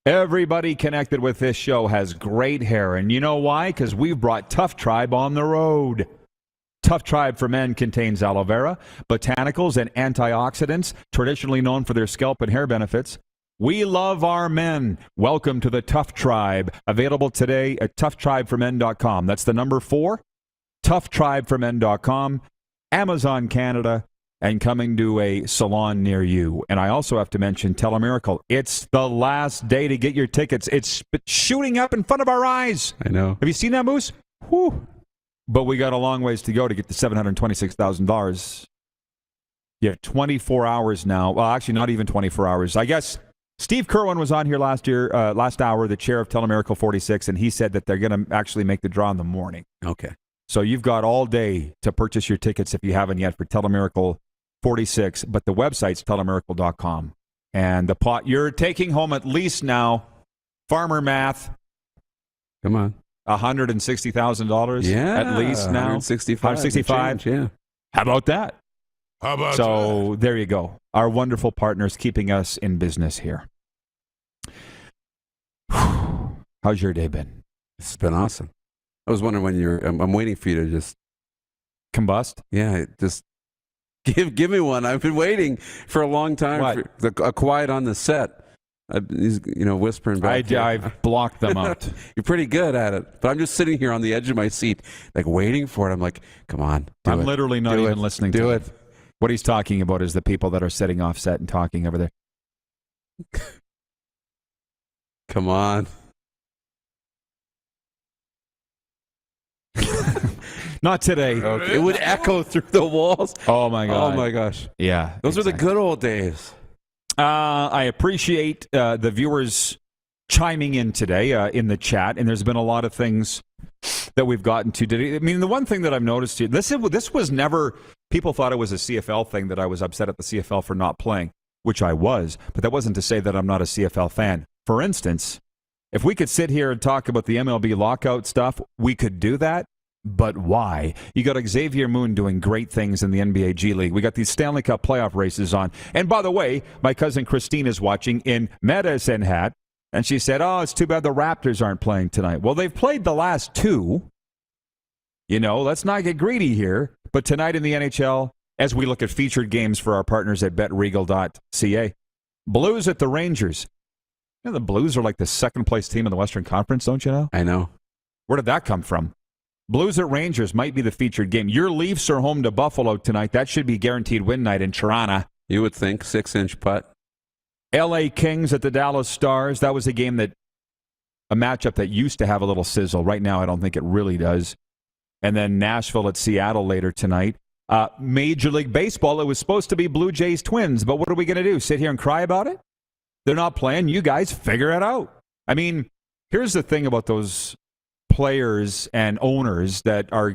everybody connected with this show has great hair. And you know why? Because we've brought Tough Tribe on the road. Tough Tribe for Men contains aloe vera, botanicals, and antioxidants, traditionally known for their scalp and hair benefits. We love our men. Welcome to the Tough Tribe. Available today at toughtribeformen.com. That's the number 4. toughtribeformen.com, Amazon Canada, and coming to a salon near you. And I also have to mention Telemiracle. It's the last day to get your tickets. It's shooting up in front of our eyes. I know. Have you seen that, Moose? Whew. But we got a long ways to go to get to $726,000. You have 24 hours now. Well, actually, not even 24 hours. I guess Steve Kerwin was on here last hour, the chair of Telemiracle 46, and he said that they're going to actually make the draw in the morning. Okay. So you've got all day to purchase your tickets if you haven't yet for Telemiracle 46, but the website's telemiracle.com. And the pot you're taking home at least now, farmer math. Come on. $160,000 Yeah, at least now. 165. Yeah. How about that? How about So that? there you go. Our wonderful partners keeping us in business here. How's your day been? It's been awesome. I was wondering when I'm waiting for you to just combust. Yeah, just give me one. I've been waiting for a long time for a quiet on the set. He's whispering back. I've blocked them out. You're pretty good at it, but I'm just sitting here on the edge of my seat, like waiting for it. I'm like, come on, I'm literally not even listening to it. What he's talking about is the people that are sitting off set and talking over there. Come on. Not today. Okay. It would echo through the walls. Oh, my God. Oh, my gosh. Yeah. Those are the good old days. I appreciate the viewers chiming in today in the chat, and there's been a lot of things that we've gotten to today. I mean, the one thing that I've noticed here, this was never, people thought it was a CFL thing that I was upset at the CFL for not playing, which I was, but that wasn't to say that I'm not a CFL fan. For instance, if we could sit here and talk about the MLB lockout stuff, we could do that. But why? You got Xavier Moon doing great things in the NBA G League. We got these Stanley Cup playoff races on. And by the way, my cousin Christine is watching in Medicine Hat, and she said, oh, it's too bad the Raptors aren't playing tonight. Well, they've played the last 2. Let's not get greedy here. But tonight in the NHL, as we look at featured games for our partners at betregal.ca, Blues at the Rangers. The Blues are like the second-place team in the Western Conference, don't you know? I know. Where did that come from? Blues at Rangers might be the featured game. Your Leafs are home to Buffalo tonight. That should be guaranteed win night in Catriona. You would think 6-inch putt. L.A. Kings at the Dallas Stars. That was a matchup that used to have a little sizzle. Right now, I don't think it really does. And then Nashville at Seattle later tonight. Major League Baseball, it was supposed to be Blue Jays Twins, but what are we going to do? Sit here and cry about it? They're not playing. You guys figure it out. I mean, here's the thing about those players and owners that are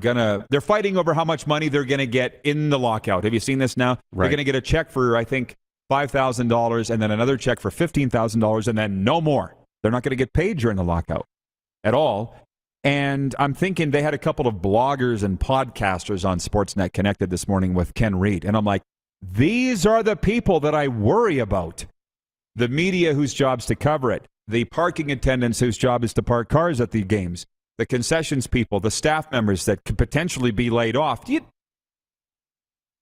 they're fighting over how much money they're going to get in the lockout. Have you seen this now? Right. They're going to get a check for, I think, $5,000 and then another check for $15,000 and then no more. They're not going to get paid during the lockout at all. And I'm thinking they had a couple of bloggers and podcasters on Sportsnet connected this morning with Ken Reed. And I'm like, these are the people that I worry about. The media whose job's to cover it. The parking attendants whose job is to park cars at the games. The concessions people, the staff members that could potentially be laid off.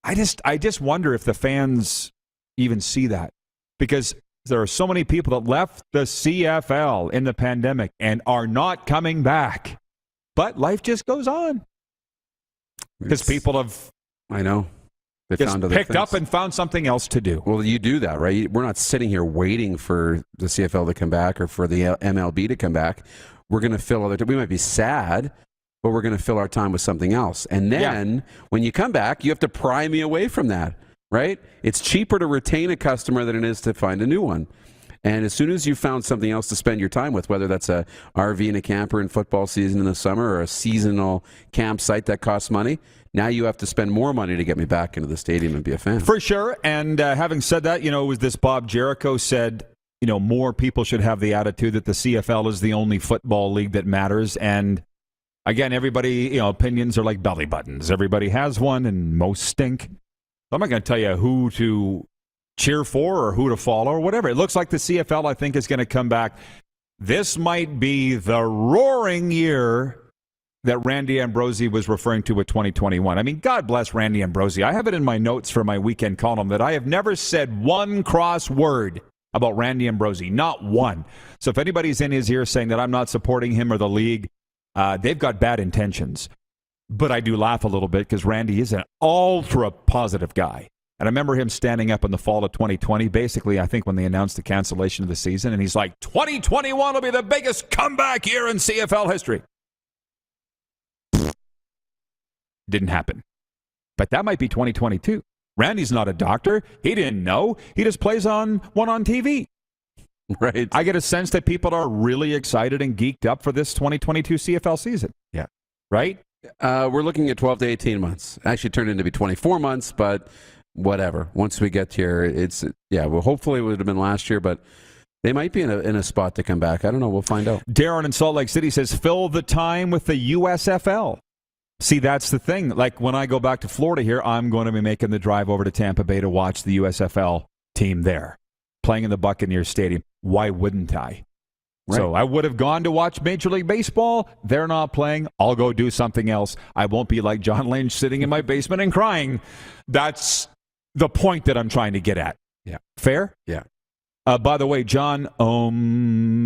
I just wonder if the fans even see that. Because there are so many people that left the CFL in the pandemic and are not coming back. But life just goes on. Because people have... I know. They just picked up and found something else to do. Well, you do that, right? We're not sitting here waiting for the CFL to come back or for the MLB to come back. We're going to fill other time. We might be sad, but we're going to fill our time with something else. And then when you come back, you have to pry me away from that, right? It's cheaper to retain a customer than it is to find a new one. And as soon as you found something else to spend your time with, whether that's a RV and a camper in football season in the summer or a seasonal campsite that costs money, now you have to spend more money to get me back into the stadium and be a fan. For sure. And having said that, it was this Bob Jericho said more people should have the attitude that the CFL is the only football league that matters. And again, everybody, opinions are like belly buttons. Everybody has one, and most stink. I'm not going to tell you who to cheer for or who to follow or whatever. It looks like the CFL, I think, is going to come back. This might be the roaring year that Randy Ambrosie was referring to with 2021. I mean, God bless Randy Ambrosie. I have it in my notes for my weekend column that I have never said one cross word about Randy Ambrosie, not one. So if anybody's in his ear saying that I'm not supporting him or the league, they've got bad intentions. But I do laugh a little bit because Randy is an ultra-positive guy. And I remember him standing up in the fall of 2020, basically, I think, when they announced the cancellation of the season. And he's like, 2021 will be the biggest comeback year in CFL history. Didn't happen. But that might be 2022. Randy's not a doctor. He didn't know. He just plays on TV. Right. I get a sense that people are really excited and geeked up for this 2022 CFL season. Yeah. Right? We're looking at 12 to 18 months. Actually turned into be 24 months, but whatever. Once we get here, well, hopefully it would have been last year, but they might be in a spot to come back. I don't know. We'll find out. Darren in Salt Lake City says, fill the time with the USFL. See, that's the thing. Like, when I go back to Florida here, I'm going to be making the drive over to Tampa Bay to watch the USFL team there, playing in the Buccaneers Stadium. Why wouldn't I? Right. So I would have gone to watch Major League Baseball. They're not playing. I'll go do something else. I won't be like John Lynch sitting in my basement and crying. That's the point that I'm trying to get at. Yeah. Fair? Yeah. By the way, John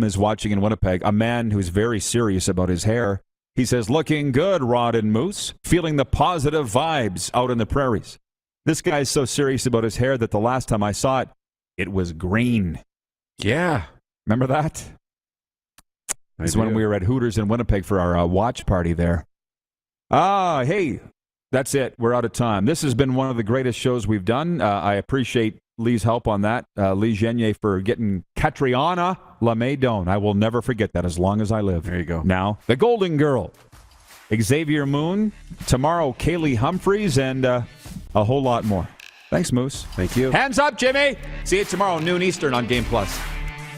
is watching in Winnipeg, a man who's very serious about his hair. He says, looking good, Rod and Moose. Feeling the positive vibes out in the prairies. This guy's so serious about his hair that the last time I saw it, it was green. Yeah. Remember that? It's when we were at Hooters in Winnipeg for our watch party there. Hey, that's it. We're out of time. This has been one of the greatest shows we've done. I appreciate Lee's help on that. Lee Genier for getting Catriona Doan. I will never forget that as long as I live. There you go. Now, the Golden Girl. Xavier Moon. Tomorrow, Kaylee Humphreys, and a whole lot more. Thanks, Moose. Thank you. Hands up, Jimmy. See you tomorrow, noon Eastern on Game Plus.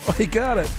Oh, he got it.